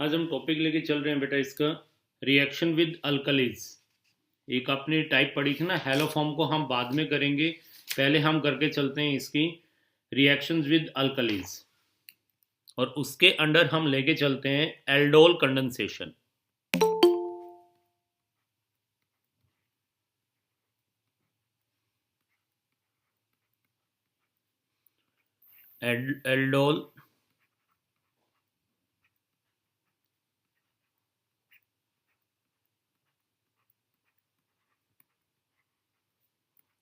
आज हम टॉपिक लेके चल रहे हैं बेटा इसका रिएक्शन विद अल्कलीज। एक आपने टाइप पढ़ी थी ना, हेलो फॉर्म को हम बाद में करेंगे, पहले हम करके चलते हैं इसकी रिएक्शंस विद अल्कलीज। और उसके अंडर हम लेके चलते हैं aldol condensation. Aldol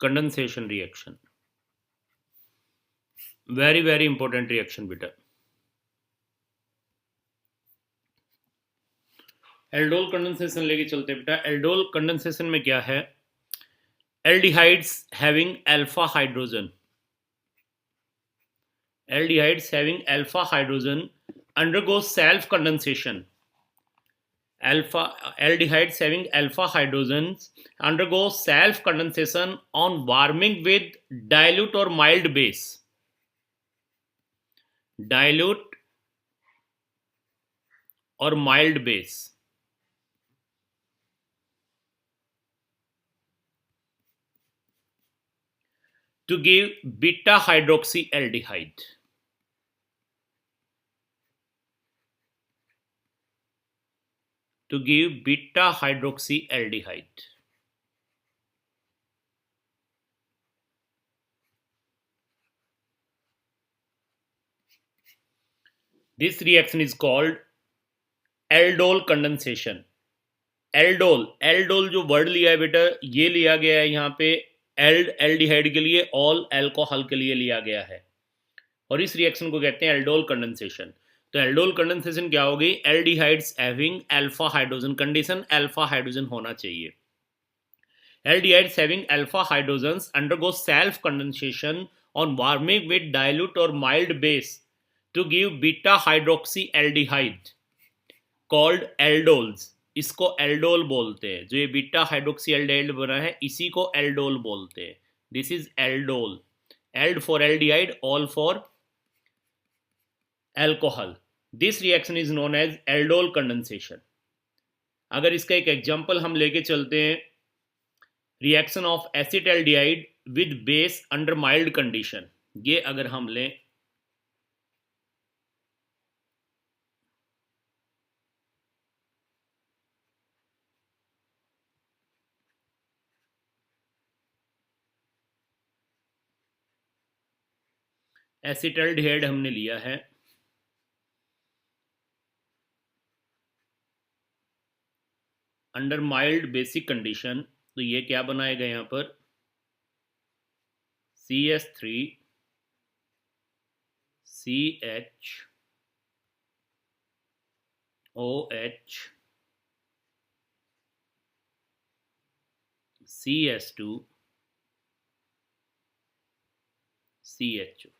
condensation reaction, very very important reaction बेटा। एल्डोल कंडेंसेशन लेके चलते हैं बेटा। एल्डोल कंडेंसेशन में क्या है? Aldehydes having alpha hydrogen, aldehydes having alpha hydrogen undergoes self condensation. Aldehydes having alpha hydrogens undergo self condensation on warming with dilute or mild base. Dilute or mild base to give beta hydroxyaldehyde. To give beta hydroxyaldehyde. This reaction is called aldol condensation. Aldol जो word लिया है बेटा, ये लिया गया है यहाँ पे एल्डिहाइड के लिए, ऑल एल्कोहल के लिए लिया गया है, और इस रिएक्शन को कहते हैं एल्डोल कंडेंसेशन। तो एल्डोल कंडेंसेशन क्या होगी? Aldehydes having alpha hydrogen, condition alpha hydrogen होना चाहिए। Aldehydes having alpha hydrogens undergo self condensation on warming with dilute और mild base to give beta hydroxy aldehyde called aldols. इसको aldol बोलते हैं। जो ये बीटा हाइड्रोक्सी एल्डिहाइड बना है इसी को एल्डोल बोलते हैं। This is aldol. Ald for aldehyde, al for alcohol. This reaction is known as aldol condensation. अगर इसका एक एग्जांपल हम लेके चलते हैं, reaction of acetaldehyde with base under mild condition. ये अगर हम लें, एसिटाल्डिहाइड हमने लिया है, अंडर माइल्ड बेसिक कंडीशन, तो ये क्या बनाएगा यहाँ पर? CH3 CH OH CS2 CHO.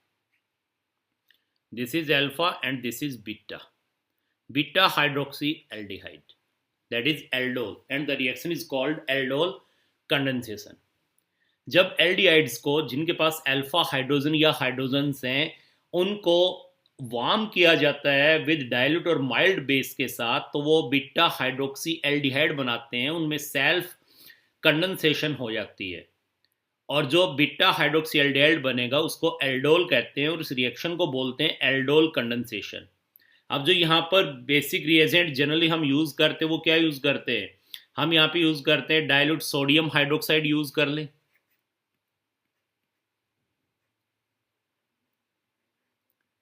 This is alpha and this is beta. Beta hydroxyaldehyde. That is aldol, and the reaction is called aldol condensation. जब एल्डिहाइड्स को, जिनके पास अल्फा हाइड्रोजन या हाइड्रोजन्स हैं, उनको वार्म किया जाता है विद डाइल्यूट और माइल्ड बेस के साथ, तो वो बीटा हाइड्रोक्सी एल्डिहाइड बनाते हैं, उनमें सेल्फ कंडेंसेशन हो जाती है, और जो बीटा हाइड्रोक्सी एल्डिहाइड बनेगा उसको एल्डोल कहते हैं, और इस रिएक्शन को बोलते हैं एल्डोल कंडेंसेशन। अब जो यहाँ पर बेसिक रिएजेंट जनरली हम यूज़ करते हैं वो क्या यूज़ करते हैं? हम यहाँ पे यूज़ करते हैं डाइल्यूट सोडियम हाइड्रोक्साइड यूज़ कर लें,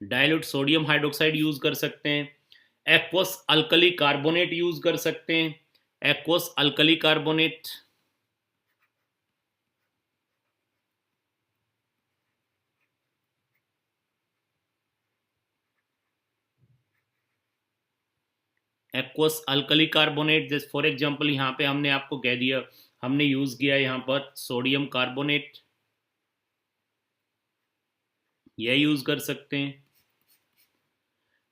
डाइल्यूट सोडियम हाइड्रोक्साइड यूज़ कर सकते हैं, एक्वस अल्कली कार्बोनेट यूज़ कर सकते हैं, aqueous alkali carbonate, aqueous alkali carbonate. जैसे फॉर एग्जांपल यहाँ पे हमने आपको कह दिया, हमने यूज़ किया यहाँ पर सोडियम कार्बोनेट, यह यूज़ कर सकते हैं।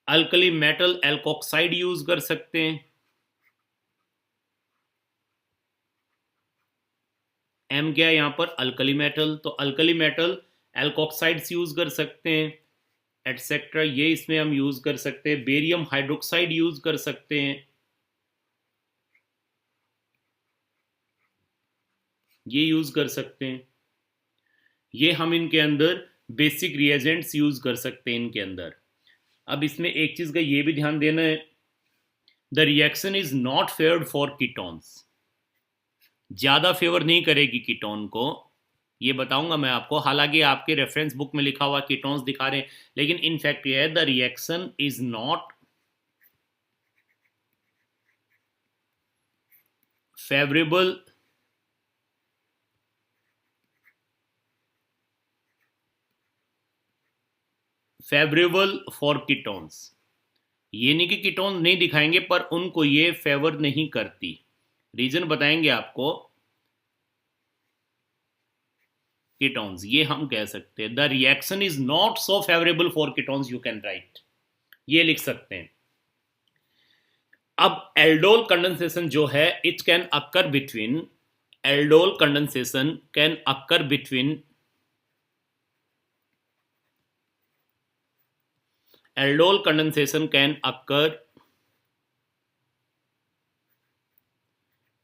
अल्कली मेटल एल्कोक्साइड यूज़ कर सकते हैं, एम क्या है यहाँ पर? अल्कली मेटल, तो अल्कली मेटल एल्कोक्साइड्स यूज़ कर सकते हैं। एटसेट्रा, ये इसमें हम यूज कर सकते हैं। बेरियम हाइड्रोक्साइड यूज कर सकते हैं, ये यूज कर सकते हैं। ये हम इनके अंदर बेसिक रिएजेंट्स यूज कर सकते हैं इनके अंदर। अब इसमें एक चीज का ये भी ध्यान देना है, the reaction is not favoured for ketones, ज्यादा फेवर नहीं करेगी कीटोन को, ये बताऊंगा मैं आपको। हालांकि आपके रेफरेंस बुक में लिखा हुआ कीटोन्स दिखा रहे हैं, लेकिन इनफैक्ट ये है the reaction is not favourable for ketones. ये नहीं कि कीटोन्स नहीं दिखाएंगे, पर उनको ये फेवर नहीं करती। रीजन बताएंगे आपको। कीटोन्स ये हम कह सकते हैं, the reaction is not so favourable for ketones, you can write, ये लिख सकते हैं। अब एल्डोल कंडेंसेशन जो है, it can occur between, aldol condensation can occur between, aldol condensation can occur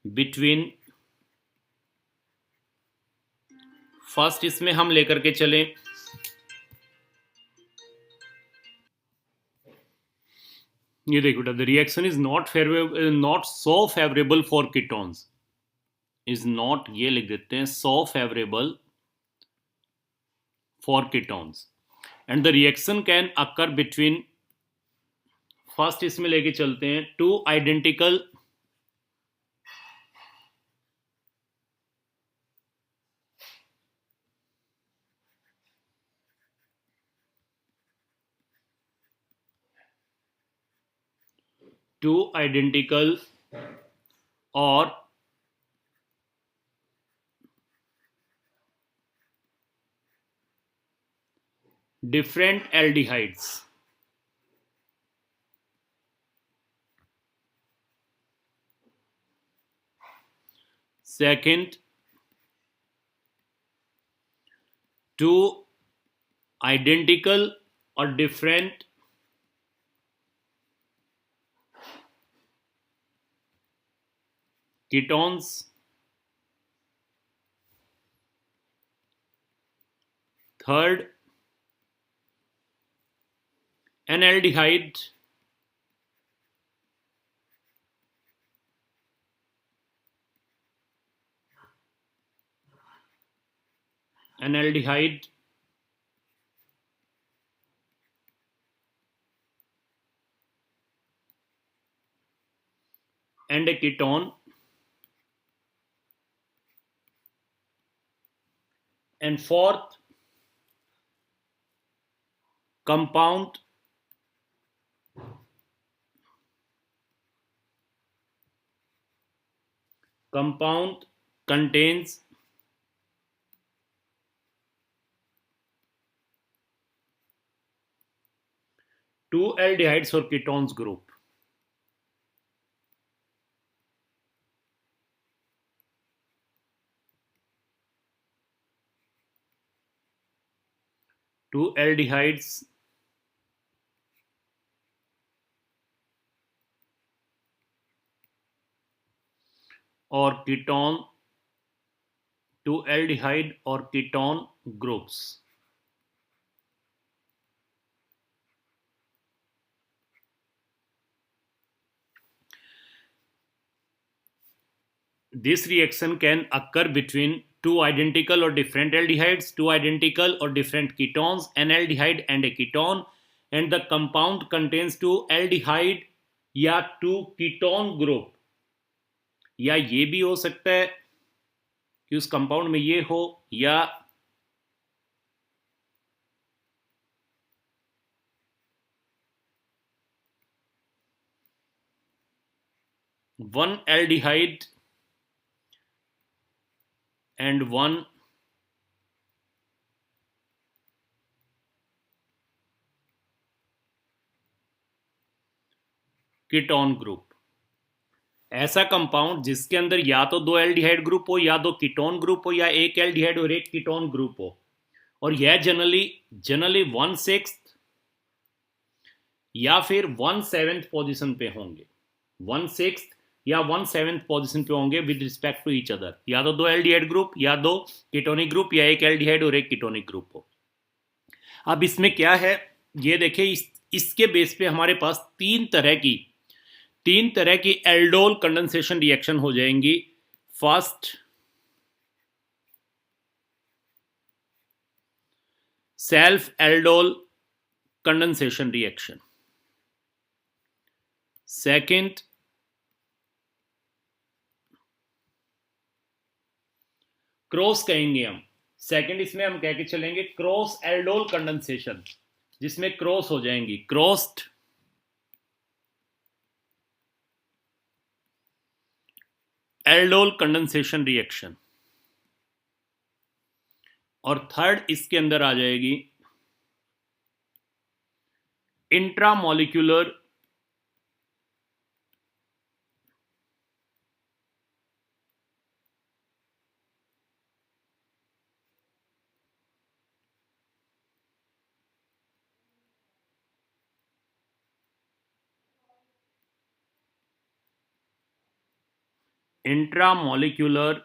between, first इसमें हम लेकर के चलें, ये देखो बेटा, the reaction is not so favourable for ketones, is not, ये लिख देते हैं, so favourable for ketones, and the reaction can occur between, first इसमें लेके चलते हैं, two identical or different aldehydes. Second, two identical or different ketones. Third, an aldehyde and a ketone, and fourth, compound contains two aldehydes or ketones group. Two aldehydes or ketone, two aldehyde or ketone groups. This reaction can occur between two identical or different aldehydes, two identical or different ketones, an aldehyde and a ketone, and the compound contains two aldehyde या two ketone group, या ये भी हो सकता है कि उस compound में ये हो, या one aldehyde and one ketone group. ऐसा कंपाउंड जिसके अंदर या तो दो एल्डिहाइड ग्रुप हो, या दो कीटोन ग्रुप हो, या एक एल्डिहाइड और एक कीटोन ग्रुप हो, और यह जनरली 1/6 या फिर 1/7 पोजीशन पे होंगे, 1/6 या 1/7 पोजीशन पे होंगे with respect to each other. या तो दो एल्डिहाइड ग्रुप, या दो कीटोनिक ग्रुप, या एक एल्डिहाइड और एक कीटोनिक ग्रुप हो। अब इसमें क्या है, ये देखिए, इसके बेस पे हमारे पास तीन तरह की एल्डोल कंडेंसेशन रिएक्शन हो जाएंगी। First, self aldol condensation reaction. Second, cross कहेंगे हम। सेकंड इसमें हम कह के चलेंगे क्रॉस एल्डोल कंडेंसेशन, जिसमें क्रॉस हो जाएंगी, क्रॉस्ड एल्डोल कंडेंसेशन रिएक्शन। और थर्ड इसके अंदर आ जाएगी intramolecular intramolecular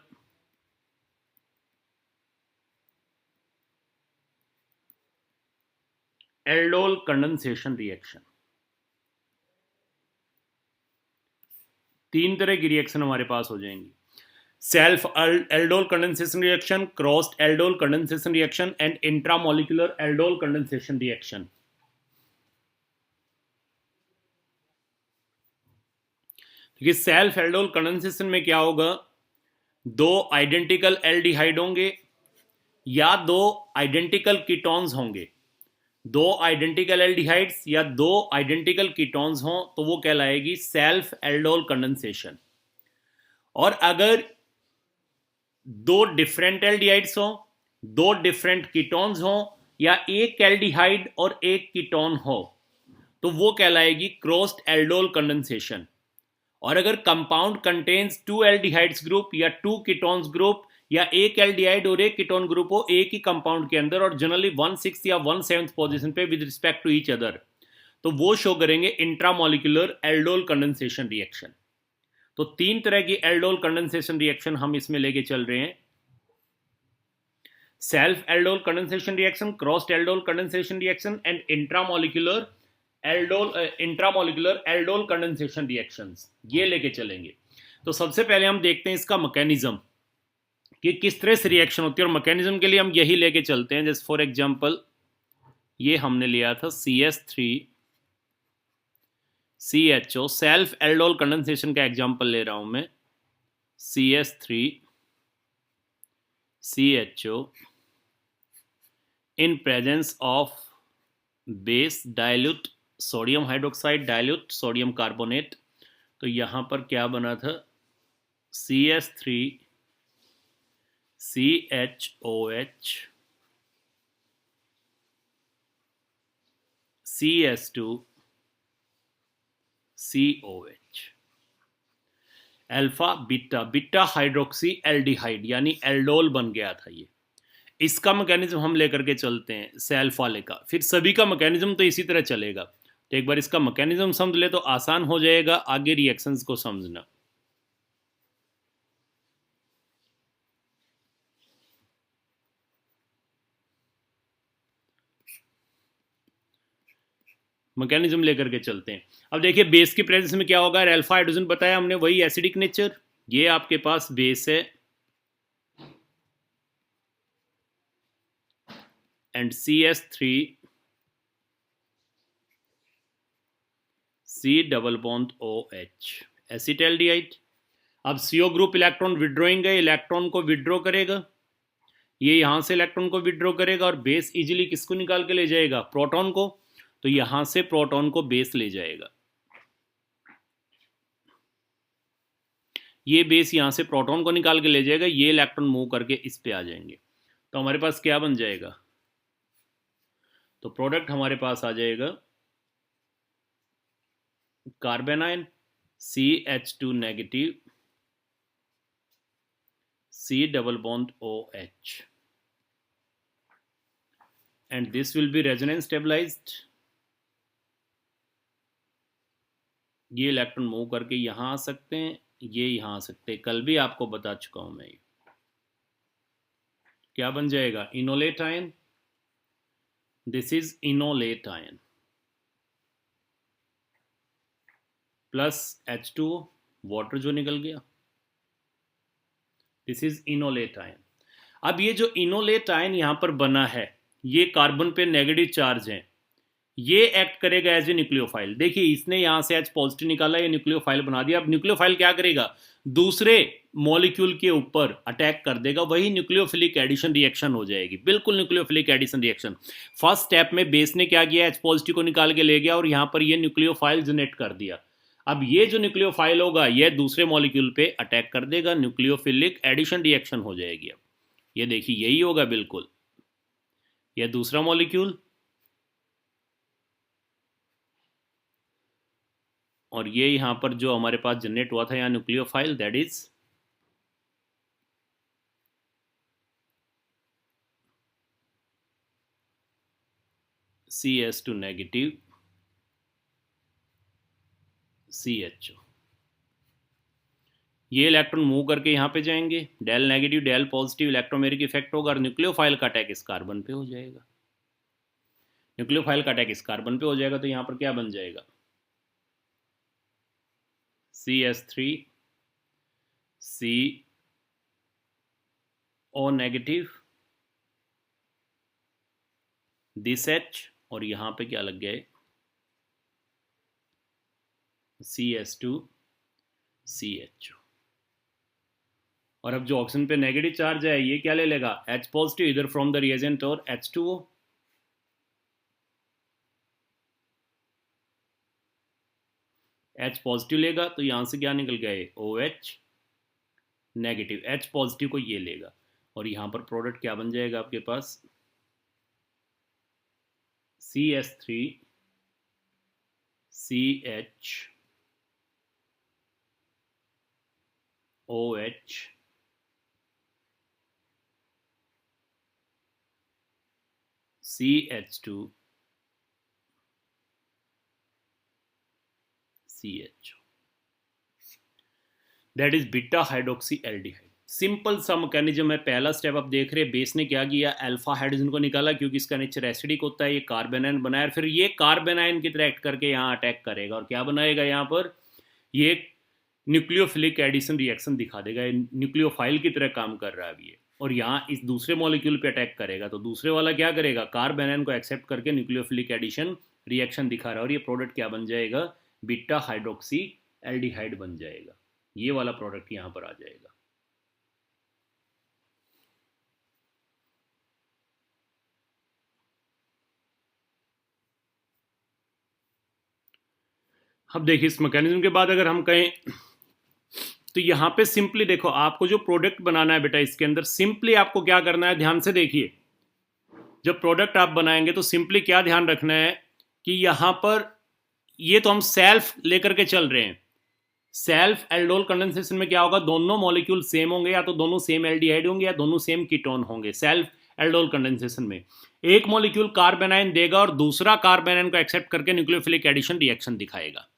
aldol condensation reaction. तीन तरह की रिएक्शन हमारे पास हो जाएंगी, self aldol condensation reaction, crossed aldol condensation reaction and intramolecular aldol condensation reaction. देखिए, सेल्फ एल्डोल कंडेंसेशन में क्या होगा, दो आइडेंटिकल एल्डिहाइड होंगे या दो आइडेंटिकल कीटोन्स होंगे। दो आइडेंटिकल एल्डिहाइड्स या दो आइडेंटिकल कीटोन्स हों तो वो कहलाएगी सेल्फ एल्डोल कंडेंसेशन। और अगर दो डिफरेंट एल्डिहाइड्स हों, दो डिफरेंट कीटोन्स हों, या एक एल्डिहाइड और एक कीटोन हो तो वो कहलाएगी क्रॉस्ड एल्डोल कंडेंसेशन। और अगर compound contains two aldehydes group या टू कीटोन्स ग्रुप, या एक एल्डिहाइड और एक कीटोन ग्रुप हो एक ही कंपाउंड के अंदर, और जनरली 1/6 या 1/7 पोजीशन पे with respect to each other, तो वो शो करेंगे इंट्रामोलिकुलर एल्डोल कंडेंसेशन रिएक्शन। तो तीन तरह की एल्डोल कंडेंसेशन रिएक्शन हम इसमें लेके चल रहे हैं, self aldol condensation reaction, crossed aldol condensation reaction and intramolecular aldol condensation reactions, ये लेके चलेंगे। तो सबसे पहले हम देखते हैं इसका मैकेनिज्म कि किस तरह से रिएक्शन होती है, और मैकेनिज्म के लिए हम यही लेके चलते हैं। जैसे फॉर एग्जांपल ये हमने लिया था CH3CHO, सेल्फ एल्डोल कंडेंसेशन का एग्जांपल ले रहा हूं मैं, CH3CHO in presence of base dilute sodium hydroxide, dilute sodium carbonate. तो यहां पर क्या बना था, CH3CHOH CS2COH, alpha beta beta hydroxy aldehyde यानी एल्डोल बन गया था ये। इसका मैकेनिज्म हम लेकर के चलते हैं सेल्फ वाले का, फिर सभी का मैकेनिज्म तो इसी तरह चलेगा। तो एक बार इसका मैकेनिज्म समझ ले तो आसान हो जाएगा आगे रिएक्शंस को समझना। मैकेनिज्म लेकर के चलते हैं। अब देखिए बेस की प्रेजेंस में क्या होगा, अल्फा हाइड्रोजन बताया हमने, वही एसिडिक नेचर, ये आपके पास बेस है and CS3C double bond OH acetaldehyde. अब CO ग्रुप इलेक्ट्रॉन विड्रॉइंग है, इलेक्ट्रॉन को विड्रॉ करेगा, ये यहां से इलेक्ट्रॉन को विड्रॉ करेगा, और बेस इजीली किसको निकाल के ले जाएगा, प्रोटॉन को। तो यहां से प्रोटॉन को बेस ले जाएगा, ये बेस यहां से प्रोटॉन को निकाल के ले जाएगा, ये इलेक्ट्रॉन मूव करके इस पे आ जाएंगे। तो हमारे पास क्या बन जाएगा, तो प्रोडक्ट हमारे पास आ जाएगा carbon ion CH2 negative C double bond OH, and this will be resonance stabilized ये इलेक्ट्रॉन मूव करके यहाँ आ सकते हैं, ये यहाँ आ सकते हैं। कल भी आपको बता चुका हूँ मैं ये। क्या बन जाएगा? Enolate ion. This is enolate ion plus H2O, water जो निकल गया। This is enolate ion. अब ये जो इनोलेट आयन यहाँ पर बना है, ये कार्बन पे नेगेटिव चार्ज है, ये एक्ट करेगा एज ए न्यूक्लियोफाइल। देखिए इसने यहाँ से H पॉजिटिव निकाला, ये न्यूक्लियोफाइल बना दिया। अब न्यूक्लियोफाइल क्या करेगा? दूसरे मॉलिक्यूल के ऊपर अटैक कर देगा, वही न्यूक्लियोफिलिक एडिशन रिएक्शन हो जाएगी, बिल्कुल nucleophilic addition reaction. First step में बेस ने क्या किया? H पॉजिटिव को निकाल के ले गया और यहाँ पर ये न्यूक्लियोफाइल जनरेट कर दिया। अब ये जो न्यूक्लियोफाइल होगा, ये दूसरे मॉलिक्यूल पे अटैक कर देगा, न्यूक्लियोफिलिक एडिशन रिएक्शन हो जाएगी। अब ये देखिए यही होगा बिल्कुल, ये दूसरा मॉलिक्यूल और ये यहाँ पर जो हमारे पास जनरेट हुआ था यहाँ nucleophile, that is CS2 negative CHO। ये इलेक्ट्रॉन मूव करके यहाँ पे जाएंगे, del negative del positive electromeric effect होगा और न्यूक्लियोफाइल का अटैक इस कार्बन पे हो जाएगा। न्यूक्लियोफाइल का अटैक इस कार्बन पे हो जाएगा तो यहाँ पर क्या बन जाएगा? CS3 CO negative this H और यहाँ पे क्या लग गया है? CS2 CHO। और अब जो ऑक्सीजन पे नेगेटिव चार्ज है ये क्या ले लेगा? H पॉजिटिव इधर फ्रॉम द रिएजेंट और H2O। H पॉजिटिव लेगा तो यहां से क्या निकल गया है? OH negative. H पॉजिटिव को ये लेगा और यहां पर प्रोडक्ट क्या बन जाएगा आपके पास? CS3 CH OH CH2 CHO। That is beta hydroxy aldehyde. Simple सा मैकेनिज्म है। पहला स्टेप आप देख रहे हैं, बेस ने क्या किया? अल्फा हाइड्रोजन को निकाला क्योंकि इसका नेचर एसिडिक होता है, ये कार्बन आयन बनाया, फिर ये कार्बन आयन की तरह एक्ट करके यहाँ अटैक करेगा और क्या बनाएगा? यहाँ पर ये न्यूक्लियोफिलिक एडिशन रिएक्शन दिखा देगा, न्यूक्लियोफाइल की तरह काम कर रहा है अभी ये। और यहाँ इस दूसरे मॉलिक्यूल पे अटैक करेगा तो दूसरे वाला क्या करेगा? कार्बन आयन को एक्सेप्ट करके न्यूक्लियोफिलिक एडिशन रिएक्शन दिखा रहा है और ये प्रोडक्ट क्या बन जाएगा? बीटा हाइड्रोक्सी एल्डिहाइड बन जाएगा। ये वाला प्रोडक्ट यहाँ पर आ जाएगा। अब देखिए इस मैकेनिज्म के बाद अगर हम कहें तो यहाँ पे सिंपली देखो, आपको जो प्रोडक्ट बनाना है बेटा, इसके अंदर सिंपली आपको क्या करना है, ध्यान से देखिए। जब प्रोडक्ट आप बनाएंगे तो सिंपली क्या ध्यान रखना है कि यहाँ पर ये तो हम सेल्फ लेकर के चल रहे हैं। सेल्फ एल्डोल कंडेंसेशन में क्या होगा? दोनों मॉलिक्यूल सेम होंगे, या तो दोनों सेम एल्डिहाइड होंगे या दोनों सेम कीटोन होंगे। सेल्फ एल्डोल कंडेंसेशन में एक मॉलिक्यूल कार्बन आयन देगा और दूसरा कार्बन आयन को एक्सेप्ट करके न्यूक्लियोफिलिक एडिशन रिएक्शन दिखाएगा।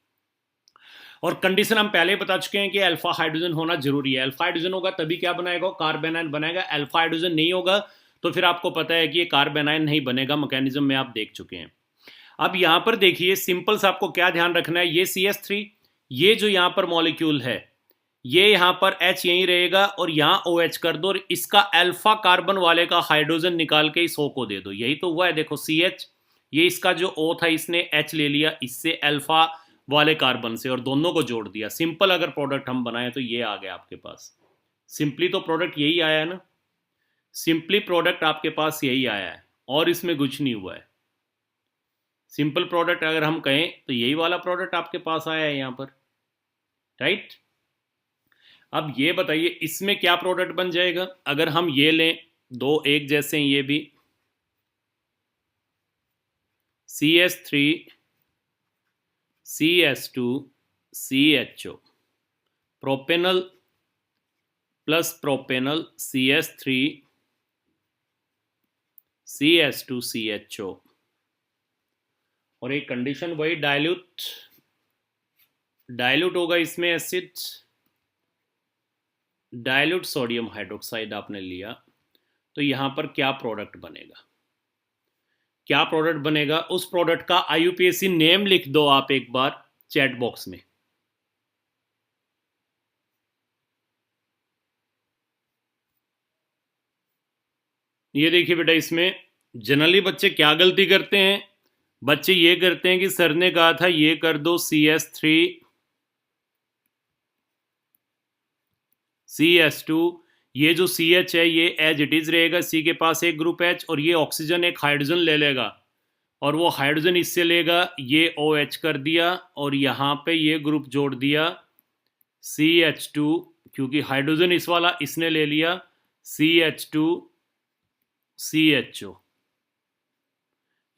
और कंडीशन हम पहले बता चुके हैं कि अल्फा हाइड्रोजन होना जरूरी है। अल्फा हाइड्रोजन होगा तभी क्या बनाएगा? कार्बन आयन बनाएगा। अल्फा हाइड्रोजन नहीं होगा तो फिर आपको पता है कि ये कार्बन आयन नहीं बनेगा। मैकेनिज्म में आप देख चुके हैं। अब यहां पर देखिए सिंपल से आपको क्या ध्यान रखना है, ये CS3, ये जो यहां पर मॉलिक्यूल है, ये यहां पर H यहीं रहेगा और यहां OH कर दो और इसका अल्फा कार्बन वाले का हाइड्रोजन निकाल के इस O को दे दो। यही तो हुआ है, देखो CH, ये इसका जो O था इसने H ले लिया इससे अल्फा वाले कार्बन से और दोनों को जोड़ दिया। सिंपल अगर प्रोडक्ट हम बनाए तो ये आ गया आपके पास। सिंपली तो प्रोडक्ट यही आया है ना, सिंपली प्रोडक्ट आपके पास यही आया है और इसमें कुछ नहीं हुआ है। सिंपल प्रोडक्ट अगर हम कहें तो यही वाला प्रोडक्ट आपके पास आया है यहां पर, राइट। अब ये बताइए इसमें क्या प्रोडक्ट बन जाएगा? अगर हम ये लें, दो एक जैसे हैं ये भी, CS3 CS2 CHO, propanal plus propanal CS3 CS2 CHO और एक कंडीशन वही, डाइल्यूट डाइल्यूट होगा इसमें एसिड, डाइल्यूट सोडियम हाइड्रोक्साइड आपने लिया, तो यहाँ पर क्या प्रोडक्ट बनेगा, क्या प्रोडक्ट बनेगा, उस प्रोडक्ट का आईयूपीएसी नेम लिख दो आप एक बार चैट बॉक्स में। ये देखिए बेटा, इसमें जनरली बच्चे क्या गलती करते हैं, बच्चे ये करते हैं कि सर ने कहा था ये कर दो CS3 CS2, ये जो CH है ये एज इट इज रहेगा, C के पास एक ग्रुप H, और ये ऑक्सीजन एक हाइड्रोजन ले लेगा, और वो हाइड्रोजन इससे लेगा, ये OH कर दिया, और यहाँ पे ये ग्रुप जोड़ दिया CH2, क्योंकि हाइड्रोजन इस वाला इसने ले लिया, CH2 CHO,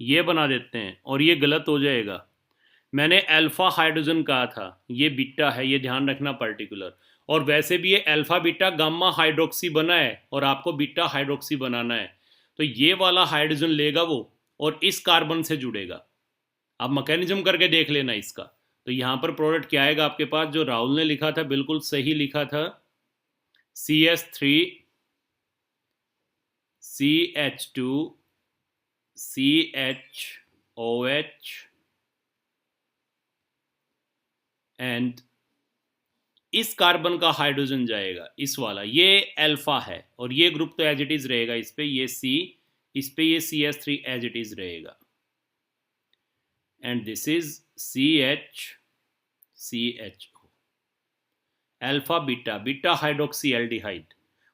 ये बना देते हैं, और ये गलत हो जाएगा। मैंने अल्फा हाइड्रोजन कहा था, ये बीटा है, ये ध्यान रखना पर्टिकुलर, और वैसे भी ये अल्फा बीटा गामा हाइड्रोक्सी बना है और आपको बीटा हाइड्रोक्सी बनाना है, तो ये वाला हाइड्रोजन लेगा वो और इस कार्बन से जुड़ेगा। आप मैकेनिज्म करके देख लेना इसका। तो यहाँ पर प्रोडक्ट क्या आएगा आपके पास, जो राहुल ने लिखा था बिल्कुल सही लिखा था, CS3 CH2 CHOH एंड इस कार्बन का हाइड्रोजन जाएगा इस वाला, ये अल्फा है, और ये ग्रुप तो एज इट इज रहेगा इस पे, ये C, इस पे ये CS3 एज इट इज रहेगा, and this is CHO, alpha beta, beta hydroxy aldehyde,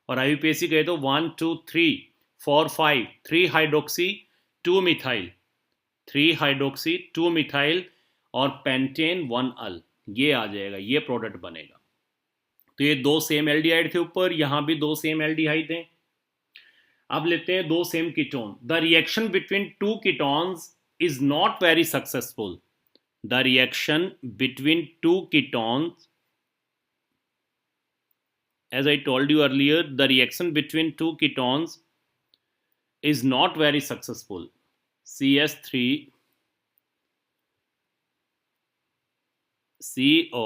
और आईयूपीएसी कहे तो 1 2 3 4 5, 3 हाइड्रोक्सी 2 मिथाइल, 3 हाइड्रोक्सी 2 मिथाइल, और पेंटेन 1 अल, ये आ जाएगा, ये प्रोडक्ट बनेगा। तो ये दो सेम एल्डिहाइड थे ऊपर, यहां भी दो सेम एल्डिहाइड हैं। अब लेते हैं दो same ketone. The reaction between two ketones is not very successful, the reaction between two ketones, as I told you earlier, the reaction between two ketones is not very successful. CS3 CO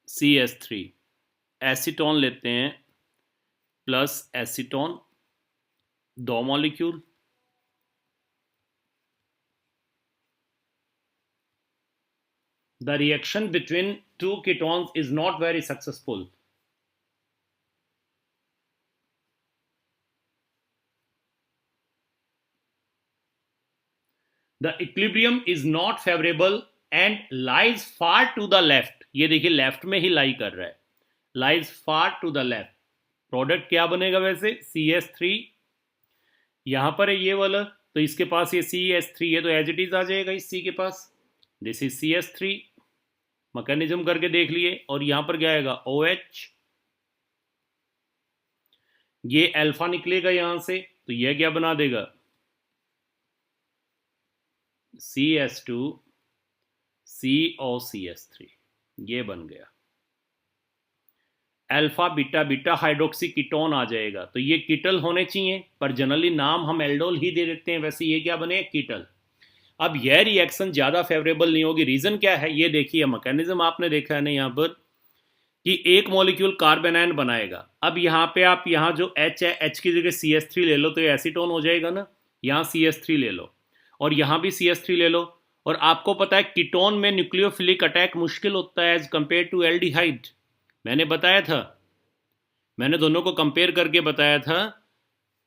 CS3, acetone लेते हैं plus acetone, दो molecule, the reaction between two ketones is not very successful. The equilibrium is not favorable and lies far to the left. ये देखिए left में ही लाई कर रहा है, lies far to the left. Product क्या बनेगा वैसे, CS3 यहां पर है ये वाला, तो इसके पास ये CS3 है तो एज इट इज आ जाएगा इस C के पास, दिस इज CS3, मैकेनिज्म करके देख लिए, और यहां पर क्या आएगा OH, ये अल्फा निकलेगा यहां से, तो यह क्या बना देगा CS2 COCS3, ये बन गया alpha beta, beta hydroxy ketone आ जाएगा। तो ये कीटल होने चाहिए, पर जनरली नाम हम एल्डोल ही दे देते हैं, वैसे ये क्या बने कीटल। अब यह रिएक्शन ज़्यादा फेवरेबल नहीं होगी, रीज़न क्या है ये देखिए, मैकेनिज्म आपने देखा है ना यहाँ पर कि एक मॉलिक्यूल कार्बन आयन बनाएगा। अब यहाँ पे आप यहाँ जो H है, H की जगह CS3 ले लो तो ये एसीटोन हो जाएगा ना, यहाँ CS3 ले लो और यहाँ भी CS3 ले लो, और आपको पता है कीटोन में न्यूक्लियोफिलिक अटैक मुश्किल होता है एज कंपेयर टू एल्डिहाइड। मैंने बताया था, मैंने दोनों को कंपेयर करके बताया था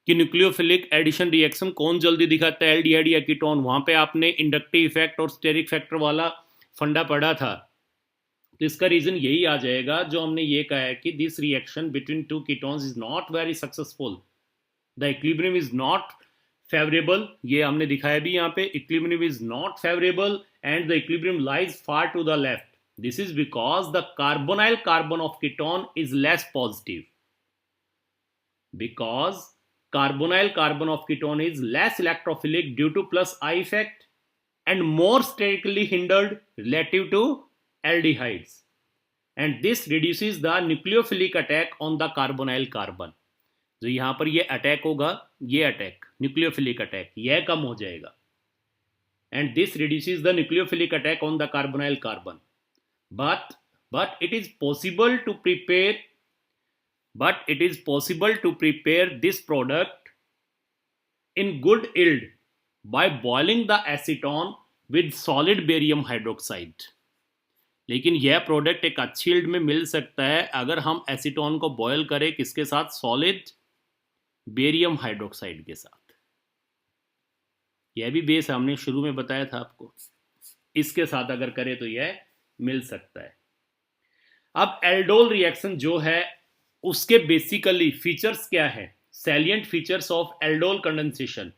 कि न्यूक्लियोफिलिक एडिशन रिएक्शन कौन जल्दी दिखाता है, एल्डिहाइड या कीटोन। वहाँ पे आपने इंडक्टिव इफेक्ट और स्टेरिक फैक्टर वाला फंडा पढ़ा था, तो इसका रीज़न यही आ जाएगा जो हमने ये कहा है कि this reaction between two ketones is not very successful, the equilibrium is not favourable, ये हमने दिखाया भी यहाँ पे, equilibrium is not favourable and the equilibrium lies far to the left. This is because the carbonyl carbon of ketone is less positive. Because carbonyl carbon of ketone is less electrophilic due to plus I effect and more sterically hindered relative to aldehydes. And this reduces the nucleophilic attack on the carbonyl carbon. जो यहाँ पर ये attack होगा, ये attack nucleophilic attack, यह कम हो जाएगा। and this reduces the nucleophilic attack on the carbonyl carbon. But it is possible to prepare this product in good yield by boiling the acetone with solid barium hydroxide. लेकिन यह product एक अच्छी yield में मिल सकता है अगर हम acetone को बॉयल करें किसके साथ, सॉलिड बेरियम हाइड्रोक्साइड के साथ। यह भी बेस हमने शुरू में बताया था आपको, इसके साथ अगर करें तो यह मिल सकता है। अब एल्डोल रिएक्शन जो है उसके बेसिकली फीचर्स क्या है, salient features of aldol condensation.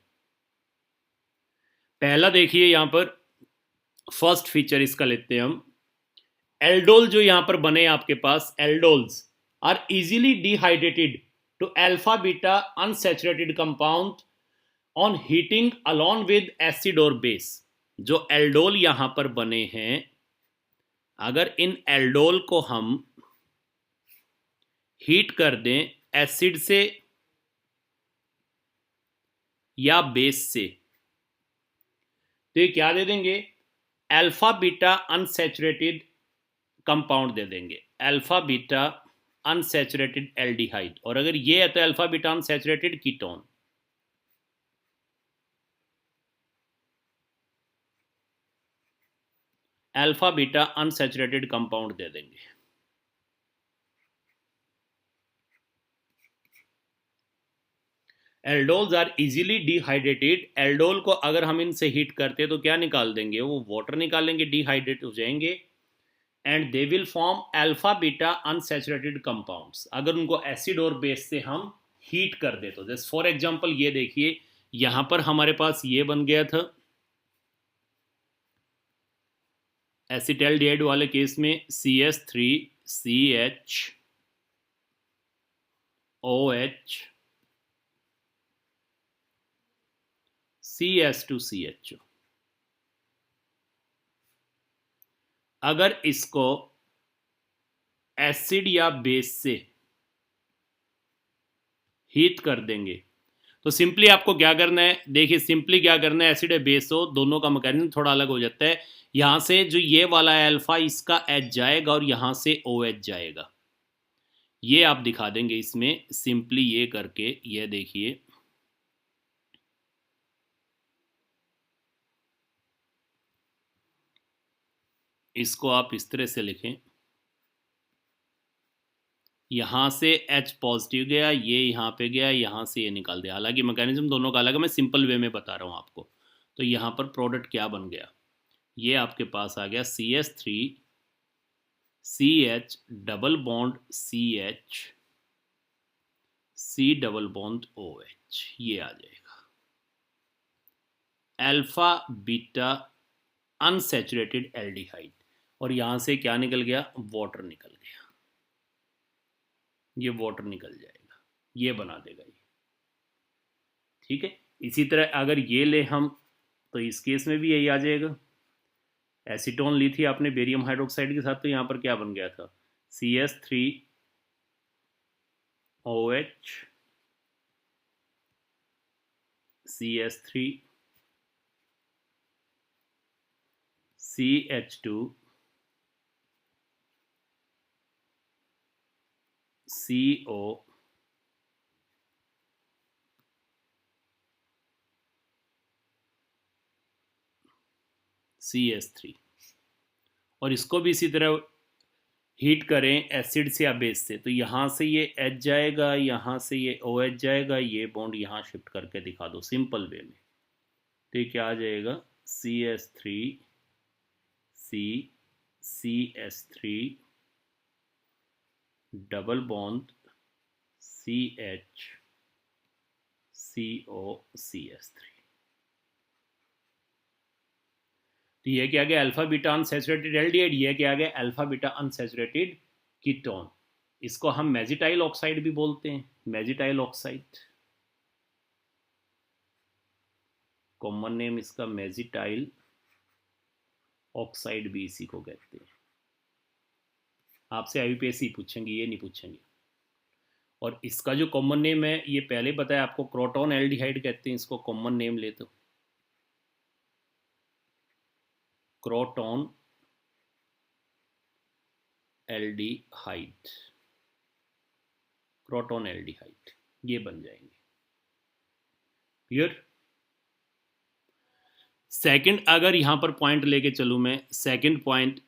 पहला देखिए यहां पर फर्स्ट फीचर इसका लेते हैं हम। एल्डोल जो यहां पर बने आपके पास, aldols are easily dehydrated to alpha beta unsaturated compound on heating along with acid और बेस। जो एल्डोल यहां पर बने हैं, अगर इन एल्डोल को हम हीट कर दें एसिड से या बेस से, तो ये क्या दे देंगे, अल्फा बीटा अनसैचुरेटेड कंपाउंड दे देंगे, अल्फा बीटा अनसैचुरेटेड एल्डिहाइड। और अगर ये है तो alpha beta unsaturated ketone. Alpha beta unsaturated compound दे देंगे। Aldols are easily dehydrated. Aldol को अगर हम इनसे हीट करते तो क्या निकाल देंगे, वो वाटर निकालेंगे, डिहाइड्रेट हो जाएंगे, and they will form alpha beta unsaturated compounds. अगर उनको एसिड और बेस से हम हीट कर दे तो, जैसे फॉर एग्जांपल ये देखिए यहां पर हमारे पास ये बन गया था एसिटाल्डिहाइड वाले केस में CH3CHOH CS2CHO। अगर इसको एसिड या बेस से हीट कर देंगे तो सिंपली आपको क्या करना है, देखिए सिंपली क्या करना है, एसिड या बेस हो, दोनों का मैकेनिज्म थोड़ा अलग हो जाता है। यहां से जो ये वाला है अल्फा, इसका H जाएगा और यहां से OH जाएगा। ये आप दिखा देंगे इसमें सिंपली ये करके, ये देखिए इसको आप इस तरह से लिखें, यहां से H पॉजिटिव गया, ये यहां पे गया, यहां से ये निकाल दिया। हालांकि मैकेनिज्म दोनों का अलग है, मैं सिंपल वे में बता रहा हूं आपको। तो यहां पर प्रोडक्ट क्या बन गया, ये आपके पास आ गया CH3CH double bond CH C double bond OH, ये आ जाएगा अल्फा बीटा अनसैचुरेटेड एल्डिहाइड। और यहां से क्या निकल गया, वाटर निकल गया, ये वाटर निकल जाएगा, ये बना देगा ये। ठीक है, इसी तरह अगर ये ले हम तो इस केस में भी यही आ जाएगा। एसीटोन ली थी आपने बेरियम हाइड्रोक्साइड के साथ, तो यहां पर क्या बन गया था, CS3OH CS3CH2 CO CS3। और इसको भी इसी तरह हीट करें एसिड से या बेस से, तो यहाँ से ये H जाएगा, यहाँ से ये OH जाएगा, ये बॉन्ड यहाँ शिफ्ट करके दिखा दो सिंपल वे में, तो ये क्या आ जाएगा, CS3C double bond CH CO CS3। तो ये क्या गया, अल्फा बीटा अनसैचुरेटेड एल्डिहाइड, ये क्या गया, अल्फा बीटा अनसैचुरेटेड कीटोन। इसको हम मेजिटाइल ऑक्साइड भी बोलते हैं, मेजिटाइल ऑक्साइड, कॉमन नेम इसका मेजिटाइल ऑक्साइड भी इसी को कहते हैं। आपसे IUPAC पूछेंगे, ये नहीं पूछेंगे। और इसका जो कॉमन नेम है ये पहले बताया आपको, क्रोटोन एल्डिहाइड कहते हैं इसको, कॉमन नेम ले तो। क्रोटोन एल्डिहाइड, क्रोटोन एल्डिहाइड, ये बन जाएंगे। क्लियर? सेकंड अगर यहां पर पॉइंट लेके चलूं मैं, सेकंड पॉइंट,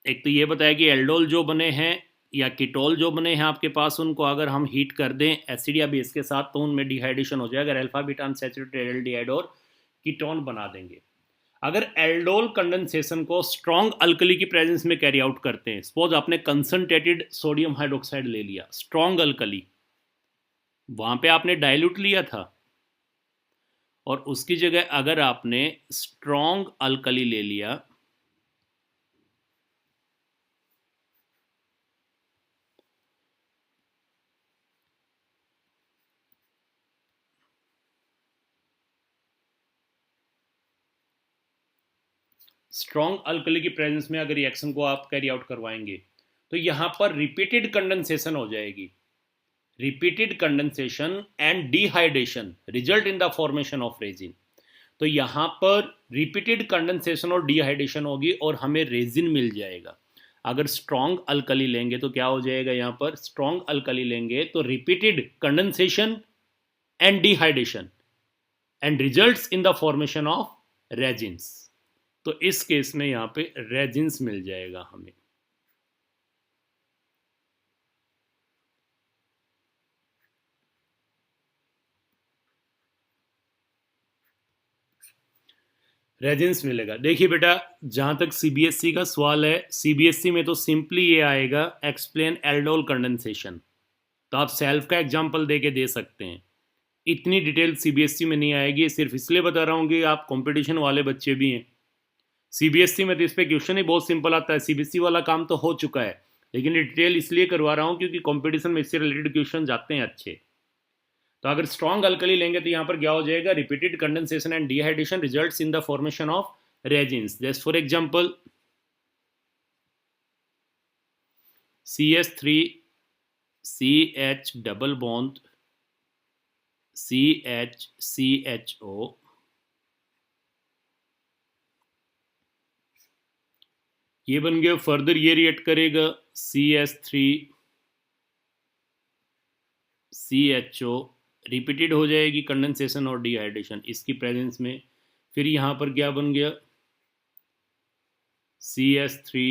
एक तो ये बताया कि एल्डोल जो बने हैं या कीटोल जो बने हैं आपके पास, उनको अगर हम हीट कर दें एसिड या बेस के साथ तो उनमें डिहाइड्रेशन हो जाएगा, अल्फा बीटा अनसैचुरेटेड एल्डिहाइड और कीटोन बना देंगे। अगर एल्डोल कंडेंसेशन को स्ट्रॉन्ग अल्कली की प्रेजेंस में कैरी आउट करते हैं, सपोज आपने कंसंट्रेटेड सोडियम हाइड्रोक्साइड ले लिया, स्ट्रॉन्ग अल्कली, वहां पे आपने डाइल्यूट लिया था, और उसकी जगह अगर आपने स्ट्रॉन्ग अल्कली ले लिया, स्ट्रॉन्ग अल्कली की प्रेजेंस में अगर रिएक्शन को आप कैरी आउट करवाएंगे तो यहां पर रिपीटेड कंडेंसेशन हो जाएगी, repeated condensation and dehydration result in the formation of resin. तो यहां पर रिपीटेड कंडेंसेशन और डिहाइड्रेशन होगी और हमें रेजिन मिल जाएगा। अगर स्ट्रॉन्ग अल्कली लेंगे तो क्या हो जाएगा, यहां पर स्ट्रॉन्ग अल्कली लेंगे तो repeated condensation and dehydration and results in the formation of resins. तो इस केस में यहां पे रेजिन्स मिल जाएगा हमें। रेजिन्स मिलेगा। देखिए बेटा, जहां तक सीबीएसई का सवाल है, सीबीएसई में तो सिंपली ये आएगा एक्सप्लेन एल्डोल कंडेंसेशन, तो आप सेल्फ का एग्जांपल दे के दे सकते हैं। इतनी डिटेल सीबीएसई में नहीं आएगी, सिर्फ इसलिए बता रहा हूँ कि आप कंपटीशन वाले बच्चे भी हैं। सीबीएसई में तो इस पर क्वेश्चन ही बहुत सिंपल आता है, सीबीएसई वाला काम तो हो चुका है, लेकिन डिटेल इसलिए करवा रहा हूँ क्योंकि कंपटीशन में इससे रिलेटेड क्वेश्चन जाते हैं अच्छे। तो अगर स्ट्रॉन्ग अल्कली लेंगे तो यहां पर क्या हो जाएगा, repeated condensation and dehydration results in the formation of resins. Just for example CH3 CH double bond CH ये बन गया। फर्दर ये रिएक्ट करेगा CH3 CHO, रिपीटेड हो जाएगी कंडेंसेशन और डिहाइड्रेशन इसकी प्रेजेंस में। फिर यहां पर क्या बन गया, CH3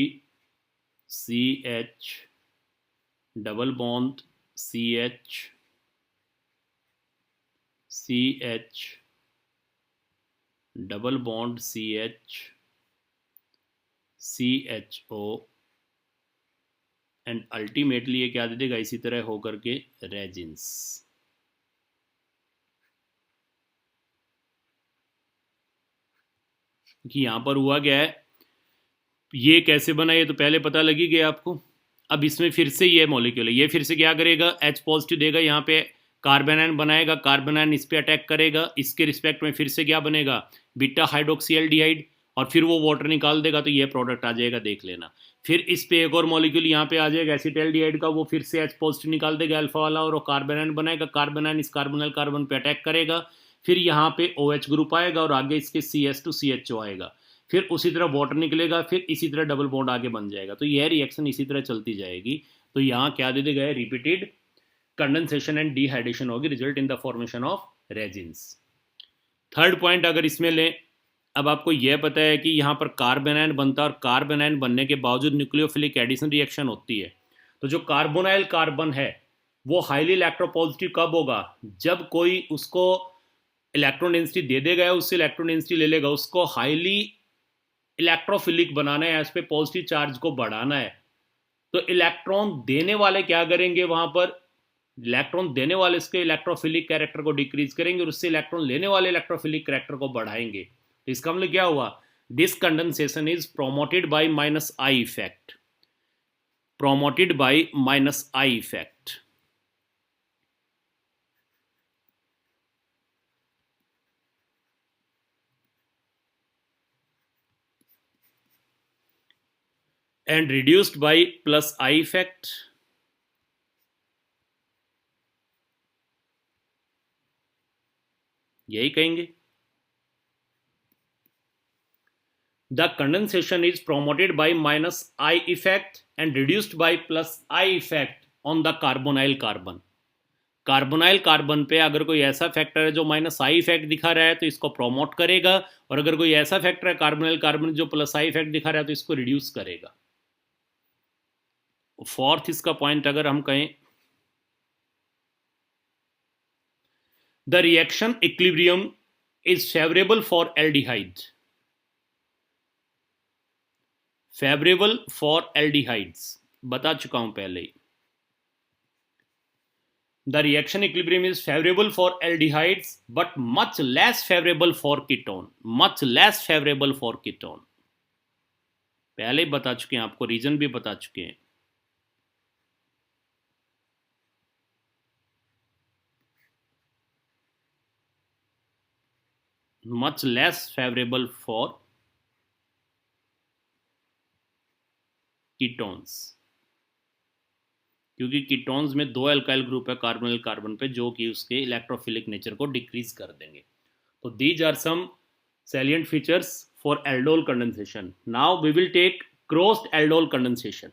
CH double bond CH double bond CHO and ultimately ये क्या दे देगा, इसी तरह होकर के रेजिन्स। कि यहां पर हुआ क्या है, ये कैसे बना ये तो पहले पता लगी गया आपको। अब इसमें फिर से ये मॉलिक्यूल है, ये फिर से क्या करेगा, H पॉजिटिव देगा, यहाँ पे कार्बन आयन बनाएगा, कार्बन आयन इस पे अटैक करेगा, इसके रिस्पेक्ट में फिर से क्या बनेगा, बीटा हाइड्रोक्सीएल्डिहाइड, और फिर वो वाटर निकाल देगा तो ये प्रोडक्ट आ जाएगा, देख लेना। फिर इस पे एक और मॉलिक्यूल यहाँ पे आ जाएगा एसिटाल्डिहाइड का, वो फिर से H पॉजिटिव निकाल देगा अल्फा वाला, और वो कार्बन आयन बनाएगा, कार्बन आयन इस कार्बोनिल कार्बन पे अटैक करेगा, फिर यहाँ पे OH ग्रुप आएगा और आगे इसके CS2CHO आएगा, फिर उसी तरह वाटर निकलेगा, फिर इसी तरह डबल बॉन्ड आगे बन जाएगा। तो यह रिएक्शन इसी तरह चलती जाएगी। तो यहाँ क्या दे दिया गया, रिपीटेड कंडेंसेशन एंड डिहाइड्रेशन होगी, result in the formation of resins. Third point अगर इसमें लें, अब आपको यह पता है कि यहाँ पर कार्बन आयन बनता है और कार्बन आयन बनने के बावजूद न्यूक्लियोफिलिक एडिशन रिएक्शन होती है। तो जो कार्बोनाइल कार्बन है वो हाईली इलेक्ट्रोपॉजिटिव कब होगा, जब कोई उसको इलेक्ट्रॉन डेंसिटी दे देगा, उससे इलेक्ट्रॉन डेंसिटी ले लेगा, उसको हाईली इलेक्ट्रोफिलिक बनाना है, इस पे पॉजिटिव चार्ज को बढ़ाना है। तो इलेक्ट्रॉन देने वाले क्या करेंगे, वहां पर इलेक्ट्रॉन देने वाले इसके इलेक्ट्रोफिलिक कैरेक्टर को डिक्रीज करेंगे और उससे इलेक्ट्रॉन लेने वाले इलेक्ट्रोफिलिक कैरेक्टर को बढ़ाएंगे। तो इसका मतलब क्या हुआ, this condensation is promoted bye minus I effect, promoted bye minus I effect. And reduced by plus I effect. यही कहेंगे। The condensation is promoted by minus I effect and reduced by plus I effect on the carbonyl carbon. Carbonyl carbon पे अगर कोई ऐसा factor है जो minus I effect दिखा रहा है तो इसको प्रोमोट करेगा, और अगर कोई ऐसा फैक्टर है कार्बोनाइल कार्बन जो प्लस आई इफेक्ट दिखा रहा है तो इसको रिड्यूस करेगा. फोर्थ इसका पॉइंट अगर हम कहें, the reaction equilibrium is favourable for aldehyde. Favourable for aldehydes बता चुका हूं पहले ही. The reaction equilibrium is favorable for aldehydes but much less favorable for ketone. Much less favorable for ketone. पहले ही बता चुके हैं आपको, रीजन भी बता चुके हैं. Much less favorable for ketones. क्योंकि कीटोन्स में 2 अल्काइल ग्रुप है कार्बोनिल कार्बन पे जो कि उसके इलेक्ट्रोफिलिक नेचर को डिक्रीज कर देंगे. तो these are some salient features for aldol condensation. Now we will take crossed aldol condensation.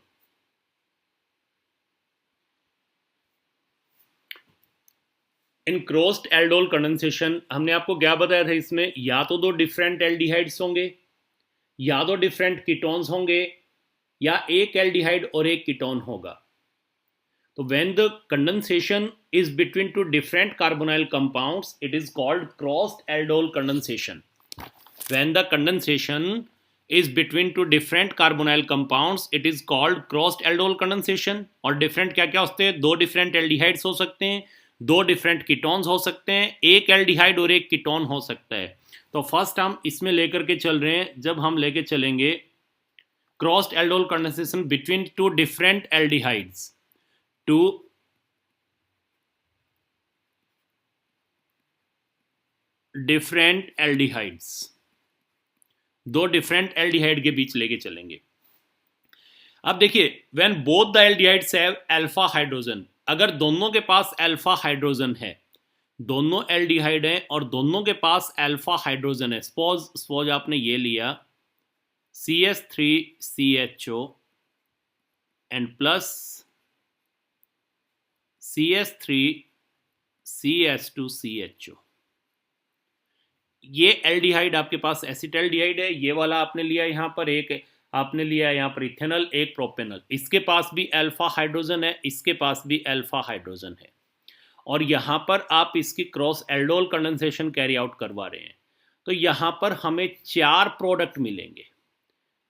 In crossed aldol condensation हमने आपको क्या बताया था, इसमें या तो 2 डिफरेंट एल्डिहाइड्स होंगे, या 2 डिफरेंट कीटोन्स होंगे, या एक एल्डिहाइड और एक कीटोन होगा. So when the condensation is between 2 different carbonyl compounds, it is called crossed aldol condensation. When the condensation is between 2 different carbonyl compounds, it is called crossed aldol condensation. और different क्या क्या होते हैं, 2 different aldehydes हो सकते हैं, 2 different ketones हो सकते हैं, एक aldehyde और एक ketone हो सकता है. तो फर्स्ट हम इसमें लेकर के चल रहे हैं. जब हम लेके चलेंगे crossed aldol condensation between 2 different aldehydes, 2 different aldehydes, 2 different aldehyde के बीच लेके चलेंगे. अब देखिए, when both the aldehydes have alpha hydrogen, अगर दोनों के पास अल्फा हाइड्रोजन है, दोनों एल्डिहाइड हैं और दोनों के पास अल्फा हाइड्रोजन है. सपोज आपने ये लिया CH3CHO एंड प्लस CH3CH2CHO. ये एल्डिहाइड आपके पास एसिटल्डिहाइड है. ये वाला आपने लिया यहाँ पर, एक आपने लिया यहाँ पर इथेनॉल, एक प्रोपेनॉल. इसके पास भी अल्फा हाइड्रोजन है, इसके पास भी अल्फा हाइड्रोजन है, और यहाँ पर आप इसकी cross aldol condensation carry out करवा रहे हैं. तो यहाँ पर हमें 4 प्रोडक्ट मिलेंगे.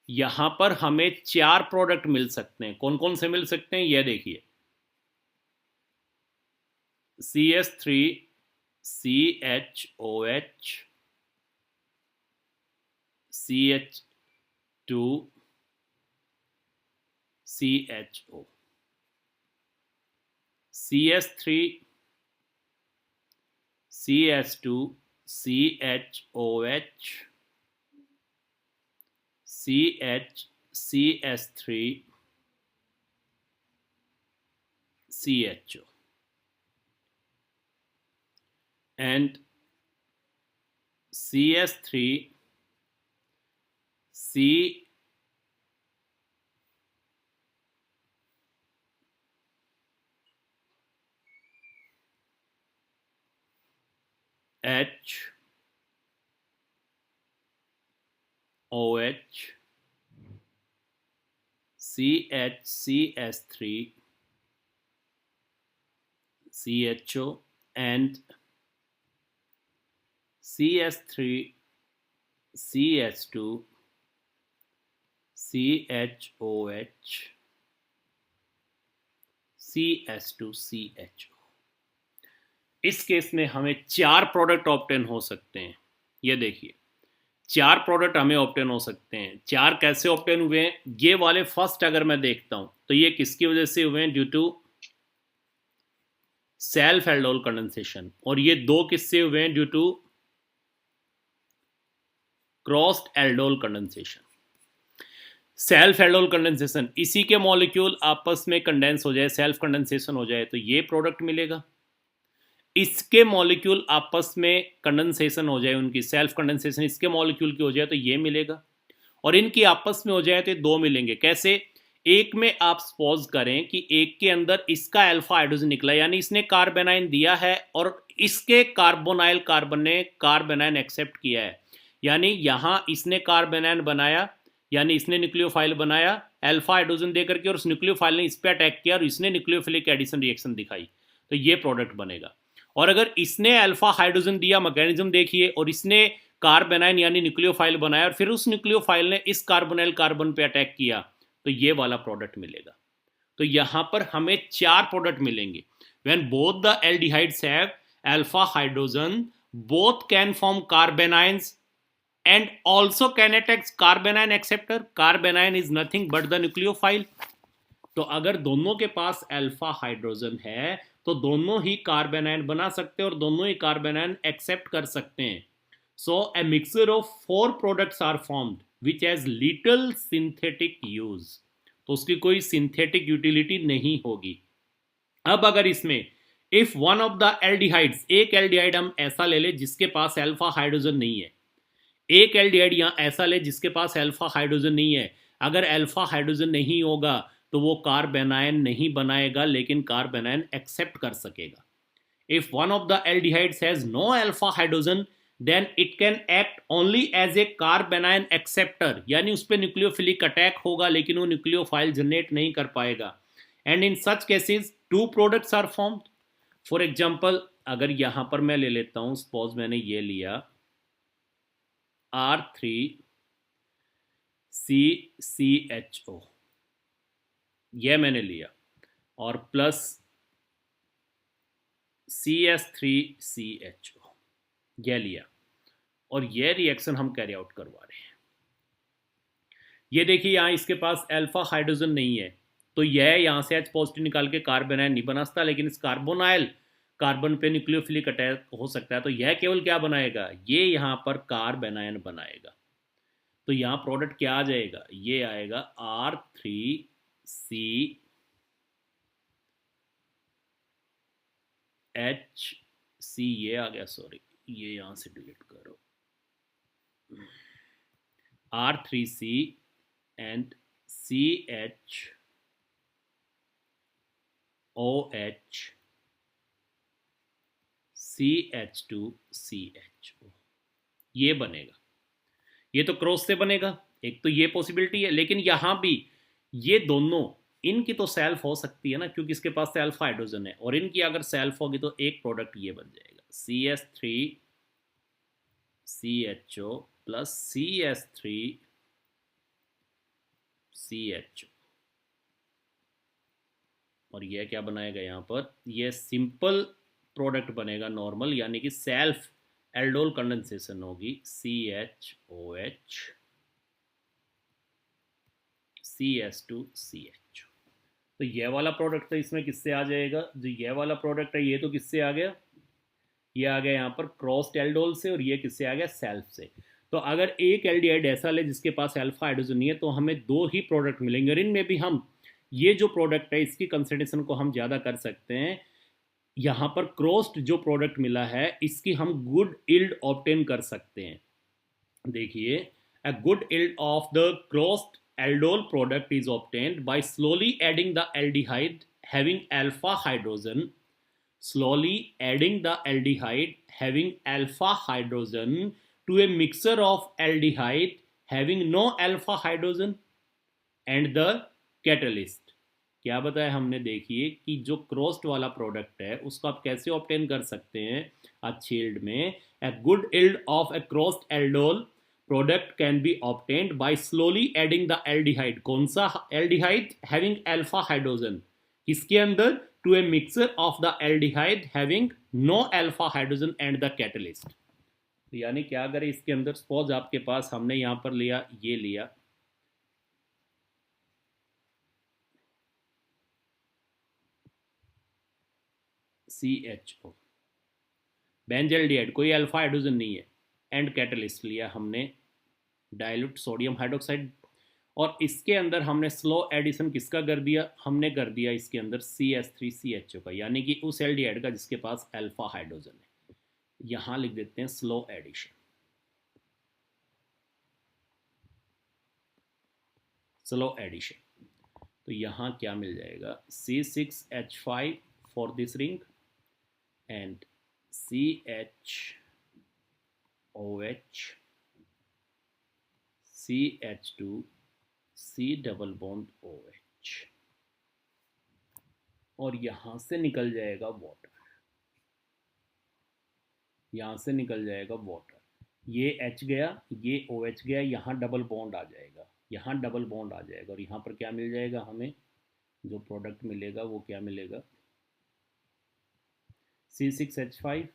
यहाँ पर हमें 4 प्रोडक्ट मिल सकते हैं. कौन कौन से मिल सकते हैं ये देखिए. CH3CHOH, CH2CHO, CH3CH2CHOH, CH3CHO, and CS3CHO, OH, CHCS3, CHO, and CS3, CS2, CHOH, CS2CHO. इस केस में हमें 4 प्रोडक्ट ऑब्टेन हो सकते हैं. ये देखिए, 4 प्रोडक्ट हमें ऑब्टेन हो सकते हैं. 4 कैसे ऑब्टेन हुए हैं? ये वाले फर्स्ट अगर मैं देखता हूं तो ये किसकी वजह से हुए हैं? Due to self aldol condensation. और ये 2 किससे हुए हैं? Due to crossed aldol condensation. Self aldol condensation, इसी के मॉलिक्यूल आपस में कंडेंस हो जाए, सेल्फ कंडेंसेशन हो जाए तो ये प्रोडक्ट मिलेगा. इसके मॉलिक्यूल आपस में कंडेंसेशन हो जाए, उनकी सेल्फ कंडेंसेशन इसके मॉलिक्यूल की हो जाए तो ये मिलेगा. और इनकी आपस में हो जाए तो दो मिलेंगे। कैसे? एक में आप सपोज करें कि एक के अंदर इसका अल्फा हाइड्रोजन निकला, यानी इसने कार्बेनाइन दिया है और इसके कार्बोनाइल कार्बन ने कार्बेनाइन एक्सेप्ट किया है, यानी यहां इसने कार्बेनाइन बनाया, यानी इसने न्यूक्लियोफाइल बनाया अल्फा हाइड्रोजन देकर के, और उस न्यूक्लियोफाइल ने इस पर अटैक किया और इसने न्यूक्लियोफिलिक एडिशन रिएक्शन दिखाई, तो ये प्रोडक्ट बनेगा। और अगर इसने अल्फा हाइड्रोजन दिया, मैकेनिज्म देखिए, और इसने कार्बेनाइन यानी न्यूक्लियोफाइल बनाया और फिर उस न्यूक्लियोफाइल ने इस कार्बोनाइल कार्बन पे अटैक किया, तो ये वाला प्रोडक्ट मिलेगा। तो यहां पर हमें चार प्रोडक्ट मिलेंगे। When both the aldehydes have alpha hydrogen, both can form carbanions and also can attack carbanion acceptor. Carbanion is nothing but the nucleophile. तो अगर दोनों के पास अल्फा हाइड्रोजन है तो दोनों ही कार्बेनाइन बना सकते हैं और दोनों ही कार्बेनाइन एक्सेप्ट कर सकते हैं। So a mixture of 4 products are formed which has little synthetic use, तो उसकी कोई सिंथेटिक यूटिलिटी नहीं होगी। अब अगर इसमें if one of the aldehydes, एक एल्डिहाइड हम ऐसा ले ले जिसके पास अल्फा हाइड्रोजन नहीं है, एक एल्डिहाइड यहां ऐसा ले जिसके पास अल्फा हाइड्रोजन नहीं है, अगर अल्फा हाइड्रोजन नहीं होगा तो वो कार्बेनाइन नहीं बनाएगा लेकिन कार्बेनाइन एक्सेप्ट कर सकेगा। If one of the aldehydes has no alpha hydrogen then it can act only as a carbanion acceptor, यानी उस पर न्यूक्लियोफिलिक अटैक होगा लेकिन वो न्यूक्लियोफाइल जनरेट नहीं कर पाएगा। And in such cases 2 products are formed. For example अगर यहां पर मैं ले लेता हूं, सपोज मैंने ये लिया R3CCHO, यह मैंने लिया, और प्लस CS3CHO यह लिया, और यह रिएक्शन हम कैरी आउट करवा रहे हैं। ये देखिए यहां इसके पास अल्फा हाइड्रोजन नहीं है तो यह यहां से H पॉजिटिव निकाल के कार्बोनाइल नहीं बना सकता, लेकिन इस कार्बोनाइल कार्बन पे न्यूक्लियोफिलिक अटैक हो सकता है, तो यह केवल क्या बनाएगा, ये यहां पर कार्बेनाइन बनाएगा। तो यहां प्रोडक्ट क्या आ जाएगा, ये आएगा R3CHC, ये आ गया, सॉरी ये यहां से डिलीट करो, R3C एंड CHOH CH2CHO, ये बनेगा। ये तो क्रॉस से बनेगा, एक तो ये पॉसिबिलिटी है, लेकिन यहां भी ये दोनों इनकी तो सेल्फ हो सकती है ना, क्योंकि इसके पास से अल्फा हाइड्रोजन है, और इनकी अगर सेल्फ होगी तो एक प्रोडक्ट ये बन जाएगा CS3CHO प्लस CS3CHO, और यह क्या बनाएगा यहां पर, यह सिंपल प्रोडक्ट बनेगा नॉर्मल, यानी कि सेल्फ एल्डोल कंडेंसेशन होगी CHOH CS2CH। तो यह वाला प्रोडक्ट तो इसमें किससे आ जाएगा, जो यह वाला प्रोडक्ट है ये तो किससे आ गया, ये आ गया यहाँ पर क्रॉस्ड एल्डोल से, और ये किससे आ गया, सेल्फ से। तो अगर एक एल्डिहाइड ऐसा ले जिसके पास अल्फा हाइड्रोजन नहीं है तो हमें 2 ही प्रोडक्ट मिलेंगे, और इनमें भी हम ये जो प्रोडक्ट है इसकी कंसंट्रेशन को हम ज़्यादा कर सकते हैं। यहाँ पर क्रॉस्ड जो प्रोडक्ट मिला है इसकी हम गुड इल्ड ऑब्टेन कर सकते हैं। देखिए, a good yield of the crossed aldol product is obtained by slowly adding the aldehyde having alpha hydrogen, slowly adding the aldehyde having alpha hydrogen to a mixture of aldehyde having no alpha hydrogen and the catalyst। क्या बताया हमने, देखिए कि जो crossed वाला product है उसको आप कैसे ऑब्टेन कर सकते हैं अच्छी यील्ड में। a good yield of a crossed aldol product can be obtained by slowly adding the aldehyde, कौन सा aldehyde having alpha hydrogen, किसके अंदर, to a mixture of the aldehyde having no alpha hydrogen and the catalyst। तो यानी क्या करें इसके अंदर, सपोज आपके पास हमने यहां पर लिया, ये लिया CHO बेंजल्डिहाइड, कोई अल्फा हाइड्रोजन नहीं है, एंड कैटलिस्ट लिया हमने डाइल्यूट सोडियम हाइड्रोक्साइड, और इसके अंदर हमने स्लो एडिशन किसका कर दिया, हमने कर दिया इसके अंदर CS3CHO का, यानी कि उस एल्डिहाइड का जिसके पास अल्फा हाइड्रोजन है। यहां लिख देते हैं स्लो एडिशन। चलो एडिशन, तो यहाँ क्या मिल जाएगा, C6H5 for this ring and CHOH CH2 C double bond OH, और यहाँ से निकल जाएगा वाटर, यहाँ से निकल जाएगा वाटर, ये H गया, ये OH गया, यहाँ डबल बॉन्ड आ जाएगा, यहाँ डबल बॉन्ड आ जाएगा, और यहाँ पर क्या मिल जाएगा, हमें जो प्रोडक्ट मिलेगा वो क्या मिलेगा, C6H5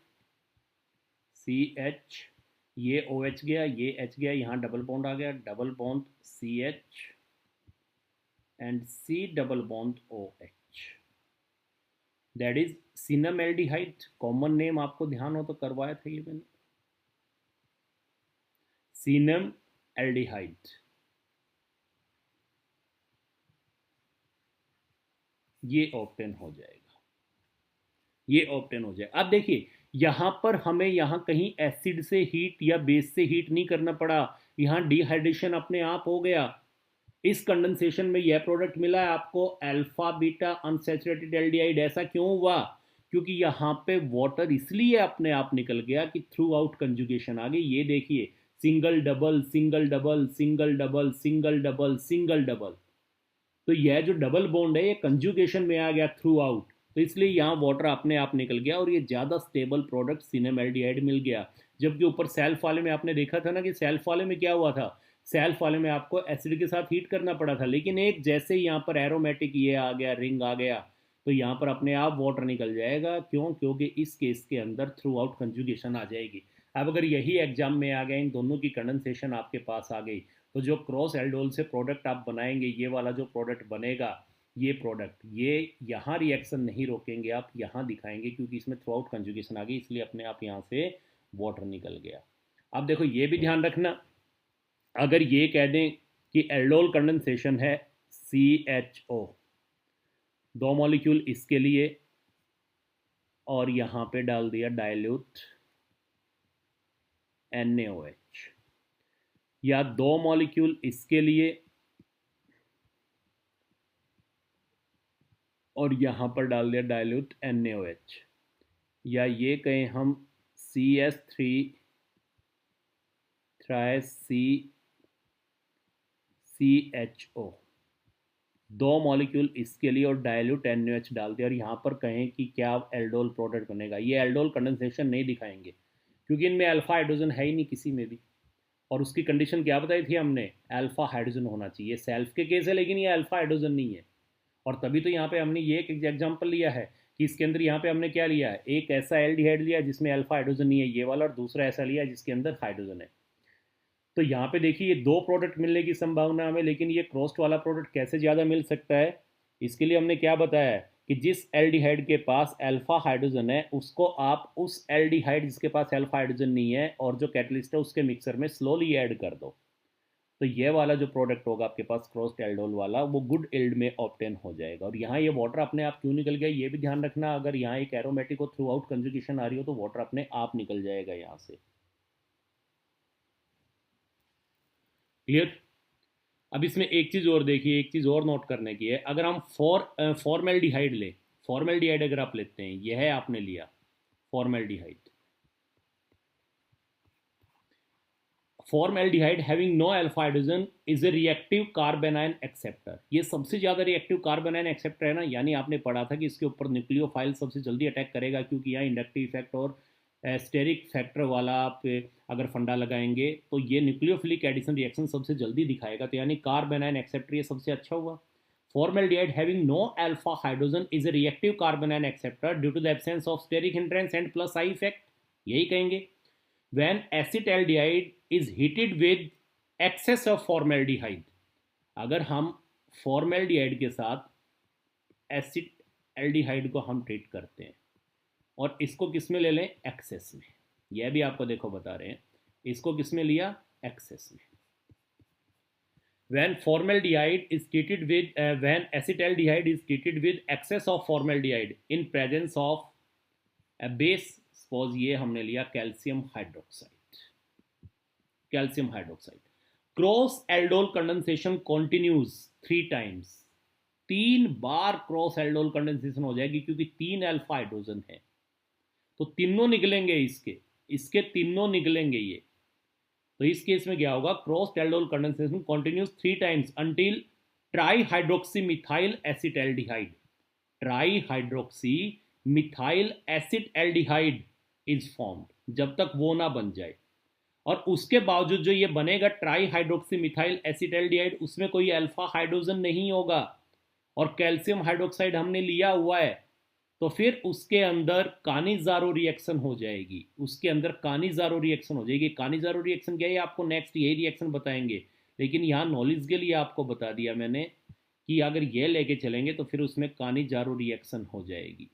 CH, ये OH गया, ये H गया, यहाँ डबल बॉन्ड आ गया, double bond CH and C double bond OH, that is cinnamaldehyde. Common name आपको ध्यान हो तो करवाया था ये मैंने, सिनम एल्डिहाइड। ये ऑप्टेन हो जाएगा, ये ऑप्टेन हो जाएगा। अब देखिए यहां पर हमें यहां कहीं एसिड से हीट या बेस से हीट नहीं करना पड़ा, यहां डिहाइड्रेशन अपने आप हो गया। इस कंडेंसेशन में यह प्रोडक्ट मिला है आपको, अल्फा बीटा अनसैचुरेटेड एल्डिहाइड। ऐसा क्यों हुआ, क्योंकि यहाँ पे वाटर इसलिए अपने आप निकल गया कि थ्रू आउट कंजुगेशन आ गई। ये देखिए single double single double single double single double single double, तो यह जो डबल बॉन्ड है ये कंजुगेशन में आ गया थ्रू आउट, तो इसलिए यहाँ वाटर अपने आप निकल गया और ये ज़्यादा स्टेबल प्रोडक्ट सिनेमैल्डिहाइड मिल गया। जबकि ऊपर सेल्फ वाले में आपने देखा था ना कि सेल्फ वाले में क्या हुआ था, सेल्फ वाले में आपको एसिड के साथ हीट करना पड़ा था, लेकिन एक जैसे ही यहाँ पर एरोमेटिक ये आ गया, रिंग आ गया, तो यहाँ पर अपने आप वाटर निकल जाएगा। क्यों, क्योंकि इस केस के अंदर थ्रू आउट कंजुगेशन आ जाएगी। अब अगर यही एग्जाम में आ गया, इन दोनों की कंडेंसेशन आपके पास आ गई, तो जो क्रॉस एल्डोल से प्रोडक्ट आप बनाएंगे, ये वाला जो प्रोडक्ट बनेगा, ये प्रोडक्ट ये यहाँ रिएक्शन नहीं रोकेंगे, आप यहाँ दिखाएंगे, क्योंकि इसमें थ्रू आउट कंजुगेशन आ गई, इसलिए अपने आप यहाँ से वाटर निकल गया। अब देखो ये भी ध्यान रखना, अगर ये कह दें कि एल्डोल कंडेंसेशन है CHO, दो मॉलिक्यूल इसके लिए, और यहाँ पे डाल दिया डाइल्यूट NaOH, या दो मॉलिक्यूल इसके लिए और यहाँ पर डाल दिया डाइल्यूट NaOH, या ये कहें हम CS3 CHO, दो मॉलिक्यूल इसके लिए और डाइल्यूट NaOH डाल दिया, और यहाँ पर कहें कि क्या एल्डोल प्रोडक्ट बनेगा। ये एल्डोल कंडेंसेशन नहीं दिखाएंगे, क्योंकि इनमें अल्फा हाइड्रोजन है ही नहीं किसी में भी, और उसकी कंडीशन क्या बताई थी हमने, अल्फा हाइड्रोजन होना चाहिए। सेल्फ के केस है, लेकिन ये अल्फा हाइड्रोजन नहीं है, और तभी तो यहाँ पे हमने ये एक एग्जाम्पल लिया है कि इसके अंदर यहाँ पे हमने क्या लिया है, एक ऐसा एल्डिहाइड लिया जिसमें अल्फा हाइड्रोजन नहीं है, ये वाला, और दूसरा ऐसा लिया जिसके अंदर हाइड्रोजन है। तो यहाँ पे देखिए ये दो प्रोडक्ट मिलने की संभावना हमें, लेकिन ये क्रॉस्ड वाला प्रोडक्ट कैसे ज़्यादा मिल सकता है, इसके लिए हमने क्या बताया है कि जिस एल्डिहाइड के पास अल्फा हाइड्रोजन है उसको आप उस एल्डिहाइड जिसके पास अल्फा हाइड्रोजन नहीं है और जो कैटलिस्ट है उसके मिक्सर में स्लोली ऐड कर दो, तो ये वाला जो प्रोडक्ट होगा आपके पास क्रॉस्ड एल्डोल वाला, वो गुड एल्ड में ऑब्टेन हो जाएगा। और यहाँ ये वाटर अपने आप क्यों निकल गया ये भी ध्यान रखना, अगर यहाँ एक एरोमेटिक हो थ्रू आउट कंजुगेशन आ रही हो तो वाटर अपने आप निकल जाएगा यहाँ से। क्लियर। अब इसमें एक चीज़ और देखिए, एक चीज़ और नोट करने की है, अगर हम फॉर्मेल्डिहाइड ले, फॉर्मेल्डिहाइड अगर आप लेते हैं, यह है आपने लिया formaldehyde, formaldehyde having no alpha hydrogen is a reactive carbanion acceptor. ये सबसे ज़्यादा रिएक्टिव कार्बेनाइन एक्सेप्टर है ना, यानी आपने पढ़ा था कि इसके ऊपर न्यूक्लियोफाइल सबसे जल्दी अटैक करेगा, क्योंकि यहाँ इंडक्टिव इफेक्ट और स्टेरिक फैक्टर वाला आप अगर फंडा लगाएंगे तो ये न्यूक्लियोफिलिक एडिशन रिएक्शन सबसे जल्दी दिखाएगा, तो यानी कार्बेनाइन एक्सेप्टर ये सबसे अच्छा हुआ। Formaldehyde having no alpha hydrogen is a reactive carbanion acceptor due to the absence of steric hindrance and plus I effect, यही कहेंगे। When acetaldehyde is heated with excess of formaldehyde, अगर हम फॉर्मेल्डिहाइड के साथ एसिटाल्डिहाइड को हम treat करते हैं और इसको किस में ले लें, एक्सेस में, यह भी आपको देखो बता रहे हैं, इसको किस में लिया, एक्सेस में। When formaldehyde is treated with when acetaldehyde is treated with excess of formaldehyde in presence of a base, suppose ये हमने लिया calcium hydroxide, calcium hydroxide, cross aldol condensation continues 3 times, 3 बार क्रॉस एल्डोल कंडेंसेशन हो जाएगी, क्योंकि 3 alpha hydrogen है तो तीनों निकलेंगे, इसके इसके तीनों निकलेंगे ये। तो इस केस में क्या होगा, cross aldol condensation continues 3 times until try hydroxy methyl acetaldehyde, try hydroxy methyl acetaldehyde is formed, जब तक वो ना बन जाए। और उसके बावजूद जो ये बनेगा ट्राई हाइड्रोक्सी मिथाइल एसिटल्डिहाइड, उसमें कोई अल्फा हाइड्रोजन नहीं होगा और कैल्शियम हाइड्रोक्साइड हमने लिया हुआ है, तो फिर उसके अंदर कानिजारो रिएक्शन हो जाएगी, उसके अंदर कानिजारो रिएक्शन हो जाएगी। कानिजारो रिएक्शन क्या है आपको नेक्स्ट यही रिएक्शन बताएंगे, लेकिन यहाँ नॉलेज के लिए आपको बता दिया मैंने कि अगर ये लेके चलेंगे तो फिर उसमें कानिजारो रिएक्शन हो जाएगी।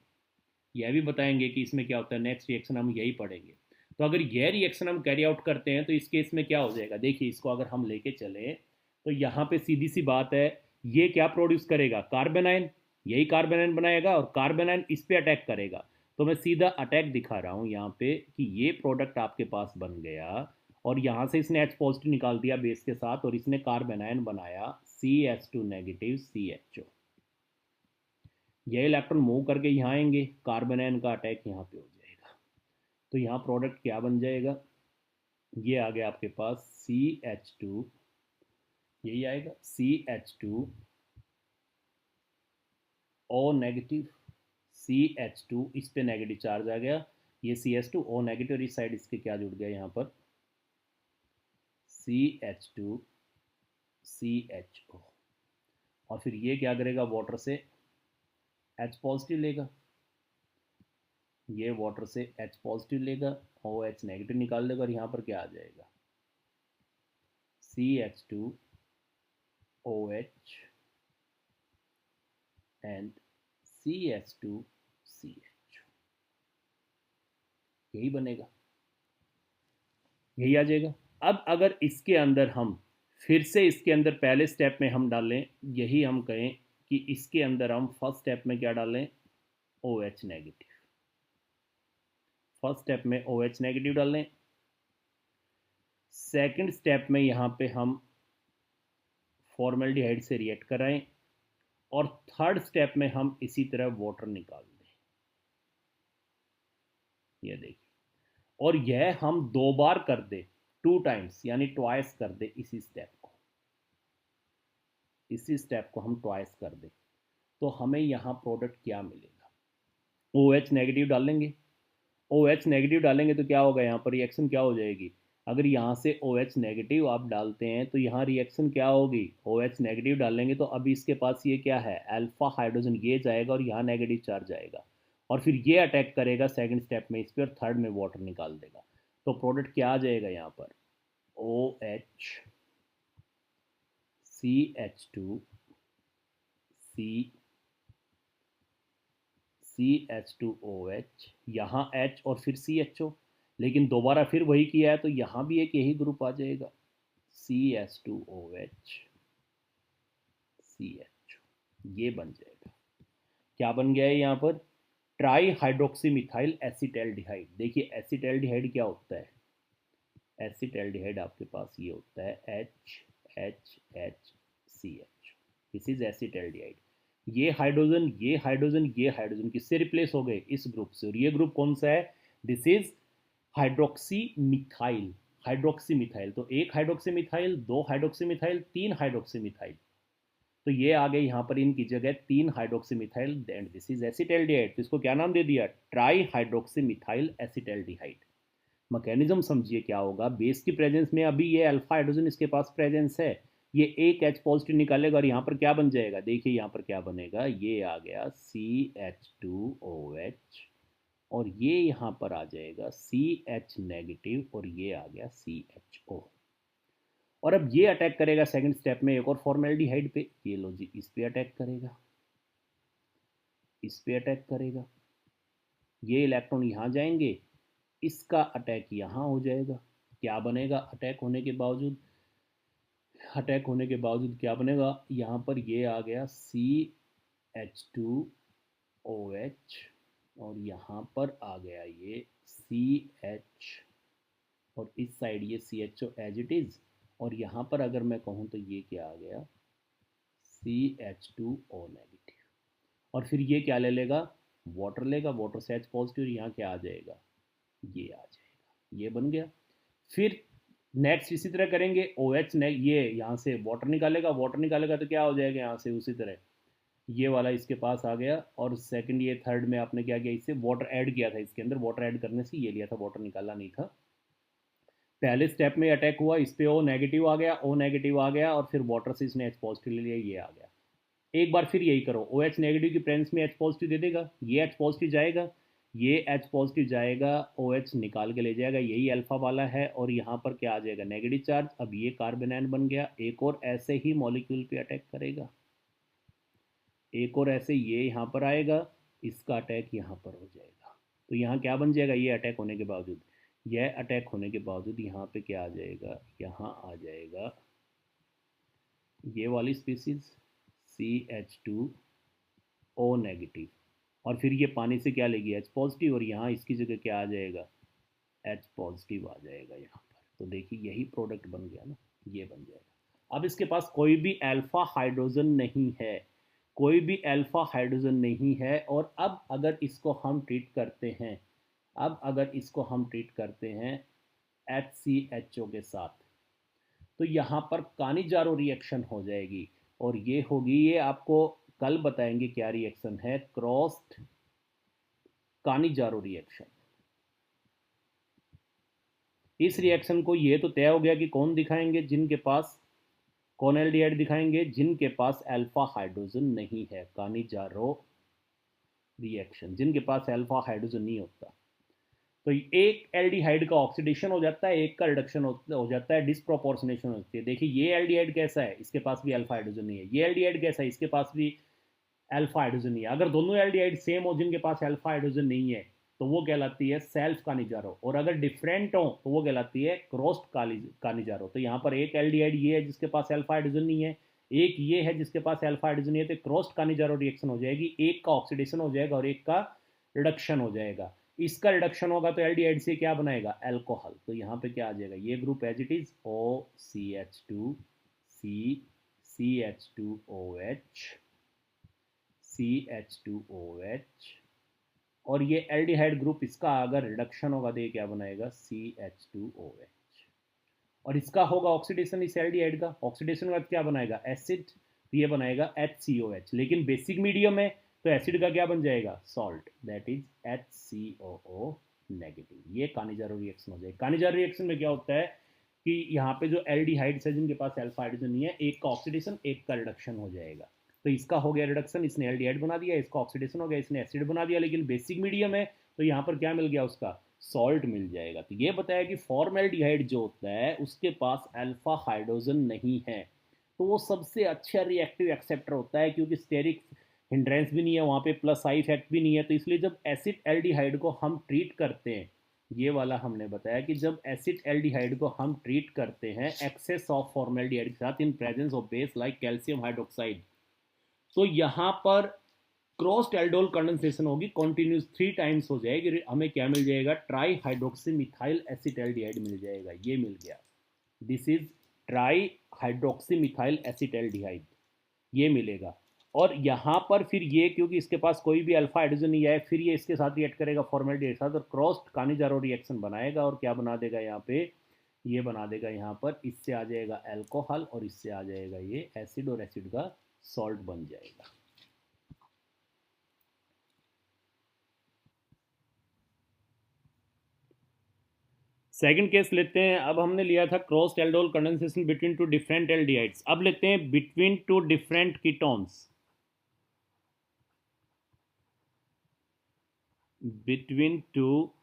यह भी बताएंगे कि इसमें क्या होता है, नेक्स्ट रिएक्शन हम यही पढ़ेंगे। तो अगर यह रिएक्शन हम कैरी आउट करते हैं तो इस केस में क्या हो जाएगा, देखिए इसको अगर हम लेके चलें तो यहाँ पे सीधी सी बात है, ये क्या प्रोड्यूस करेगा, कार्बेनाइन, यही कार्बेनाइन बनाएगा और कार्बेनाइन इस पे अटैक करेगा। तो मैं सीधा अटैक दिखा रहा हूँ यहाँ पे कि ये प्रोडक्ट आपके पास बन गया और यहाँ से इसने H पॉजिटिव निकाल दिया बेस के साथ और इसने कार्बेनाइन बनाया CH2 नेगेटिव CHO। ये इलेक्ट्रॉन मूव करके यहाँ आएंगे, कार्बेनाइन का अटैक यहाँ पे हो जाएगा। तो यहाँ प्रोडक्ट क्या बन जाएगा, ये आ गया आपके पास CH2, यही आएगा CH2 O नेगेटिव, CH2 इस पे नेगेटिव चार्ज आ गया, ये CH2 O नेगेटिव और इस साइड इसके क्या जुड़ गया यहाँ पर CH2 CHO। और फिर ये क्या करेगा, वाटर से H पॉजिटिव लेगा, ये वाटर से H पॉजिटिव लेगा, OH नेगेटिव निकाल देगा और यहाँ पर क्या आ जाएगा CH2 OH and CH2 CH, यही बनेगा, यही आ जाएगा। अब अगर इसके अंदर हम फिर से इसके अंदर पहले स्टेप में हम डालें, यही हम कहें कि इसके अंदर हम फर्स्ट स्टेप में क्या डालें, OH नेगेटिव, फर्स्ट स्टेप में OH नेगेटिव डालें, सेकंड स्टेप में यहाँ पे हम फॉर्मेल्डिहाइड से रिएक्ट कराएं और थर्ड स्टेप में हम इसी तरह वाटर निकाल दें, ये देखिए। और यह हम 2 बार कर दे, 2 टाइम्स यानी ट्वाइस कर दे, इसी स्टेप को हम ट्वाइस कर दे, तो हमें यहाँ प्रोडक्ट क्या मिलेगा, OH नेगेटिव डालेंगे, OH नेगेटिव डालेंगे तो क्या होगा, यहाँ पर रिएक्शन क्या हो जाएगी, अगर यहाँ से OH नेगेटिव आप डालते हैं तो यहाँ रिएक्शन क्या होगी, OH नेगेटिव डालेंगे तो अभी इसके पास ये क्या है, अल्फा हाइड्रोजन, ये जाएगा और यहाँ नेगेटिव चार्ज आएगा और फिर ये अटैक करेगा सेकंड स्टेप में इस पर और थर्ड में वाटर निकाल देगा। तो प्रोडक्ट क्या आ जाएगा यहाँ पर, OH CH2 CH2OH, यहाँ H और फिर CHO, लेकिन दोबारा फिर वही किया है तो यहाँ भी एक यही ग्रुप आ जाएगा CH2OH CH, ये बन जाएगा। क्या बन गया है यहाँ पर, ट्राई हाइड्रोक्सी मिथाइल एसिटल्डिहाइड। देखिए एसिटल्डिहाइड क्या होता है, एसिटल्डिहाइड आपके पास ये होता है HHHCH, दिस इज एसिटल्डिहाइड। ये हाइड्रोजन ये हाइड्रोजन ये हाइड्रोजन किससे रिप्लेस हो गए, इस ग्रुप से, और ये ग्रुप कौन सा है, this is hydroxy methyl, hydroxy methyl. तो एक hydroxy methyl, 2 hydroxy methyl, 3 hydroxy methyl, तो ये आ गए यहाँ पर इनकी जगह 3 hydroxy methyl and this is acetaldehyde. तो इसको क्या नाम दे दिया, try hydroxy methyl acetaldehyde. Mechanism समझिए क्या होगा, बेस की प्रेजेंस में अभी ये अल्फा हाइड्रोजन इसके पास प्रेजेंस है, ये एक H पॉजिटिव निकालेगा और यहाँ पर क्या बन जाएगा, देखिए यहाँ पर क्या बनेगा, ये आ गया CH2OH और ये यहाँ पर आ जाएगा CH नेगेटिव और ये आ गया CHO। और अब ये अटैक करेगा सेकंड स्टेप में एक और फॉर्मेल्डिहाइड पे, ये लो जी, इस पे अटैक करेगा, इस पे अटैक करेगा, ये इलेक्ट्रॉन यहाँ जाएंगे, इसका अटैक यहाँ हो जाएगा। क्या बनेगा, अटैक होने के बावजूद क्या बनेगा, यहाँ पर ये आ गया CH2OH और यहाँ पर आ गया ये CH और इस साइड ये CHO एज इट इज और यहाँ पर अगर मैं कहूँ तो ये क्या आ गया, CH2O नेगेटिव। और फिर ये क्या ले लेगा, वाटर लेगा, वाटर से H पॉजिटिव, यहाँ क्या आ जाएगा, ये आ जाएगा, ये बन गया। फिर नेक्स्ट इसी तरह करेंगे, OH ने ये यहाँ से वाटर निकालेगा, वाटर निकालेगा तो क्या हो जाएगा यहाँ से उसी तरह ये वाला इसके पास आ गया। और सेकंड ये थर्ड में आपने क्या किया, इससे वाटर ऐड किया था, इसके अंदर वाटर ऐड करने से ये लिया था, वाटर निकाला नहीं था। पहले स्टेप में अटैक हुआ, इस पे O नेगेटिव आ गया, O नेगेटिव आ गया, और फिर वाटर से इसने H पॉजिटिव ले लिया, ये आ गया। एक बार फिर यही करो, OH नेगेटिव की प्रेजेंस में H पॉजिटिव दे देगा, ये H पॉजिटिव जाएगा, ये H पॉजिटिव जाएगा, OH निकाल के ले जाएगा, यही अल्फा वाला है, और यहाँ पर क्या आ जाएगा, नेगेटिव चार्ज। अब ये कार्बन आयन बन गया, एक और ऐसे ही मॉलिक्यूल पे अटैक करेगा, एक और ऐसे ये यहाँ पर आएगा, इसका अटैक यहाँ पर हो जाएगा। तो यहाँ क्या बन जाएगा, ये अटैक होने के बावजूद, यह अटैक होने के बावजूद यहाँ पे क्या आ जाएगा, यहाँ आ जाएगा ये वाली स्पीसीज CH2O नेगेटिव, और फिर ये पानी से क्या लेगी, H पॉजिटिव, और यहाँ इसकी जगह क्या आ जाएगा, H पॉजिटिव आ जाएगा यहाँ पर। तो देखिए यही प्रोडक्ट बन गया ना, ये बन जाएगा। अब इसके पास कोई भी अल्फा हाइड्रोजन नहीं है, कोई भी अल्फा हाइड्रोजन नहीं है। और अब अगर इसको हम ट्रीट करते हैं, अब अगर इसको हम ट्रीट करते हैं HCHO के साथ, तो यहाँ पर कानिजारो रिएक्शन हो जाएगी, और ये होगी, ये आपको कल बताएंगे क्या रिएक्शन है, क्रॉस्ड कानिजारो रिएक्शन। इस रिएक्शन को ये तो तय हो गया कि कौन दिखाएंगे, जिनके पास कौन एल्डिहाइड दिखाएंगे, जिनके पास अल्फा हाइड्रोजन नहीं है, कानिजारो रिएक्शन, जिनके पास अल्फा हाइड्रोजन नहीं होता। तो एक एल्डिहाइड का ऑक्सीडेशन हो जाता है, एक का रिडक्शन हो जाता है, डिस्प्रोपोर्शनेशन होती है। देखिए ये एल्डिहाइड कैसा है, इसके पास भी अल्फा हाइड्रोजन नहीं है, ये एल्डिहाइड कैसा है, इसके पास भी अल्फा हाइड्रोजन नहीं है। अगर दोनों एल्डिहाइड सेम हो, जिनके पास अल्फा हाइड्रोजन नहीं है, तो वो कहलाती है सेल्फ कानिजारो, और अगर डिफरेंट हो तो वो कहलाती है क्रॉस्ड कानिजारो। तो यहाँ पर एक एल्डिहाइड ये है जिसके पास अल्फा हाइड्रोजन नहीं है, एक ये है जिसके पास अल्फा हाइड्रोजन नहीं है, तो क्रॉस्ड कानिजारो रिएक्शन हो जाएगी, एक का ऑक्सीडेशन हो जाएगा और एक का रिडक्शन हो जाएगा। इसका रिडक्शन होगा तो एल्डिहाइड से क्या बनाएगा, अल्कोहल। तो यहाँ पे क्या आ जाएगा, ये group as it is OCH2 CH2OH CH2OH, और ये एल्डिहाइड ग्रुप, इसका अगर रिडक्शन होगा तो ये क्या बनाएगा, CH2OH। और इसका होगा ऑक्सीडेशन, इस एल्डिहाइड का ऑक्सीडेशन के बाद क्या बनाएगा, एसिड, तो ये बनाएगा HCOH। लेकिन बेसिक मीडियम है तो एसिड का क्या बन जाएगा, salt, that is HCOO negative. ये कानिजारो रिएक्शन हो जाएगा। कानिजारो रिएक्शन में क्या होता है कि यहाँ पे जो एल्डिहाइड्स है जिनके पास अल्फा हाइड्रोजन नहीं है, एक का ऑक्सीडेशन एक का रिडक्शन हो जाएगा। तो इसका हो गया रिडक्शन, इसने एल्डिहाइड बना दिया, इसका ऑक्सीडेशन हो गया, इसने एसिड बना दिया। लेकिन बेसिक मीडियम है तो यहाँ पर क्या मिल गया, उसका सॉल्ट मिल जाएगा। तो ये बताया कि फॉर्मेल्डिहाइड जो होता है उसके पास अल्फा हाइड्रोजन नहीं है, तो वो सबसे अच्छा रिएक्टिव एक्सेप्टर होता है, क्योंकि स्टेरिक हिंड्रेंस भी नहीं है वहाँ पे, प्लस आई इफेक्ट भी नहीं है। तो इसलिए जब एसिड एल्डिहाइड को हम ट्रीट करते हैं, ये वाला हमने बताया कि जब एसिड एल्डिहाइड को हम ट्रीट करते हैं एक्सेस ऑफ फॉर्मेल्डिहाइड के साथ इन presence of base like calcium hydroxide, तो यहाँ पर क्रॉस्ड एल्डोल कंडेंसेशन होगी, कॉन्टिन्यूस 3 टाइम्स हो जाएगी, हमें क्या मिल जाएगा, ट्राई हाइड्रोक्सी मिथाइल एसिटाल्डिहाइड मिल जाएगा। ये मिल गया, this is try hydroxy methyl acetaldehyde, ये मिलेगा। और यहाँ पर फिर ये, क्योंकि इसके पास कोई भी अल्फा हाइड्रोजन नहीं है, फिर ये इसके साथ रिएक्ट करेगा फॉर्मेल्डिहाइड के साथ, और क्रॉस्ड कानिजारो रिएक्शन बनाएगा, और क्या बना देगा यहाँ पे, ये बना देगा यहाँ पर, इससे आ जाएगा अल्कोहल और इससे आ जाएगा ये एसिड, और एसिड का सॉल्ट बन जाएगा। सेकंड केस लेते हैं। अब हमने लिया था crossed aldol condensation between two different aldehydes, अब लेते हैं between two different ketones, between two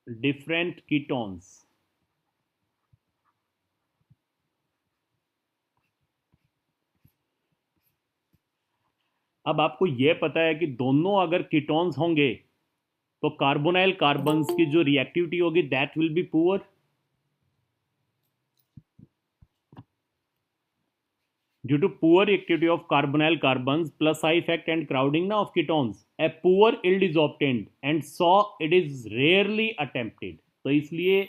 different ketones. अब आपको यह पता है कि दोनों अगर कीटोन्स होंगे तो कार्बोनाइल कार्बन्स की जो रिएक्टिविटी होगी that will be poor, due to poor activity of carbonyl carbons plus I effect and crowding ना of ketones, a poor yield is obtained and so it is rarely attempted. तो इसलिए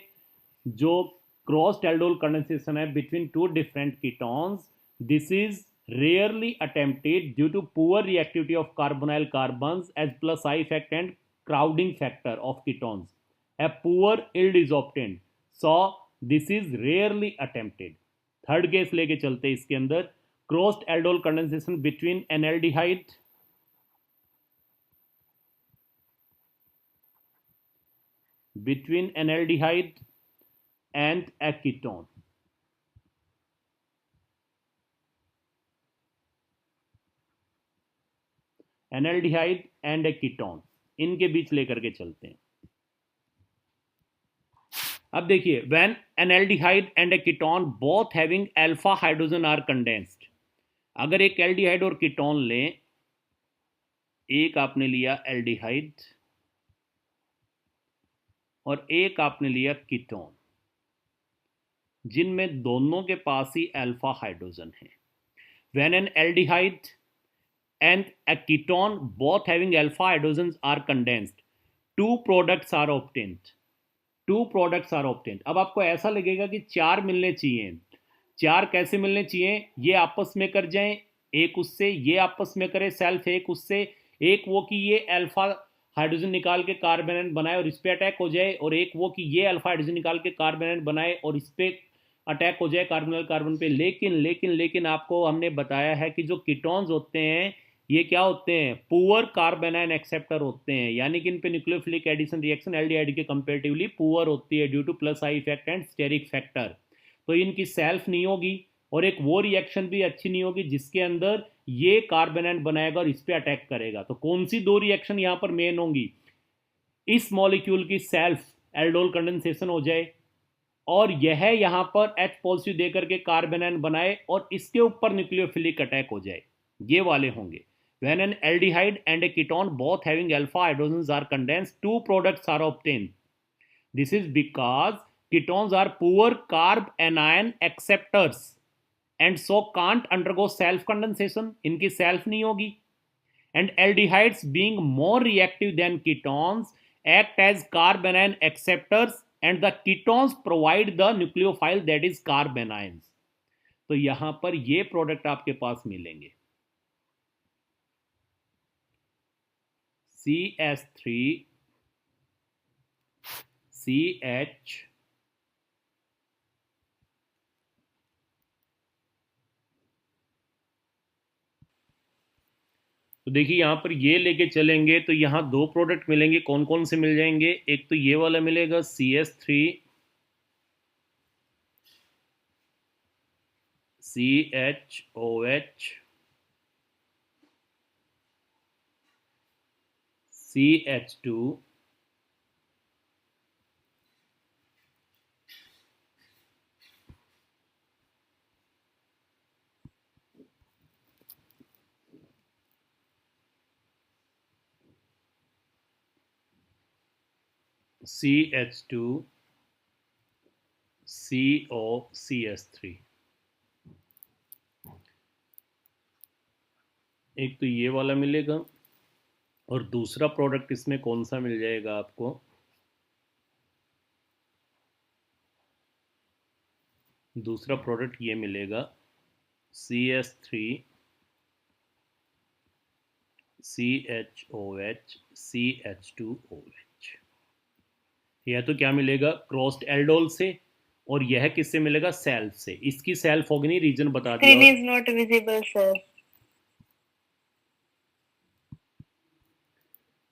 जो crossed aldol condensation है between two different ketones, this is rarely attempted due to poor reactivity of carbonyl carbons as plus I effect and crowding factor of ketones. A poor yield is obtained. So this is rarely attempted. Third case लेके चलते हैं इसके अंदर, crossed aldol condensation between an aldehyde and a ketone. An aldehyde and a ketone, इनके बीच लेकर के चलते हैं। अब देखिए, when an aldehyde and a ketone both having alpha hydrogen are condensed, अगर एक एल्डिहाइड और कीटोन लें, एक आपने लिया एल्डिहाइड और एक आपने लिया कीटोन, जिनमें दोनों के पास ही अल्फा हाइड्रोजन है। When an aldehyde and a ketone both having alpha hydrogens are condensed, two products are obtained. अब आपको ऐसा लगेगा कि चार मिलने चाहिए। चार कैसे मिलने चाहिए? ये आपस में कर जाएं, एक उससे, ये आपस में करे सेल्फ एक उससे, एक वो कि ये अल्फा हाइड्रोजन निकाल के कार्बन बनाए और इस पे अटैक हो जाए, और एक वो कि ये अल्फा हाइड्रोजन निकाल के कार्बन बनाए और इस पे अटैक हो जाए कार्बोनिल कार्बन पे। लेकिन लेकिन लेकिन आपको हमने बताया है कि जो कीटोन्स होते हैं ये क्या होते हैं? पुअर कार्बेनाइन एक्सेप्टर होते हैं, यानी कि इन पे न्यूक्लियोफिलिक एडिशन रिएक्शन एल्डिहाइड के कंपेरेटिवली पुअर होती है due to plus I effect and steric factor. तो इनकी सेल्फ नहीं होगी, और एक वो रिएक्शन भी अच्छी नहीं होगी जिसके अंदर ये कार्बेनाइन बनाएगा और इस पे अटैक करेगा। तो कौन सी दो रिएक्शन यहाँ पर मेन होंगी? इस मॉलिक्यूल की सेल्फ एल्डोल कंडेंसेशन हो जाए और यह यहाँ पर H पॉजिटिव देकर के कार्बेनाइन बनाए और इसके ऊपर न्यूक्लियोफिलिक अटैक हो जाए, ये वाले होंगे। When an aldehyde and a ketone both having alpha hydrogens are condensed, two products are obtained. This is because ketones are poor carb anion acceptors and so can't undergo self condensation. इनकी self नहीं होगी। And aldehydes being more reactive than ketones act as carb anion acceptors and the ketones provide the nucleophile that is carb anions. तो यहां पर ये product आपके पास मिलेंगे, CH3 CH तो देखिए यहां पर ये लेके चलेंगे तो यहां दो प्रोडक्ट मिलेंगे। कौन कौन से मिल जाएंगे? एक तो ये वाला मिलेगा CH3 CHOH CH2 CH2 COCH3। एक तो ये वाला मिलेगा और दूसरा प्रोडक्ट इसमें कौन सा मिल जाएगा आपको? दूसरा प्रोडक्ट ये मिलेगा CH3 CHOH CH2OH। यह तो क्या मिलेगा? क्रॉस्ड एल्डोल से, और यह किससे मिलेगा? सेल्फ से। इसकी सेल्फ होगी नहीं, रीजन बता दिया। Screen is not visible, sir.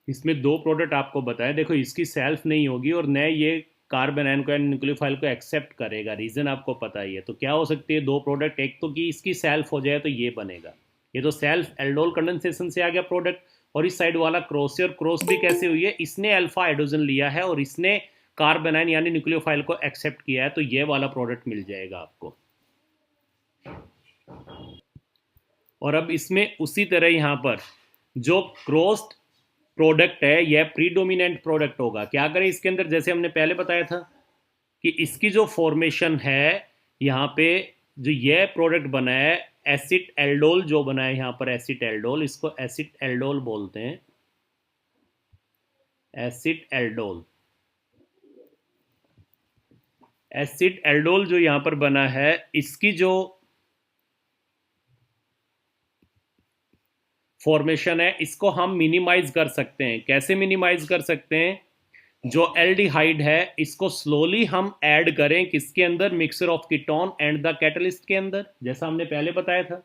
इसमें दो प्रोडक्ट आपको बताया, देखो इसकी सेल्फ नहीं होगी और न ये कार्बन आयन को न्यूक्लियोफाइल को एक्सेप्ट करेगा, रीजन आपको पता ही है। तो क्या हो सकती है दो प्रोडक्ट? एक तो कि इसकी सेल्फ हो जाए तो ये बनेगा, ये तो सेल्फ एल्डोल कंडेंसेशन से आ गया प्रोडक्ट। और इस साइड वाला क्रॉस से, और क्रॉस भी कैसे हुई है? इसने अल्फा हाइड्रोजन लिया है और इसने कार्बन आयन यानी न्यूक्लियोफाइल को एक्सेप्ट किया है, तो ये वाला प्रोडक्ट मिल जाएगा आपको। और अब इसमें उसी तरह यहाँ पर जो क्रॉस्ड प्रोडक्ट है यह प्रीडोमिनेंट प्रोडक्ट होगा। क्या करें इसके अंदर? जैसे हमने पहले बताया था कि इसकी जो फॉर्मेशन है यहाँ पे, जो यह प्रोडक्ट बना है एसिड एल्डोल, जो बना है यहाँ पर एसिड एल्डोल, इसको एसिड एल्डोल बोलते हैं, एसिड एल्डोल। एसिड एल्डोल जो यहां पर बना है, इसकी जो फॉर्मेशन है इसको हम मिनिमाइज कर सकते हैं। कैसे मिनिमाइज कर सकते हैं? जो एल्डिहाइड है इसको स्लोली हम ऐड करें किसके अंदर? Mixture of ketone and the catalyst के अंदर, जैसा हमने पहले बताया था।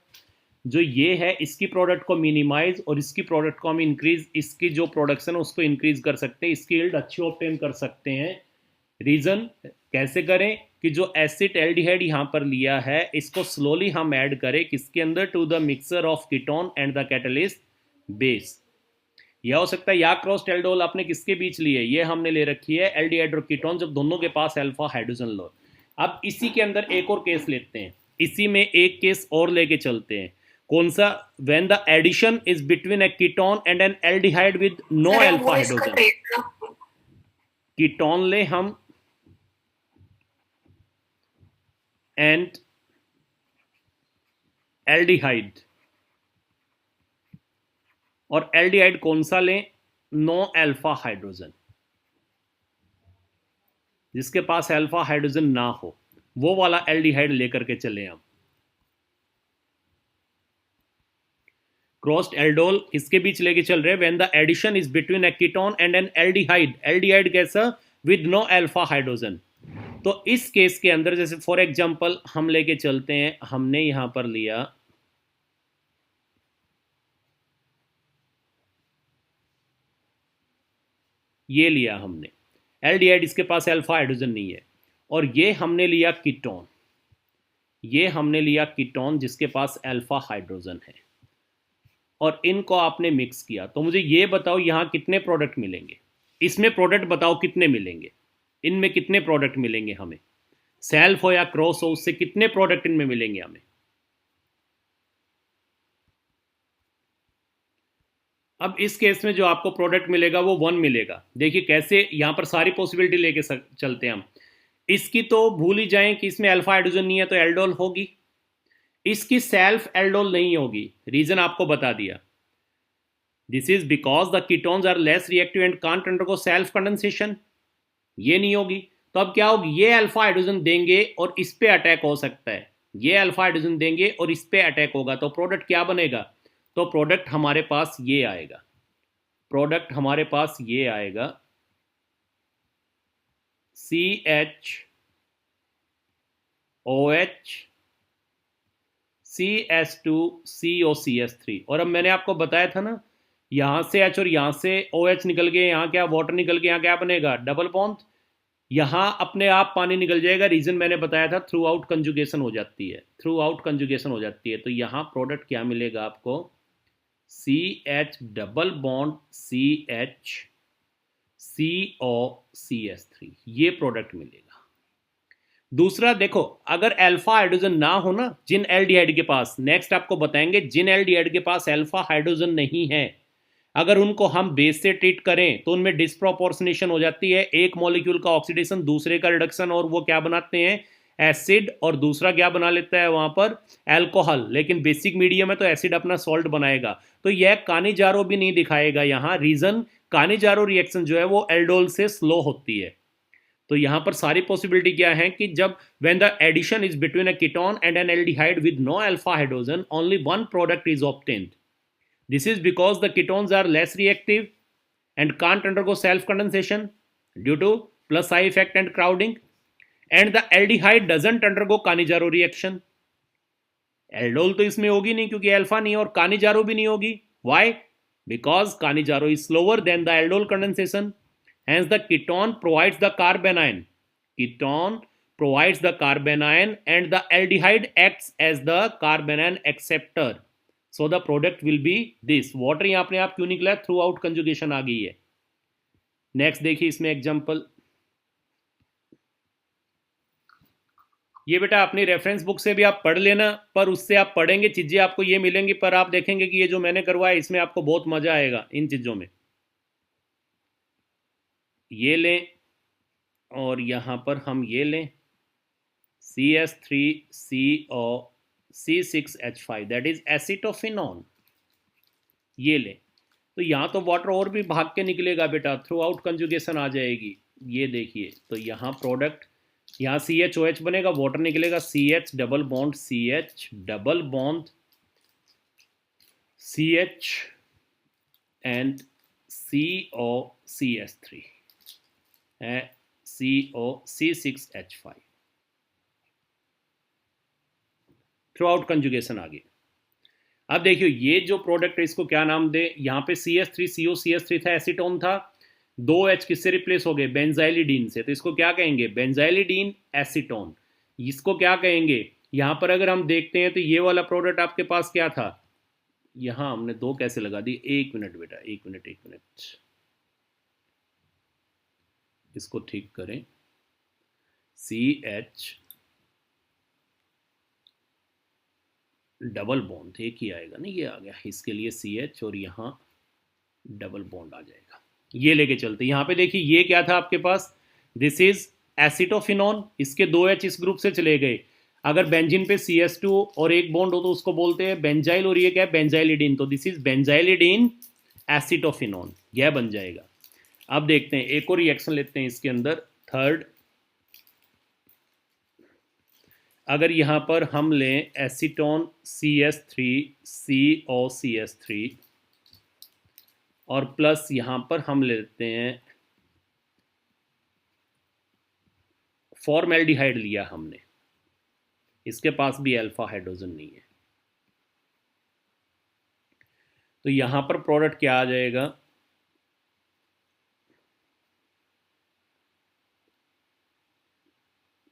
जो ये है इसकी प्रोडक्ट को मिनिमाइज और इसकी प्रोडक्ट को हम इंक्रीज, इसकी जो प्रोडक्शन है उसको इंक्रीज कर सकते हैं, इसकी यील्ड अच्छी ऑब्टेन कर सकते हैं। रीजन कैसे करें? कि जो एसिड एल्डिहाइड यहाँ पर लिया है इसको स्लोली हम ऐड करें किसके अंदर? To the mixture of ketone and the catalyst base. यह हो सकता है या क्रॉस्ड एल्डोल आपने किसके बीच ली है? ये हमने ले रखी है एल्डिहाइड और कीटोन, जब दोनों के पास अल्फा हाइड्रोजन लो। अब इसी के अंदर एक और केस लेते हैं, इसी में एक केस और लेके चलते हैं। कौन सा? When the addition is between a ketone and an aldehyde with no alpha hydrogen. Ketone ले हम एंड एल्डिहाइड, और एल्डिहाइड कौन सा लें? नो अल्फा हाइड्रोजन, जिसके पास अल्फा हाइड्रोजन ना हो वो वाला एल्डिहाइड लेकर के चले हम। क्रॉस्ड एल्डोल किसके बीच लेके चल रहे हैं? When the addition is between a ketone and an aldehyde. Aldehyde कैसा? With no alpha hydrogen. तो इस केस के अंदर जैसे फॉर एग्जांपल हम लेके चलते हैं, हमने यहां पर लिया ये लिया हमने एल्डिहाइड, इसके पास अल्फा हाइड्रोजन नहीं है, और ये हमने लिया कीटोन, ये हमने लिया कीटोन जिसके पास अल्फा हाइड्रोजन है, और इनको आपने मिक्स किया। तो मुझे ये बताओ यहां कितने प्रोडक्ट मिलेंगे? इसमें प्रोडक्ट बताओ कितने मिलेंगे? इनमें कितने प्रोडक्ट मिलेंगे हमें? सेल्फ हो या क्रॉस हो, उससे कितने प्रोडक्ट इनमें मिलेंगे हमें? अब इस केस में जो आपको प्रोडक्ट मिलेगा वो 1 मिलेगा। देखिए कैसे यहां पर सारी पॉसिबिलिटी लेके चलते हैं हम। इसकी तो भूल ही जाएं कि इसमें अल्फा हाइड्रोजन नहीं है तो एल्डोल होगी, इसकी सेल्फ एल्डोल नहीं होगी। रीजन आपको बता दिया, this is because the ketones are less reactive and can't undergo self condensation. ये नहीं होगी तो अब क्या होगी? ये अल्फा हाइड्रोजन देंगे और इस पे अटैक हो सकता है, ये अल्फा हाइड्रोजन देंगे और इस पे अटैक होगा, तो प्रोडक्ट क्या बनेगा? तो प्रोडक्ट हमारे पास ये आएगा, प्रोडक्ट हमारे पास ये आएगा CHOH CS2COCS3। और अब मैंने आपको बताया था ना, यहां से H और यहां से OH निकल गए, यहां क्या वाटर निकल गया, यहां क्या बनेगा? Double bond. यहां अपने आप पानी निकल जाएगा। रीजन मैंने बताया था, थ्रू आउट कंजुगेशन हो जाती है, थ्रू आउट कंजुगेशन हो जाती है। तो यहां प्रोडक्ट क्या मिलेगा आपको? CH डबल बॉन्ड CHCOCS3, ये प्रोडक्ट मिलेगा। दूसरा देखो, अगर अल्फा हाइड्रोजन ना हो ना जिन एल्डिहाइड के पास, नेक्स्ट आपको बताएंगे जिन एल्डिहाइड के पास अल्फा हाइड्रोजन नहीं है, अगर उनको हम बेस से ट्रीट करें तो उनमें डिस्प्रोपोर्शनेशन हो जाती है, एक मॉलिक्यूल का ऑक्सीडेशन दूसरे का रिडक्शन, और वो क्या बनाते हैं? एसिड, और दूसरा क्या बना लेता है वहां पर? एल्कोहल। लेकिन बेसिक मीडियम है तो एसिड अपना सॉल्ट बनाएगा, तो यह कानीजारो भी नहीं दिखाएगा यहां। रीजन, कानीजारो रिएक्शन जो है वो एल्डोल से स्लो होती है। तो यहां पर सारी पॉसिबिलिटी क्या है कि जब when the addition is between a ketone and an aldehyde with no alpha hydrogen, only one product is obtained. This is because the ketones are less reactive and can't undergo self-condensation due to plus I effect and crowding, and the aldehyde doesn't undergo Cannizzaro reaction. Aldol तो इसमें होगी नहीं क्योंकि alpha नहीं, और कानिजारो भी नहीं होगी। Why? Because Cannizzaro is slower than the aldol condensation. Hence the ketone provides the carbanion. Ketone provides the carbanion and the aldehyde acts as the carbanion acceptor. So the product will be this. Water यहां अपने आप क्यों निकला है? Through out conjugation आ गई है। Next देखिए इसमें एग्जांपल, ये बेटा अपनी रेफरेंस बुक से भी आप पढ़ लेना, पर उससे आप पढ़ेंगे चीजें आपको ये मिलेंगी, पर आप देखेंगे कि ये जो मैंने करवाया इसमें आपको बहुत मजा आएगा इन चीजों में। ये लें और यहां पर हम ये लें CS3CO C6H5, that is acetophenone. ये लें तो यहां तो वाटर और भी भाग के निकलेगा बेटा, थ्रू आउट कंजुगेशन आ जाएगी। ये देखिए, तो यहां प्रोडक्ट यहाँ CHOH बनेगा, वाटर निकलेगा, CH double bond CH double bond CH and COCH3 है, COC6H5 थ्रू आउट कंजुगेशन आ गई। अब देखियो ये जो प्रोडक्ट है इसको क्या नाम दे, यहाँ पे CH3 COCH3 था, एसीटोन था, 2H किससे रिप्लेस हो गए, बेंजाइलिडीन से, तो इसको क्या कहेंगे, बेंजाइलिडीन एसीटोन। इसको क्या कहेंगे, यहाँ पर अगर हम देखते हैं तो ये वाला प्रोडक्ट आपके पास क्या था, यहाँ हमने दो कैसे लगा दी, एक मिनट बेटा, एक मिनट, इसको ठीक करें, CH डबल बॉन्ड एक ही आएगा ना, ये आ गया, इसके लिए CH और यहाँ डबल बॉन्ड आ जाएगा, ये लेके चलते। यहाँ पे देखिए ये क्या था आपके पास, दिस इज एसिटोफिनॉन, इसके 2H इस ग्रुप से चले गए। अगर बेंजीन पे CH2 और एक बॉन्ड हो तो उसको बोलते हैं बेंजाइल, और ये क्या है, बेंजाइलिडीन, तो दिस इज बेंजाइलिडीन एसिटोफिनॉन, यह बन जाएगा। अब देखते हैं एक और रिएक्शन लेते हैं इसके अंदर, थर्ड, अगर यहाँ पर हम लें एसीटोन CH3 COCH3 और प्लस यहाँ पर हम लेते हैं फॉर्मेल्डिहाइड लिया हमने, इसके पास भी अल्फा हाइड्रोजन नहीं है, तो यहाँ पर प्रोडक्ट क्या आ जाएगा,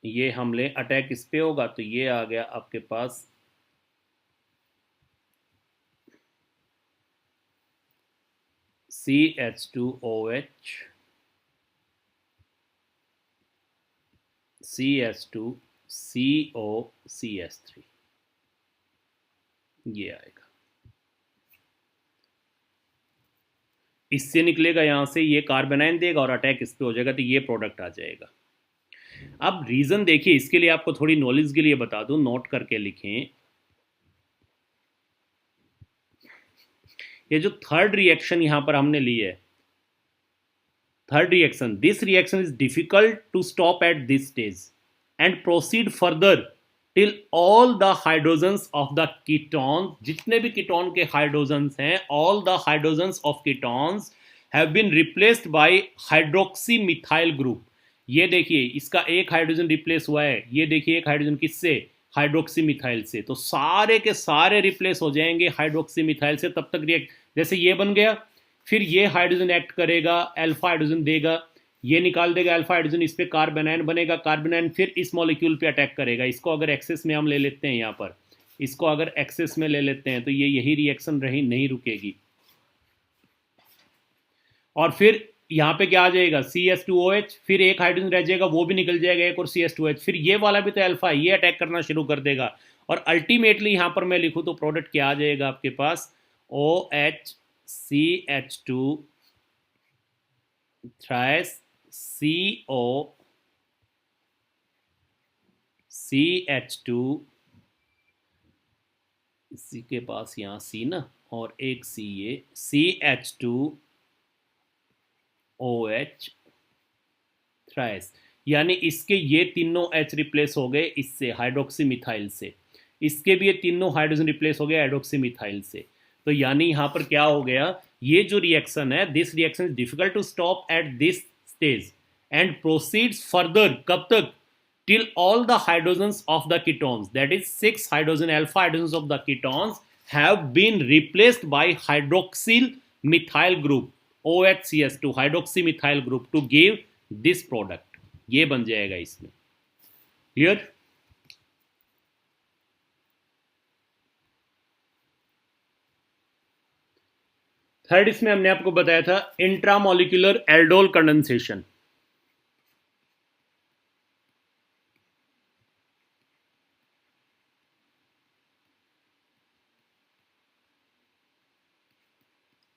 ये हम ले अटैक इस पे होगा तो ये आ गया आपके पास CH2OH CH2COCH3, ये आएगा, इससे निकलेगा यहां से ये कार्बोनाइन देगा और अटैक इस पे हो जाएगा, तो ये प्रोडक्ट आ जाएगा। अब रीजन देखिए, इसके लिए आपको थोड़ी नॉलेज के लिए बता दूं, नोट करके लिखें, ये जो थर्ड रिएक्शन यहां पर हमने ली है, third reaction, this reaction is difficult to stop at this stage and proceed further till all the hydrogens of the ketone, जितने भी कीटोन के हाइड्रोजन्स हैं, all the hydrogens of ketones have been replaced by hydroxy methyl group. ये देखिए इसका एक hydrogen replace हुआ है, ये देखिए एक हाइड्रोजन किससे, हाइड्रोक्सी मिथाइल से, तो सारे के सारे रिप्लेस हो जाएंगे हाइड्रोक्सी मिथाइल से, तब तक रिएक्ट, जैसे ये बन गया, फिर ये हाइड्रोजन एक्ट करेगा, अल्फा हाइड्रोजन देगा, ये निकाल देगा अल्फा हाइड्रोजन, इस पे कार्बोनाइन बनेगा, कार्बोनाइन फिर इस मॉलिक्यूल पे अटैक करेगा, इसको अगर एक्सेस में हम ले लेते हैं, यहाँ पर इसको अगर एक्सेस में ले लेते हैं तो ये यही रिएक्शन रही नहीं रुकेगी, और फिर यहाँ पे क्या आ जाएगा, CH2OH, फिर एक हाइड्रोजन रह जाएगा, वो भी निकल जाएगा, एक और CH2OH, फिर ये वाला भी तो अल्फा, ये अटैक करना शुरू कर देगा, और अल्टीमेटली यहाँ पर मैं लिखूँ तो प्रोडक्ट क्या आ जाएगा आपके पास, OH CH2 thrice CO CH2, इसी के पास यहाँ C ना, और एक C, ये CH2OH थ्राइस, यानी इसके ये तीनों H रिप्लेस हो गए इससे, हाइड्रोक्सी मिथाइल से, इसके भी ये तीनों हाइड्रोजन रिप्लेस हो गए हाइड्रोक्सी मिथाइल से, तो यानी यहाँ पर क्या हो गया, ये जो रिएक्शन है, this reaction is difficult to stop at this stage and proceeds further, कब तक, till all the hydrogens of the ketones, that is 6 hydrogen alpha hydrogens of the ketones have been replaced by hydroxyl methyl group OHCH2 hydroxy methyl group to give this product, ये बन जाएगा इसमें, clear. Third इसमें हमने आपको बताया था intramolecular aldol condensation,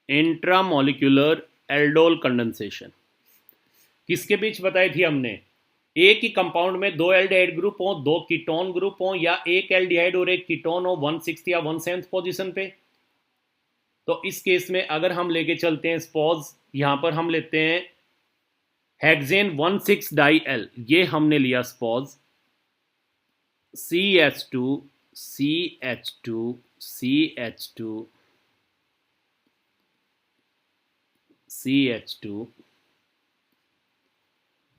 intramolecular aldol condensation किसके बीच बताई थी हमने, एक ही कंपाउंड में दो एल्डिहाइड ग्रुप हो, दो कीटोन ग्रुप हो, या एक एल्डिहाइड और एक कीटोन हो 1/6 या 1/7 पोजीशन पे, तो इस केस में अगर हम लेके चलते हैं सपोज, यहां पर हम लेते हैं हेक्सेन 1,6 डाई एल, ये हमने लिया suppose CH2 CH2 CH2 CH2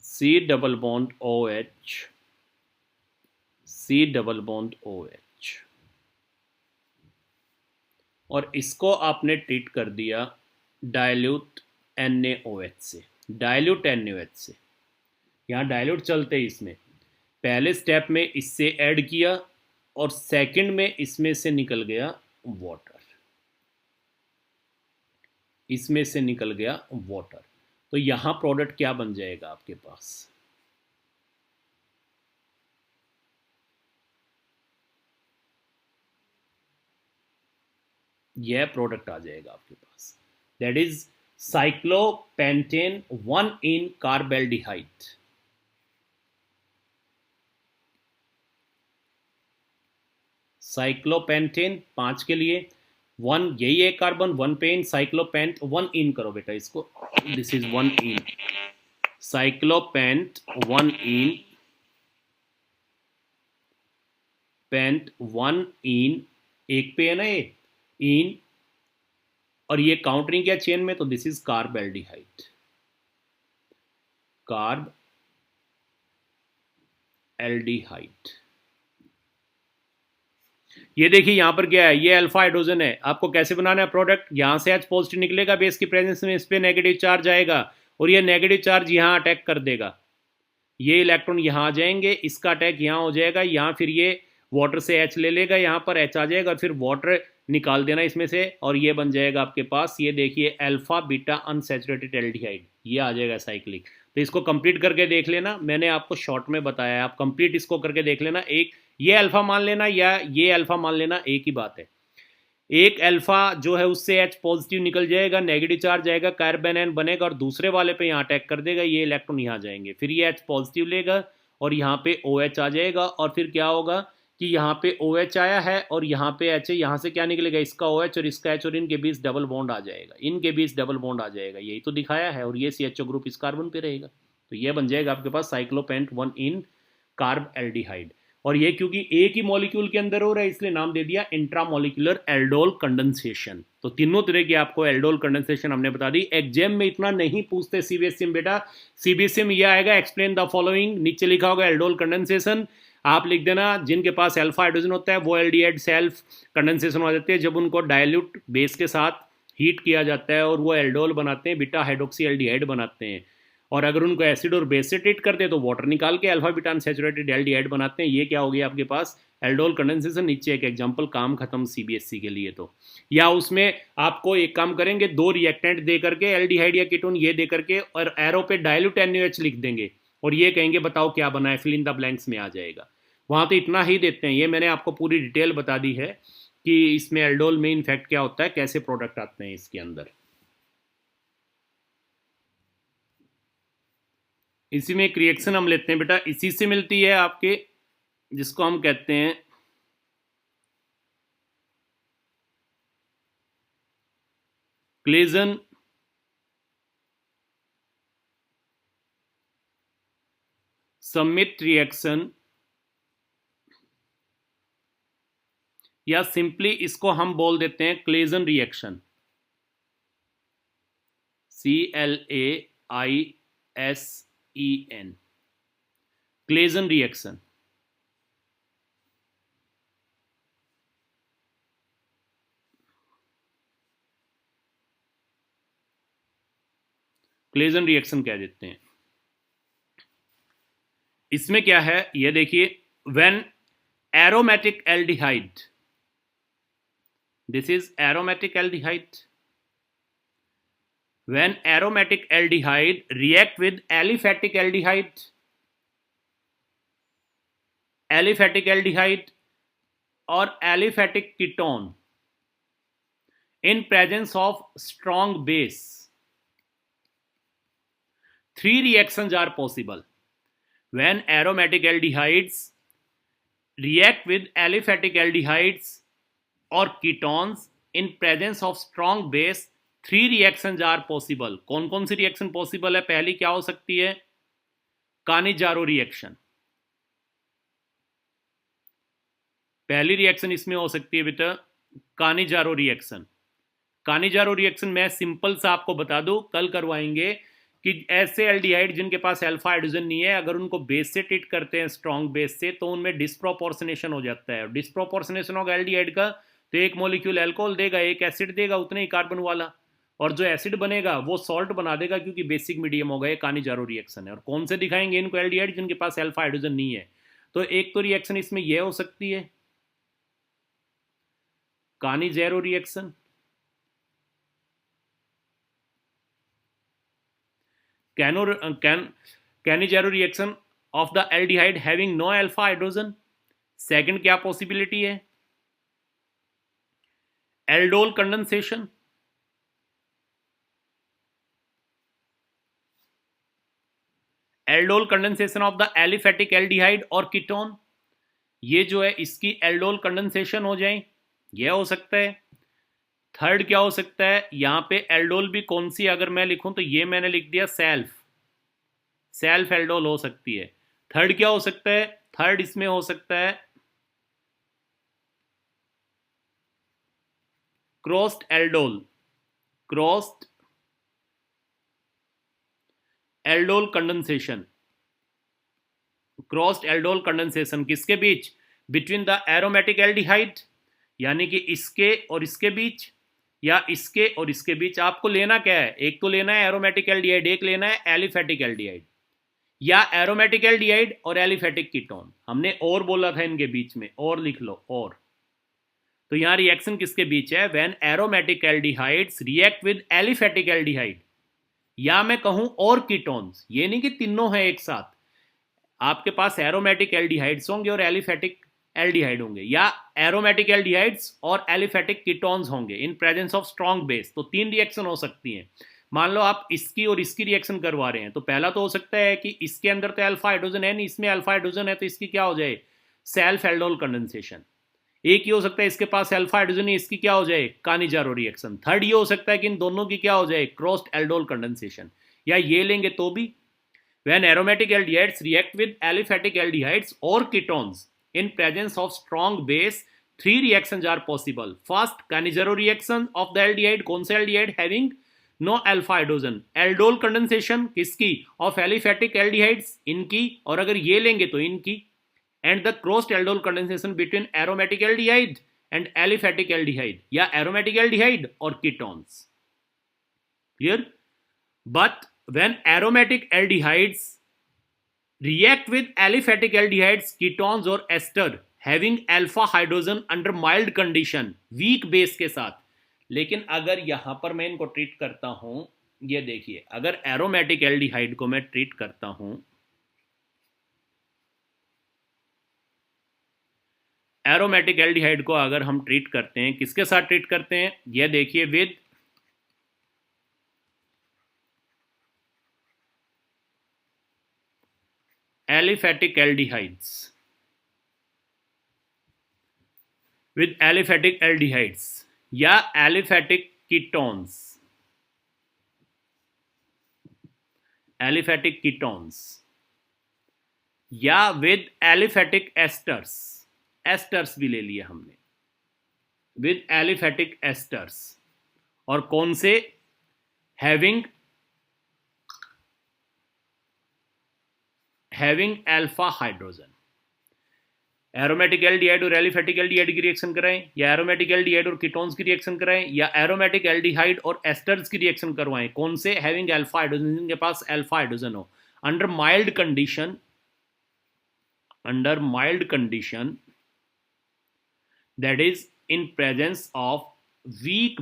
C double bond OH C double bond OH, और इसको आपने ट्रीट कर दिया डाइल्यूट NaOH से, डाइल्यूट NaOH से। यहाँ डाइल्यूट चलते हैं इसमें, पहले स्टेप में इससे ऐड किया और सेकंड में इसमें से निकल गया वाटर, इसमें से निकल गया वाटर। तो यहाँ प्रोडक्ट क्या बन जाएगा आपके पास, यह प्रोडक्ट आ जाएगा आपके पास, that is cyclopentene 1 ene carbaldehyde. Cyclopentene 5 के लिए 1 यही है कार्बन, 1 पेन, साइक्लोपेंट 1 इन करो बेटा इसको, this is 1 ene, cyclopent 1 ene, pent 1 ene, एक पे है ना ये इन, और ये काउंटरिंग क्या चेन में, तो this is carbaldehyde, carb aldehyde. ये देखिए यहां पर क्या है, ये अल्फा हाइड्रोजन है, आपको कैसे बनाना है प्रोडक्ट, यहां से H पॉजिटिव निकलेगा बेस की प्रेजेंस में, इस पे नेगेटिव चार्ज आएगा और ये नेगेटिव चार्ज यहां अटैक कर देगा, ये इलेक्ट्रॉन यहां आ जाएंगे, इसका अटैक यहां हो जाएगा, यहां फिर ये वाटर से H ले लेगा, यहां पर H आ जाएगा और फिर वाटर निकाल देना इसमें से, और ये बन जाएगा आपके पास, ये देखिए अल्फा बीटा अनसैचुरेटेड एल्डिहाइड, ये आ जाएगा साइक्लिक। तो इसको कंप्लीट करके देख लेना, मैंने आपको शॉर्ट में बताया है, आप कंप्लीट इसको करके देख लेना, एक ये अल्फा मान लेना या ये अल्फा मान लेना, एक ही बात है। एक अल्फा जो है उससे H पॉजिटिव निकल जाएगा, नेगेटिव चार्ज आएगा, कार्बन एन बनेगा और दूसरे वाले पे यहाँ अटैक कर देगा, ये इलेक्ट्रॉन यहाँ जाएंगे, फिर ये H पॉजिटिव लेगा और यहाँ पे OH आ जाएगा, और फिर क्या होगा कि यहाँ पे OH आया है और यहाँ पे H है, यहाँ से क्या निकलेगा, इसका OH और इसका H, और इनके बीच डबल बॉन्ड आ जाएगा, इनके बीच डबल बॉन्ड आ जाएगा, यही तो दिखाया है, और ये CHO ग्रुप इस कार्बन पे रहेगा, तो ये बन जाएगा आपके पास साइक्लोपेंट 1 इन कार्ब एल्डिहाइड। और ये क्योंकि एक ही मॉलिक्यूल के अंदर हो रहा है इसलिए नाम दे दिया इंट्रामोलिकुलर एल्डोल कंडेंसेशन। तो तीनों तरह की आपको एल्डोल कंडेंसेशन हमने बता दी। एग्जाम में इतना नहीं पूछते सीबीएसई में बेटा, सीबीएसई में यह आएगा एक्सप्लेन द फॉलोइंग, नीचे लिखा होगा एल्डोल कंडेंसेशन, आप लिख देना जिनके पास अल्फा हाइड्रोजन होता है वो एल्डिहाइड सेल्फ कंडेंसेशन हो जाते हैं जब उनको डायल्यूट बेस के साथ हीट किया जाता है और वो एल्डोल बनाते हैं, बीटा हाइड्रोक्सी एल्डिहाइड बनाते हैं, और अगर उनको एसिड और बेस से ट्रीट करते हैं तो वाटर निकाल के अल्फा बीटा अनसैचुरेटेड एल्डिहाइड बनाते हैं। ये क्या हो गया आपके पास एल्डोल कंडेंसेशन। नीचे एक एग्जांपल, काम खत्म सीबीएसई के लिए। तो या उसमें आपको एक काम करेंगे, दो रिएक्टेंट दे करके एल्डिहाइड या कीटोन ये दे करके और एरो पे डाइल्यूट NaOH लिख देंगे और ये कहेंगे बताओ क्या बना है, फिल इन द ब्लैंक्स में आ जाएगा। वहां तो इतना ही देते हैं, ये मैंने आपको पूरी डिटेल बता दी है कि इसमें एल्डोल में इनफैक्ट क्या होता है, कैसे प्रोडक्ट आते हैं इसके अंदर। इसी में एक रिएक्शन हम लेते हैं बेटा, इसी से मिलती है आपके, जिसको हम कहते हैं क्लेजन समिट रिएक्शन, या सिंपली इसको हम बोल देते हैं Claisen reaction, CLAISEN, Claisen reaction. Claisen reaction कह देते हैं। इसमें क्या है ये देखिए, when aromatic aldehyde, this is aromatic aldehyde, when aromatic aldehyde react with aliphatic aldehyde, aliphatic aldehyde or aliphatic ketone in presence of strong base, three reactions are possible. When aromatic aldehydes react with aliphatic aldehydes or ketones in presence of strong base, 3 reactions are possible. कौन कौन सी reaction possible है? पहली क्या हो सकती है? Cannizzaro reaction. पहली reaction इसमें हो सकती है बेटा कानिजारो रिएक्शन। कानिजारो रिएक्शन मैं सिंपल सा आपको बता दूं, कल करवाएंगे कि ऐसे एल्डिहाइड जिनके पास अल्फा हाइड्रोजन नहीं है, अगर उनको बेस से ट्रीट करते हैं, स्ट्रॉन्ग बेस से, तो उनमें डिस्प्रोपोर्शनेशन हो जाता है। डिस्प्रोपोर्शनेशन होगा एल्डिहाइड का, तो एक मॉलिक्यूल अल्कोहल देगा, एक एसिड देगा, उतने ही कार्बन वाला, और जो एसिड बनेगा वो सॉल्ट बना देगा, क्योंकि बेसिक मीडियम होगा। ये कानिजारो रिएक्शन है। और कौन से दिखाएंगे इनको एल्डिहाइड? जिनके पास अल्फा हाइड्रोजन नहीं है। तो एक तो रिएक्शन इसमें यह हो सकती है Cannizzaro reaction. Cannizzaro reaction of the aldehyde having no alpha hydrogen. Second क्या पॉसिबिलिटी है? Aldol condensation. Aldol condensation of the aliphatic aldehyde और कीटोन। ये जो है इसकी एल्डोल कंडेंसेशन हो जाए, यह हो सकता है। थर्ड क्या हो सकता है? यहां पे एल्डोल भी कौन सी अगर मैं लिखूं तो ये मैंने लिख दिया सेल्फ एल्डोल हो सकती है। थर्ड क्या हो सकता है? थर्ड इसमें हो सकता है crossed aldol condensation. Crossed aldol condensation किसके बीच? बिटवीन द एरोमेटिक एल्डिहाइड, यानी कि इसके और इसके बीच, या इसके और इसके बीच। आपको लेना क्या है? एक तो लेना है एरोमेटिक एल्डिहाइड, एक लेना है एलिफेटिक एल्डिहाइड, या एरोमेटिक एल्डिहाइड और एलिफेटिक कीटोन। हमने और बोला था इनके बीच में, और लिख लो और। तो यहां रिएक्शन किसके बीच है? When aromatic aldehydes react with aliphatic aldehyde, या मैं कहूं और कीटोन्स। ये नहीं कि तीनों है एक साथ। आपके पास एरोमेटिक एल्डिहाइड्स होंगे और एलिफेटिक एल्डिहाइड होंगे, या एरोमेटिक एल्डिहाइड्स और एलिफेटिक कीटोन्स होंगे इन प्रेजेंस ऑफ स्ट्रॉन्ग बेस। तो तीन रिएक्शन हो सकती हैं। मान लो आप इसकी और इसकी रिएक्शन करवा रहे हैं, तो पहला तो हो सकता है कि इसके अंदर तो अल्फा हाइड्रोजन है नहीं, इसमें अल्फा हाइड्रोजन है, तो इसकी क्या हो जाए? Self aldol condensation. एक ही हो सकता है इसके पास अल्फा हाइड्रोजन है, इसकी क्या हो जाए? कानिजारो रिएक्शन। थर्ड ये हो सकता है कि इन दोनों की क्या हो जाए? Crossed aldol condensation. या ये लेंगे तो भी, when aromatic aldehydes react with aliphatic aldehydes or ketones in presence of strong base, three reactions are possible. First, Cannizzaro reaction of the aldehyde, कौन से aldehyde having no alpha hydrogen, aldol condensation किसकी? of aliphatic aldehydes, इनकी, और अगर ये लेंगे तो इनकी, and the crossed aldol condensation between aromatic aldehyde and aliphatic aldehyde, या aromatic aldehyde और ketones. Clear? But when aromatic aldehydes react with aliphatic aldehydes, ketones और ester having alpha hydrogen under mild condition, weak base के साथ। लेकिन अगर यहां पर मैं इनको ट्रीट करता हूं, ये देखिए, अगर एरोमेटिक एल्डिहाइड को मैं ट्रीट करता हूं, एरोमेटिक एल्डिहाइड को अगर हम ट्रीट करते हैं, किसके साथ ट्रीट करते हैं? ये देखिए, with aliphatic aldehydes, with aliphatic aldehydes या aliphatic ketones, aliphatic ketones, या with aliphatic esters, esters भी ले लिए हमने, with aliphatic esters, और कौन से? having alpha hydrogen। Aromatic aldehyde और एलिफेटिक एल्डिहाइड की रिएक्शन कराएं, या एरोमेटिक एल्डिहाइड और कीटोन्स की रिएक्शन कराएं, या एरोमेटिक एल्डिहाइड और एस्टर्स की रिएक्शन करवाएं। कौन से? हैविंग अल्फा हाइड्रोजन, जिनके पास अल्फा हाइड्रोजन हो, under mild condition, that is in presence of weak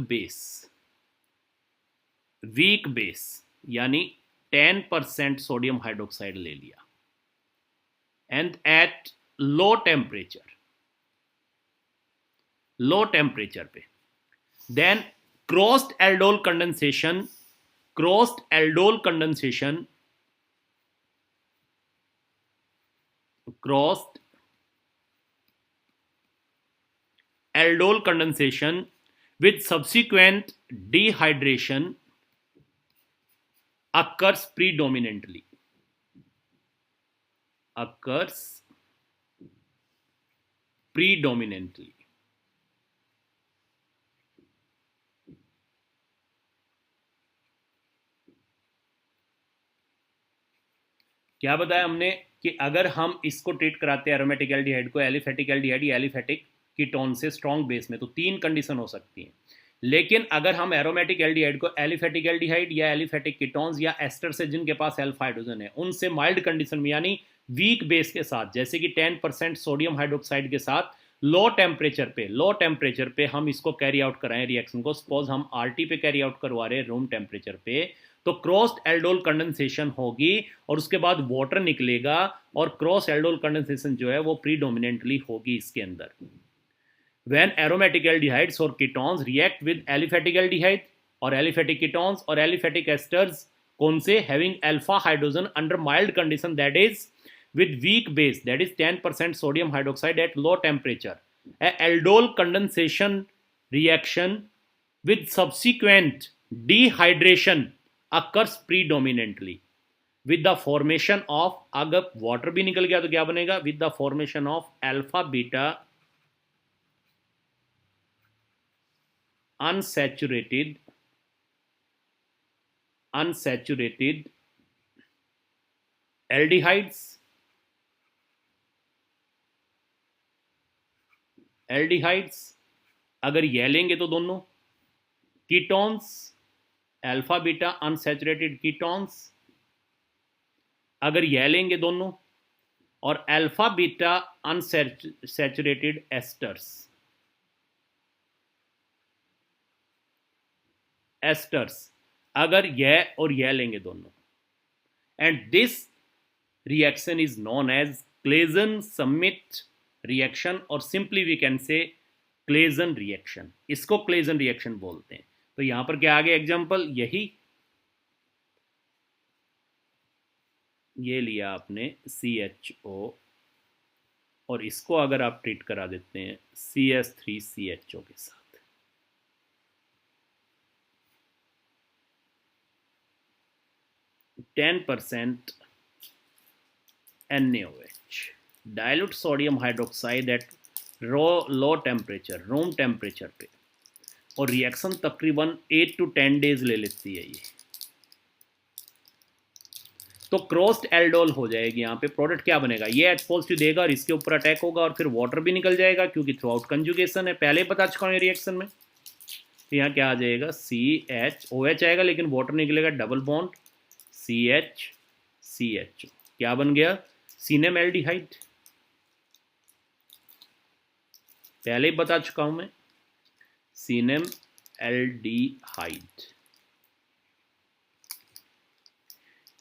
base, यानी 10% सोडियम हाइड्रोक्साइड ले लिया, एंड एट लो टेम्परेचर पे, then crossed aldol condensation with subsequent dehydration occurs predominantly. Occurs predominantly. क्या बताया हमने कि अगर हम इसको ट्रीट कराते हैं एरोमेटिक एल्डिहाइड को एलिफेटिक एल्डिहाइड या एलिफेटिक कीटोन से स्ट्रॉन्ग बेस में, तो तीन कंडीशन हो सकती हैं। लेकिन अगर हम एरोमेटिक एल्डिहाइड को एलिफेटिक एल्डिहाइड या एलिफेटिक कीटोन्स या एस्टर से जिनके पास अल्फा हाइड्रोजन है उनसे माइल्ड कंडीशन में यानी वीक बेस के साथ, जैसे कि 10% सोडियम हाइड्रोक्साइड के साथ लो टेम्परेचर पे हम इसको कैरी आउट कराएं रिएक्शन को, सपोज हम आरटी पे कैरी आउट करवा रहे हैं रूम टेम्परेचर पे, तो क्रॉस एल्डोल कंडेंसेशन होगी और उसके बाद वाटर निकलेगा और क्रॉस एल्डोल कंडेंसेशन जो है वो प्रीडोमिनेंटली होगी इसके अंदर। when aromatic aldehydes or ketones react with aliphatic aldehyde or aliphatic ketones or aliphatic esters कौन से having alpha hydrogen under mild condition, that is with weak base, that is 10% sodium hydroxide at low temperature, a aldol condensation reaction with subsequent dehydration occurs predominantly with the formation of, अगर water भी निकल गया तो क्या बनेगा, with the formation of alpha beta unsaturated aldehydes अगर ये लेंगे तो दोनों ketones alpha beta unsaturated ketones अगर ये लेंगे दोनों, और अल्फा बीटा अनसैचुरेटेड एस्टर्स अगर यह और यह लेंगे दोनों, and this reaction is known as Claisen Schmidt reaction, और simply we can say Claisen reaction, इसको क्लेजन रिएक्शन बोलते हैं। तो यहां पर क्या आ गया एग्जांपल, यही ये लिया आपने CHO और इसको अगर आप ट्रीट करा देते हैं CS3CHO के साथ, %, NaOH, dilute sodium hydroxide eight low temperature room temperature पे, और रिएक्शन तकरीबन 8 to 10 डेज ले लेती है ये, तो क्रॉस्ड एल्डोल हो जाएगी। यहाँ पे प्रोडक्ट क्या बनेगा, ये H पॉजिटिव देगा और इसके ऊपर अटैक होगा और फिर वाटर भी निकल जाएगा क्योंकि थ्रू आउट कंजुगेशन है, पहले ही बता चुका हूँ रिएक्शन में। तो यहाँ क्या आ जाएगा, CHOH आएगा लेकिन वाटर निकलेगा, डबल बॉन्ड CHO, क्या बन गया, सीनेम एल्डिहाइड, पहले ही बता चुका हूं मैं, सीनेम एल्डिहाइड।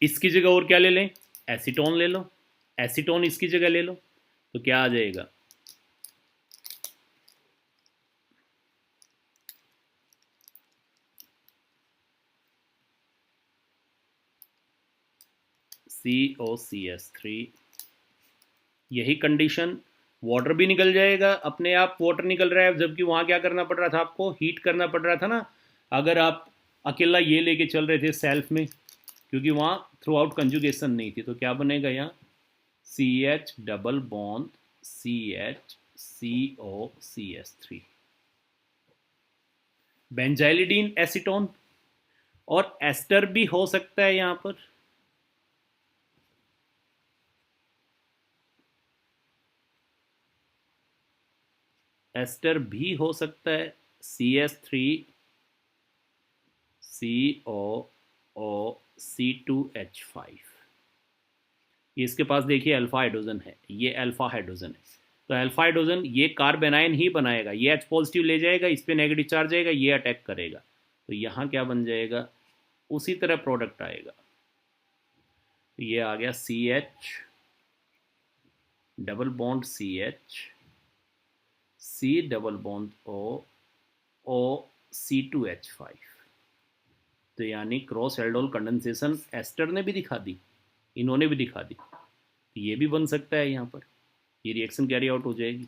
इसकी जगह और क्या ले लें, एसीटोन ले लो, एसीटोन इसकी जगह ले लो, तो क्या आ जाएगा, COCS3। यही कंडीशन, वाटर भी निकल जाएगा, अपने आप वाटर निकल रहा है, जबकि वहाँ क्या करना पड़ रहा था, आपको हीट करना पड़ रहा था ना, अगर आप अकेला ये लेके चल रहे थे सेल्फ में, क्योंकि वहाँ थ्रू आउट कंजुगेशन नहीं थी। तो क्या बनेगा यहाँ, CH double bond CH COCS3, benzylidene acetone, और एस्टर भी हो सकता है यहाँ पर, एस्टर भी हो सकता है, CS3COOC2H5। इसके पास देखिए अल्फा हाइड्रोजन है, ये अल्फा हाइड्रोजन है, तो अल्फा हाइड्रोजन ये कार्बेनाइन ही बनाएगा, ये H पॉजिटिव ले जाएगा, इस पे नेगेटिव चार्ज आएगा, ये अटैक करेगा, तो यहाँ क्या बन जाएगा, उसी तरह प्रोडक्ट आएगा। तो ये आ गया CH double bond CH C double bond OC2H5। तो यानी क्रॉस एल्डोल कंडेंसेशन एस्टर ने भी दिखा दी, इन्होंने भी दिखा दी, ये भी बन सकता है यहाँ पर, ये रिएक्शन कैरी आउट हो जाएगी।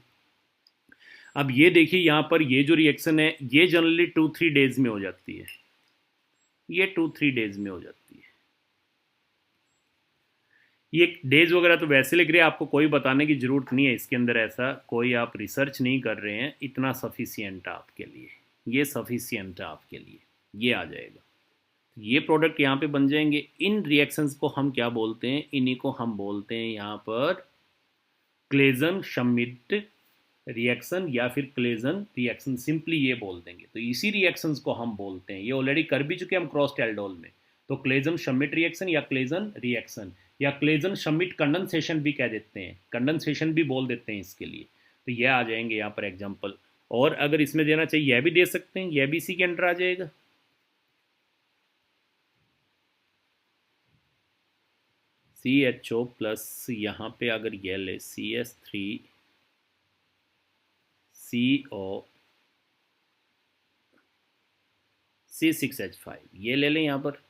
अब ये देखिए यहाँ पर ये जो रिएक्शन है ये जनरली 2-3 डेज में हो जाती है, ये 2-3 डेज में हो जाती है। ये डेज वगैरह तो वैसे लिख रहे हैं, आपको कोई बताने की ज़रूरत नहीं है इसके अंदर, ऐसा कोई आप रिसर्च नहीं कर रहे हैं, इतना सफिशियंट है आपके लिए, ये सफिशियंट है आपके लिए, ये आ जाएगा। ये प्रोडक्ट यहाँ पे बन जाएंगे। इन रिएक्शंस को हम क्या बोलते हैं, इन्हीं को हम बोलते हैं यहाँ पर क्लेजन श्मिट रिएक्शन या फिर क्लेजन रिएक्शन, सिंपली ये बोल देंगे। तो इसी रिएक्शंस को हम बोलते हैं, ये ऑलरेडी कर भी चुके हैं हम क्रॉस्ड एल्डोल में, तो क्लेजन श्मिट रिएक्शन या क्लेजन रिएक्शन या क्लेजन श्मिट कंडेंसेशन भी कह देते हैं, कंडेंसेशन भी बोल देते हैं इसके लिए। तो ये आ जाएंगे यहाँ पर एग्जाम्पल। और अगर इसमें देना चाहिए यह भी दे सकते हैं, यह भी इसी के अंडर आ जाएगा। CHO प्लस यहाँ पे अगर ये ले CH3 CO C6H5 ये ले लें यहाँ पर,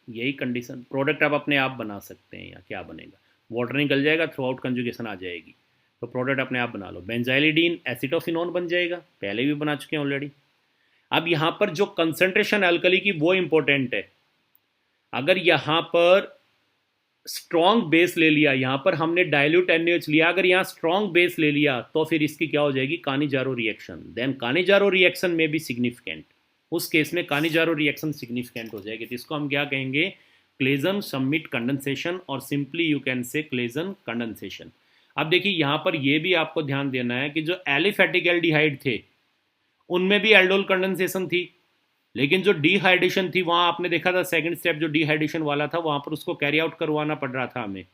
यही कंडीशन। प्रोडक्ट आप अपने आप बना सकते हैं, यहाँ क्या बनेगा, वाटर निकल जाएगा, थ्रू आउट कंजुगेशन आ जाएगी, तो प्रोडक्ट अपने आप बना लो। बेंजाइलिडीन एसिटोफिनोन बन जाएगा, पहले भी बना चुके हैं ऑलरेडी। अब यहाँ पर जो कंसंट्रेशन अल्कली की वो इंपॉर्टेंट है। अगर यहाँ पर स्ट्रॉन्ग बेस ले लिया, यहाँ पर हमने डाइल्यूट NaOH लिया, अगर यहाँ स्ट्रॉन्ग बेस ले लिया तो फिर इसकी क्या हो जाएगी, कानिजारो रिएक्शन। देन कानिजारो रिएक्शन में भी सिग्निफिकेंट, उस केस में कानिजारो रिएक्शन सिग्निफिकेंट हो जाएगी। तो इसको हम क्या कहेंगे, क्लेजन श्मिट कंडेंसेशन, और simply you can say Claisen condensation. अब देखिए यहाँ पर ये भी आपको ध्यान देना है कि जो एलिफेटिक एल्डिहाइड थे उनमें भी एल्डोल कंडेंसेशन थी, लेकिन जो डिहाइड्रेशन थी वहां आपने देखा था सेकंड स्टेप जो डिहाइड्रेशन वाला था वहां पर उसको कैरी आउट करवाना पड़ रहा था हमें,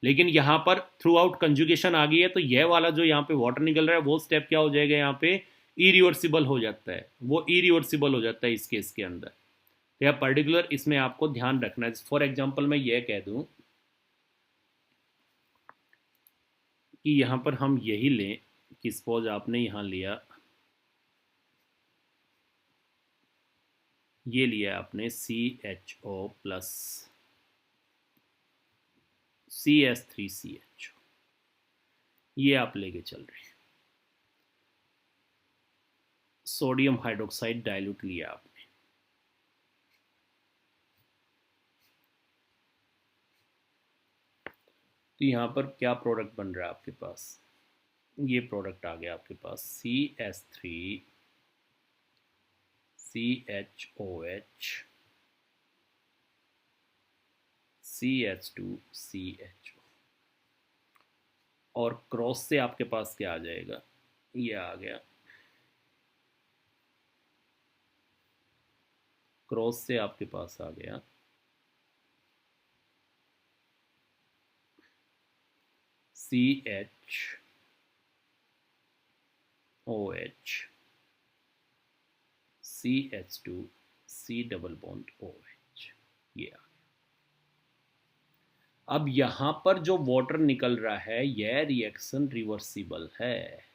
लेकिन यहाँ पर थ्रू आउट कंजुगेशन आ गई है, तो यह वाला जो यहाँ पे वाटर निकल रहा है वो स्टेप क्या हो जाएगा, यहाँ पे इरिवर्सिबल हो जाता है, वो इरिवर्सिबल हो जाता है इस केस के अंदर। तो यह पर्टिकुलर इसमें आपको ध्यान रखना है। फॉर एग्जाम्पल मैं ये कह दूं कि यहाँ पर हम यही लें कि सपोज आपने यहाँ लिया, ये लिया आपने CHO प्लस CS3CHO, ये आप लेके चल रहे हैं, सोडियम हाइड्रोक्साइड डाइल्यूट लिया आपने, तो यहाँ पर क्या प्रोडक्ट बन रहा है आपके पास, ये प्रोडक्ट आ गया आपके पास CS3 CHOH CH2 CHO, और क्रॉस से आपके पास क्या आ जाएगा, ये आ गया, क्रॉस से आपके पास आ गया CHOH CH2 C double bond OH, ये आ गया। अब यहां पर जो वाटर निकल रहा है यह रिएक्शन रिवर्सिबल है,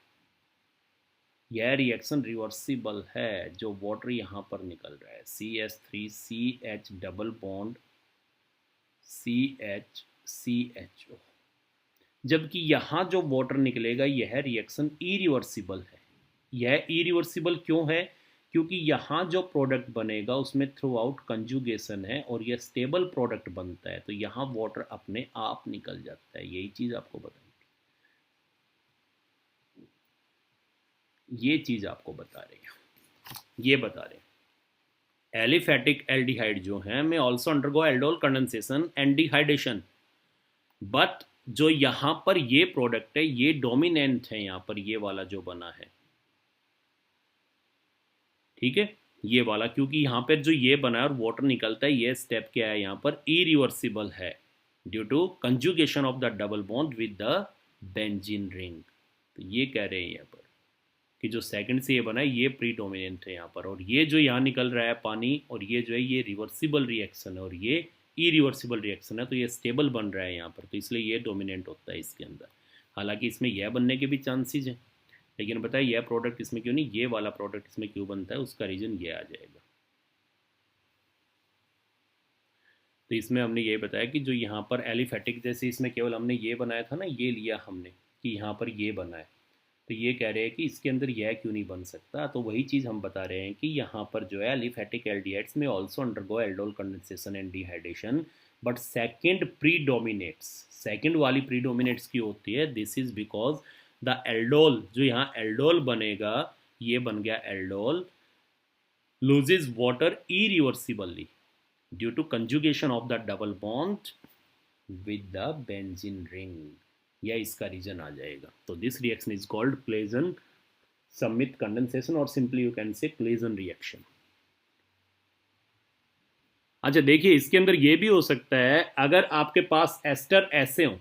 यह रिएक्शन रिवर्सिबल है, जो वाटर यहां पर निकल रहा है CH3CH डबल बॉन्ड CHCHO, जबकि यहां जो वाटर निकलेगा यह रिएक्शन इरिवर्सिबल है। यह इरिवर्सिबल क्यों है, क्योंकि यहाँ जो प्रोडक्ट बनेगा उसमें थ्रू आउट कंजुगेशन है और यह स्टेबल प्रोडक्ट बनता है, तो यहाँ वाटर अपने आप निकल जाता है। यही चीज़ आपको बताएंगे, ये चीज़ आपको बता रहे हैं, ये बता रहे हैं एलिफेटिक एल्डिहाइड जो है में also undergo aldol condensation and dehydration, but जो यहाँ पर ये प्रोडक्ट है ये डोमिनेंट है, यहाँ पर ये वाला जो बना है, ठीक है, ये वाला, क्योंकि यहाँ पर जो ये बना है और वाटर निकलता है, ये स्टेप क्या है यहाँ पर, इरिवर्सिबल है due to conjugation of the double bond with the benzene ring. तो ये कह रहे हैं यहाँ पर कि जो सेकंड से ये बना है ये प्रीडोमिनेंट है यहाँ पर, और ये जो यहाँ निकल रहा है पानी और ये जो है ये रिवर्सिबल रिएक्शन है और ये इरिवर्सिबल रिएक्शन है, तो ये स्टेबल बन रहा है यहाँ पर, तो इसलिए ये डोमिनेंट होता है इसके अंदर। हालांकि इसमें यह बनने के भी चांसेस हैं, लेकिन बताइए यह प्रोडक्ट इसमें क्यों नहीं, ये वाला प्रोडक्ट इसमें क्यों बनता है, उसका रीज़न ये आ जाएगा। तो इसमें हमने ये बताया कि जो यहाँ पर एलिफेटिक, जैसे इसमें केवल हमने ये बनाया था ना, ये लिया हमने कि यहाँ पर ये बना है, तो ये कह रहे हैं कि इसके अंदर यह क्यों नहीं बन सकता, तो वही चीज़ हम बता रहे हैं कि यहाँ पर जो है एलिफेटिक एल्डिहाइड्स में also undergo aldol condensation and dehydration, but second predominates, second वाली प्रीडोमिनेट्स की होती है। This is because the aldol, जो यहाँ एल्डोल बनेगा, ये बन गया aldol, loses water irreversibly due to conjugation of the double bond with the benzene ring, या इसका रीजन आ जाएगा। तो this reaction is called Claisen Schmidt condensation, और simply you can say Claisen reaction. अच्छा देखिए, इसके अंदर ये भी हो सकता है, अगर आपके पास एस्टर ऐसे हो,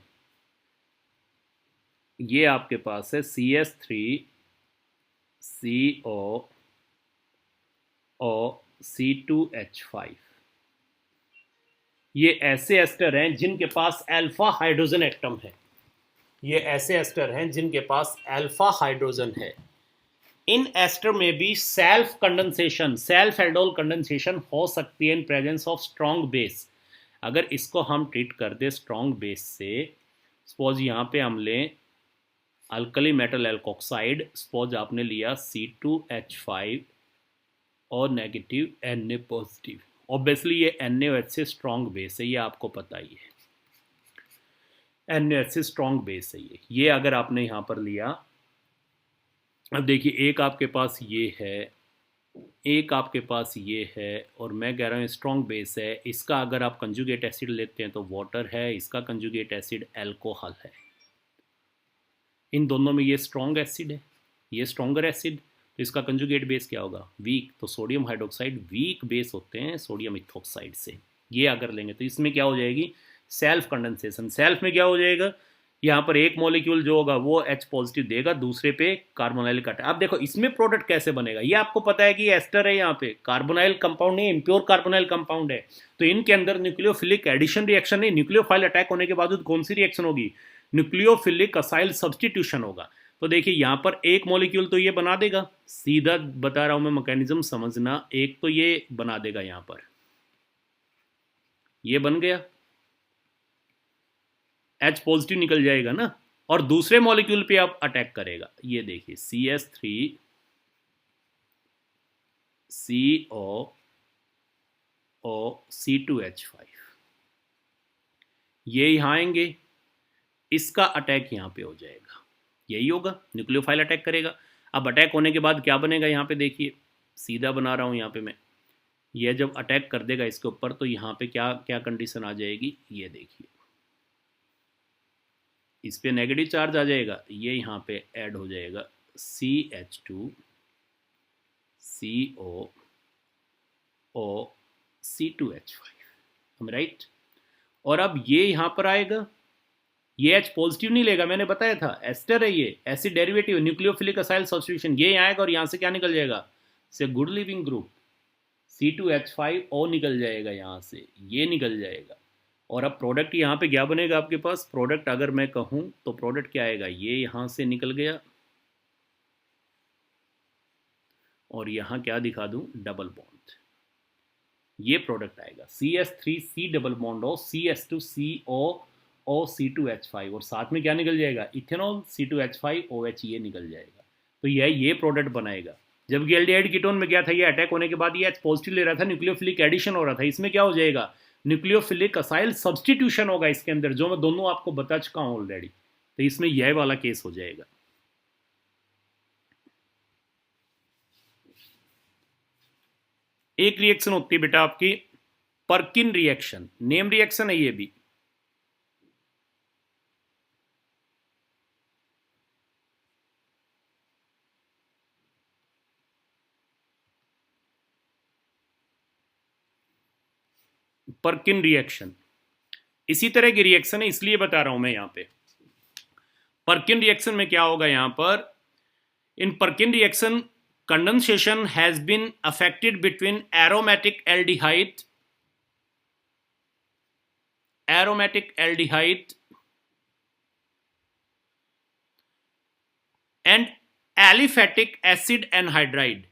ये आपके पास है CS3CO और C2H5, ये ऐसे एस्टर हैं जिनके पास अल्फा हाइड्रोजन एटम है, ये ऐसे एस्टर हैं जिनके पास अल्फा हाइड्रोजन है। इन एस्टर में भी self condensation, self aldol condensation हो सकती है इन प्रेजेंस ऑफ स्ट्रॉन्ग बेस। अगर इसको हम ट्रीट कर दे स्ट्रॉन्ग बेस से, सपोज यहाँ पे हम लें अल्कली मेटल एल्कोक्साइड, सपोज आपने लिया C2H5 और नेगेटिव Na पॉजिटिव, ऑब्वियसली ये NaOH से स्ट्रॉन्ग बेस है, ये आपको पता ही है, NaOH से स्ट्रॉन्ग बेस है ये अगर आपने यहाँ पर लिया, अब देखिए एक आपके पास ये है, एक आपके पास ये है, और मैं कह रहा हूँ स्ट्रॉन्ग बेस है, इसका अगर आप कंजुगेट एसिड लेते हैं तो वाटर है, इसका कंजुगेट एसिड अल्कोहल है, इन दोनों में ये स्ट्रॉन्ग एसिड है, ये स्ट्रॉन्गर एसिड, तो इसका कंजुगेट बेस क्या होगा, वीक। तो सोडियम हाइड्रोक्साइड वीक बेस होते हैं सोडियम इथोक्साइड से, ये अगर लेंगे तो इसमें क्या हो जाएगी, सेल्फ कंडेंसेशन। सेल्फ में क्या हो जाएगा, यहाँ पर एक मॉलिक्यूल जो होगा वो H पॉजिटिव देगा, दूसरे पे कार्बोनाइल कट। अब देखो इसमें प्रोडक्ट कैसे बनेगा, ये आपको पता है कि एस्टर है, यहाँ पे कार्बोनाइल कंपाउंड है, इम्प्योर कार्बोनाइल कंपाउंड है, तो इनके अंदर न्यूक्लियोफिलिक एडिशन रिएक्शन नहीं, न्यूक्लियोफाइल अटैक होने के बावजूद कौन सी रिएक्शन होगी, न्यूक्लियोफिलिक असाइल सब्सटीट्यूशन होगा। तो देखिए यहाँ पर एक मॉलिक्यूल तो ये बना देगा, सीधा बता रहा हूं मैं, मैकेनिज्म समझना, एक तो ये बना देगा, यहाँ पर ये बन गया, H पॉजिटिव निकल जाएगा ना, और दूसरे मॉलिक्यूल पे आप अटैक करेगा, ये देखिए CS3CO और C2H5, ये यहाँ आएंगे, इसका अटैक यहाँ पे हो जाएगा, यही होगा, न्यूक्लियोफाइल अटैक करेगा। अब अटैक होने के बाद क्या बनेगा, यहाँ पे देखिए सीधा बना रहा हूँ यहाँ पे मैं, यह जब अटैक कर देगा इसके ऊपर, तो यहाँ पे क्या क्या कंडीशन आ जाएगी, ये देखिए, इस पे नेगेटिव चार्ज आ जाएगा, ये यहाँ पे ऐड हो जाएगा CH2CO और C2H5, राइट। और अब ये यहाँ पर आएगा, ये H पॉजिटिव नहीं लेगा, मैंने बताया था एस्टर है ये, acid derivative, nucleophilic acyl substitution, ये यहाँ आएगा और यहाँ से क्या निकल जाएगा, से गुड लिविंग ग्रुप C2H5O निकल जाएगा, यहाँ से ये निकल जाएगा। और अब प्रोडक्ट यहाँ पे क्या बनेगा आपके पास, प्रोडक्ट अगर मैं कहूँ तो प्रोडक्ट क्या आएगा, ये यहाँ से निकल गया, और यहाँ क्या दिखा दूँ, डबल बॉन्ड, ये प्रोडक्ट आएगा CS3C डबल बॉन्ड हो CS2CO और C2H5, और साथ में क्या निकल जाएगा, इथेनॉल C2H5OH, ये निकल जाएगा। तो ये प्रोडक्ट बनाएगा। जबकि एल्डिहाइड कीटोन में क्या था, ये अटैक होने के बाद ये H पॉजिटिव ले रहा था, न्यूक्लियोफिलिक एडिशन हो रहा था, इसमें क्या हो जाएगा, न्यूक्लियोफिलिक असाइल सब्स्टिट्यूशन होगा इसके अंदर, जो मैं दोनों आपको बता चुका हूं ऑलरेडी, तो इसमें यह वाला केस हो जाएगा। एक रिएक्शन होती है बेटा आपकी पर्किन रिएक्शन, नेम रिएक्शन है ये भी, पर्किन रिएक्शन इसी तरह की रिएक्शन है, इसलिए बता रहा हूं मैं यहाँ पे। पर्किन रिएक्शन में क्या होगा, यहाँ पर in Perkin reaction condensation has been affected between aromatic aldehyde and aliphatic acid anhydride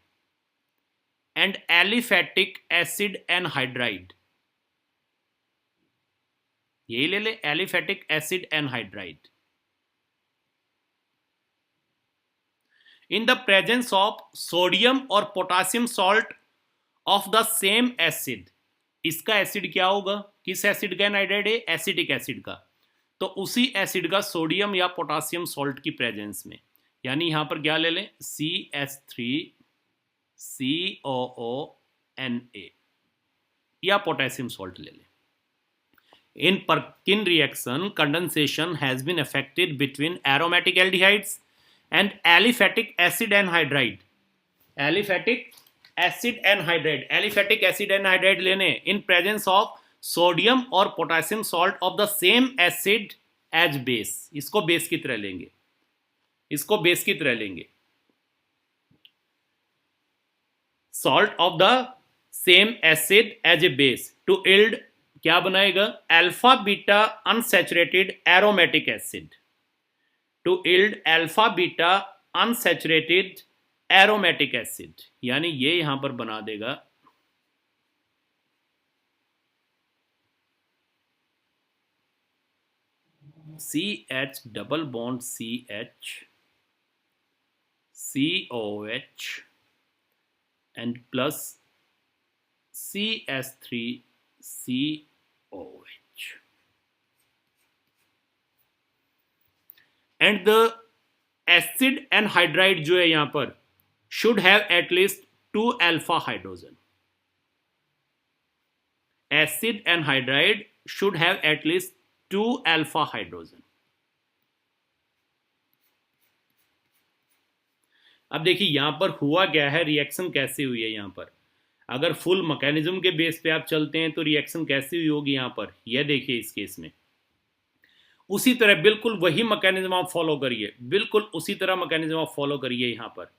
यही ले ले, aliphatic acid anhydride। In the presence of sodium और potassium salt of the same acid. इसका एसिड क्या होगा, किस एसिड का एनहाइड्राइड है, एसिटिक एसिड का। तो उसी एसिड का सोडियम या पोटासियम सॉल्ट की प्रेजेंस में, यानी यहां पर क्या ले लें, CH3COONA या पोटेशियम सॉल्ट ले लें। In Perkin reaction, condensation has been effected between aromatic aldehydes and aliphatic acid anhydride. Aliphatic acid anhydride, aliphatic acid anhydride लेने in presence of sodium or potassium salt of the same acid as base. इसको base की तरह लेंगे, इसको base की तरह लेंगे। Salt of the same acid as a base to yield क्या बनाएगा, alpha beta unsaturated aromatic acid, to yield alpha beta unsaturated aromatic acid. यानी ये यहां पर बना देगा CH double bond CH COH and plus CS3COH, and the acid anhydride जो है यहां पर should have at least 2 alpha hydrogen. Acid anhydride should have at least 2 alpha hydrogen. अब देखिए यहां पर हुआ क्या है, रिएक्शन कैसे हुई है यहां पर। अगर फुल मैकेनिज्म के बेस पे आप चलते हैं तो रिएक्शन कैसी हुई होगी यहां पर, यह देखिए इस केस में उसी तरह बिल्कुल वही मैकेनिज्म आप फॉलो करिए, बिल्कुल उसी तरह मैकेनिज्म आप फॉलो करिए, यहां पर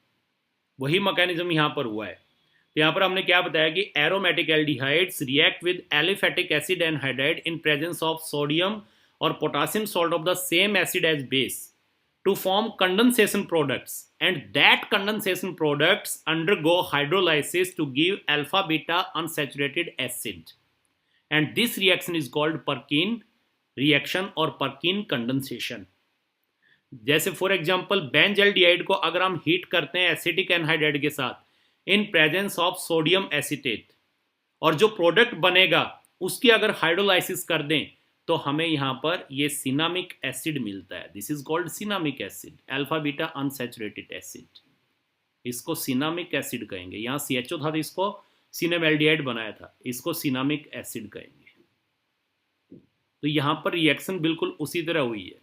वही मैकेनिज्म यहां पर हुआ है। तो यहां पर हमने क्या बताया कि aromatic aldehydes react with aliphatic acid anhydride in presence of sodium और potassium salt of the same acid as base to form condensation products, and that condensation products undergo hydrolysis to give alpha beta unsaturated acid, and this reaction is called Perkin reaction or Perkin condensation. जैसे for example benzaldehyde को अगर हम heat करते हैं acetic anhydride के साथ इन presence of sodium acetate, और जो प्रोडक्ट बनेगा उसकी अगर हाइड्रोलाइसिस कर दें तो हमें यहां पर ये सिनामिक एसिड मिलता है। This is called cinnamic acid, alpha beta unsaturated acid, इसको सिनामिक एसिड कहेंगे। यहाँ CHO था तो इसको सिनेमेल्डिहाइड बनाया था, इसको सिनामिक एसिड कहेंगे। तो यहाँ पर रिएक्शन बिल्कुल उसी तरह हुई है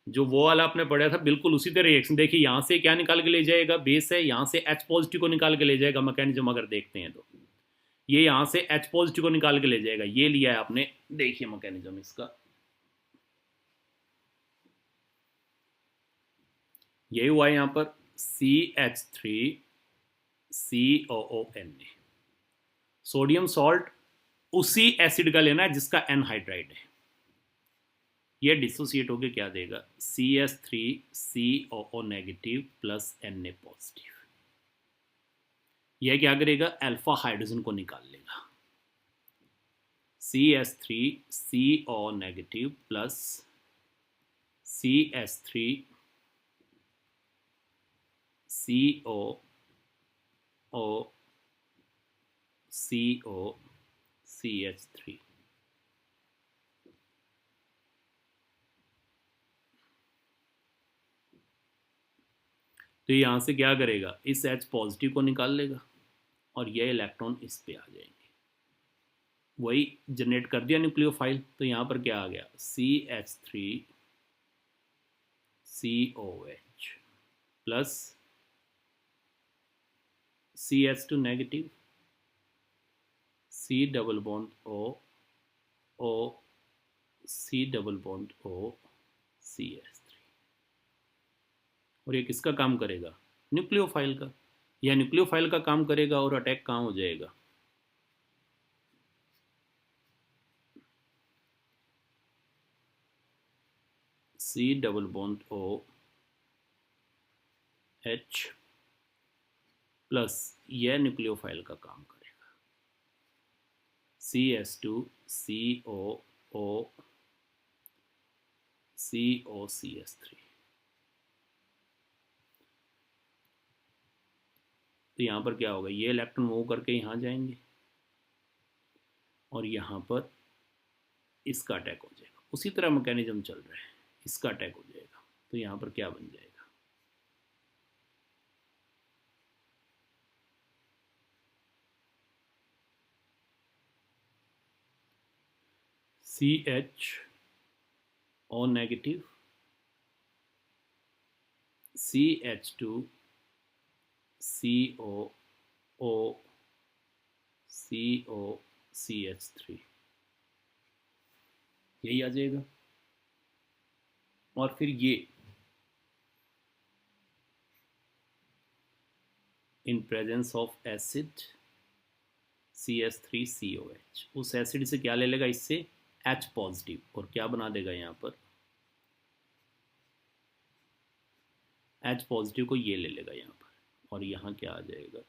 जो वो वाला आपने पढ़ा था, बिल्कुल उसी तरह रिएक्शन। देखिए यहाँ से क्या निकाल के ले जाएगा, बेस है, यहाँ से H पॉजिटिव को निकाल के ले जाएगा मैकेनिज्म अगर देखते हैं तो ये यहां से H पॉजिटिव को निकाल के ले जाएगा, ये लिया है आपने, देखिए मैकेनिज्म इसका यही हुआ है। यहां पर CH3COONA, सोडियम सॉल्ट उसी एसिड का लेना है जिसका एनहाइड्राइड है, ये डिसोसिएट होके क्या देगा, CH3COO negative plus Na positive. यह क्या करेगा, अल्फा हाइड्रोजन को निकाल लेगा, CH3CO नेगेटिव प्लस CH3COCOCH3। तो यहां से क्या करेगा, इस H पॉजिटिव को निकाल लेगा और यह इलेक्ट्रॉन इस पे आ जाएंगे, वही जनरेट कर दिया न्यूक्लियोफाइल। तो यहाँ पर क्या आ गया, CH3COH plus CH2 negative, C double bond O C double bond O CH3। और ये किसका काम करेगा, न्यूक्लियोफाइल का। यह न्यूक्लियोफाइल का काम करेगा और अटैक कहाँ हो जाएगा, C double bond O H plus यह न्यूक्लियोफाइल का काम करेगा, CH2COO COCH3। तो यहाँ पर क्या होगा, ये इलेक्ट्रॉन मूव करके यहाँ जाएंगे और यहाँ पर इसका अटैक हो जाएगा। उसी तरह मैकेनिज्म चल रहा है, इसका अटैक हो जाएगा तो यहाँ पर क्या बन जाएगा, CH O negative, CH2 COO COCH3, यही आ जाएगा। और फिर ये इन प्रेजेंस ऑफ एसिड CH3COH, उस एसिड से क्या ले लेगा, इससे H पॉजिटिव, और क्या बना देगा यहाँ पर, H पॉजिटिव को ये ले लेगा यहाँ पर, और यहाँ क्या आ जाएगा,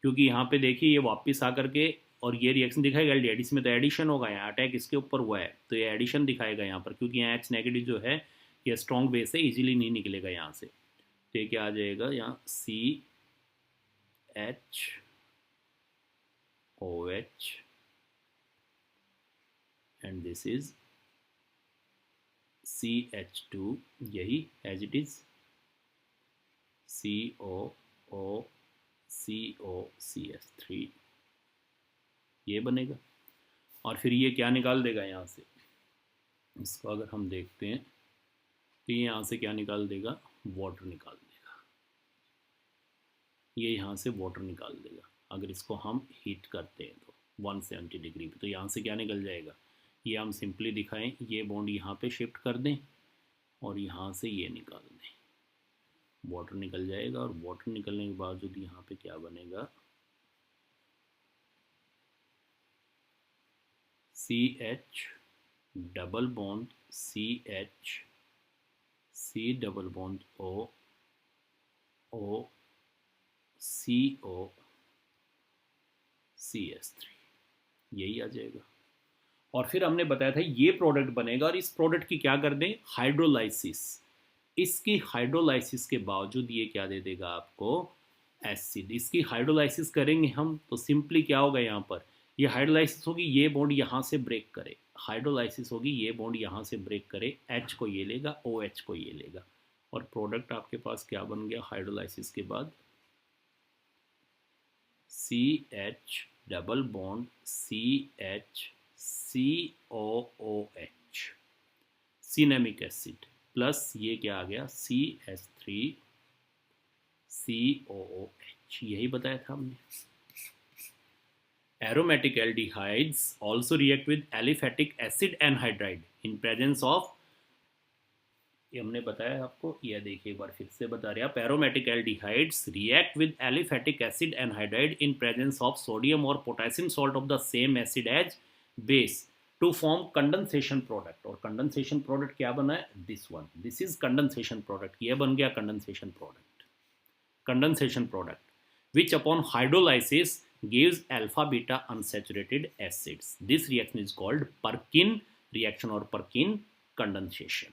क्योंकि यहाँ पे देखिए ये वापस आकर के और ये रिएक्शन दिखाएगा एल्डिहाइड, इसमें तो एडिशन होगा, यहाँ अटैक इसके ऊपर हुआ है तो ये एडिशन दिखाएगा यहाँ पर, क्योंकि यहाँ H नेगेटिव जो है ये स्ट्रॉन्ग बेस है, इजीली नहीं निकलेगा यहाँ से। तो ये क्या आ जाएगा यहाँ, CHOH and this is CH2, यही एज इट इज COOCOCH3, ये बनेगा। और फिर ये क्या निकाल देगा यहाँ से, इसको अगर हम देखते हैं तो ये यहाँ से क्या निकाल देगा, वाटर निकाल देगा, ये यहाँ से वाटर निकाल देगा। अगर इसको हम हीट करते हैं तो 170 डिग्री पे, तो यहाँ से क्या निकल जाएगा, ये हम सिंपली दिखाएं, ये बॉन्ड यहाँ पे शिफ्ट कर दें और यहाँ से ये निकाल दें, वाटर निकल जाएगा। और वाटर निकलने के बावजूद यहाँ पे क्या बनेगा, CH double bond CH, C double bond O, O CO CH3, यही आ जाएगा। और फिर हमने बताया था ये प्रोडक्ट बनेगा, और इस प्रोडक्ट की क्या कर दें, हाइड्रोलाइसिस। इसकी हाइड्रोलाइसिस के बावजूद ये क्या दे देगा आपको, एसिड। इसकी हाइड्रोलाइसिस करेंगे हम तो सिंपली क्या होगा, यहाँ पर ये हाइड्रोलाइसिस होगी, ये बॉन्ड यहाँ से ब्रेक करे, हाइड्रोलाइसिस होगी, ये बॉन्ड यहाँ से ब्रेक करे, H को ये लेगा, OH को ये लेगा, और प्रोडक्ट आपके पास क्या बन गया हाइड्रोलाइसिस के बाद, CH double bond CH COOH, cinnamic acid, plus ये क्या आ गया, CH3 COOH, यही बताया था हमने। Aromatic aldehydes also react with aliphatic acid anhydride in presence of, ये हमने बताया आपको, ये देखिए एक बार फिर से बता रहे हैं आप, aromatic aldehydes react with aliphatic acid anhydride in presence of sodium और potassium salt of the same acid as base to form condensation product. और कंडेंसेशन प्रोडक्ट क्या बना है, this one, this is condensation product, ये बन गया condensation product. Condensation product which upon hydrolysis gives alpha beta unsaturated acids. This reaction is called Perkin reaction or Perkin condensation.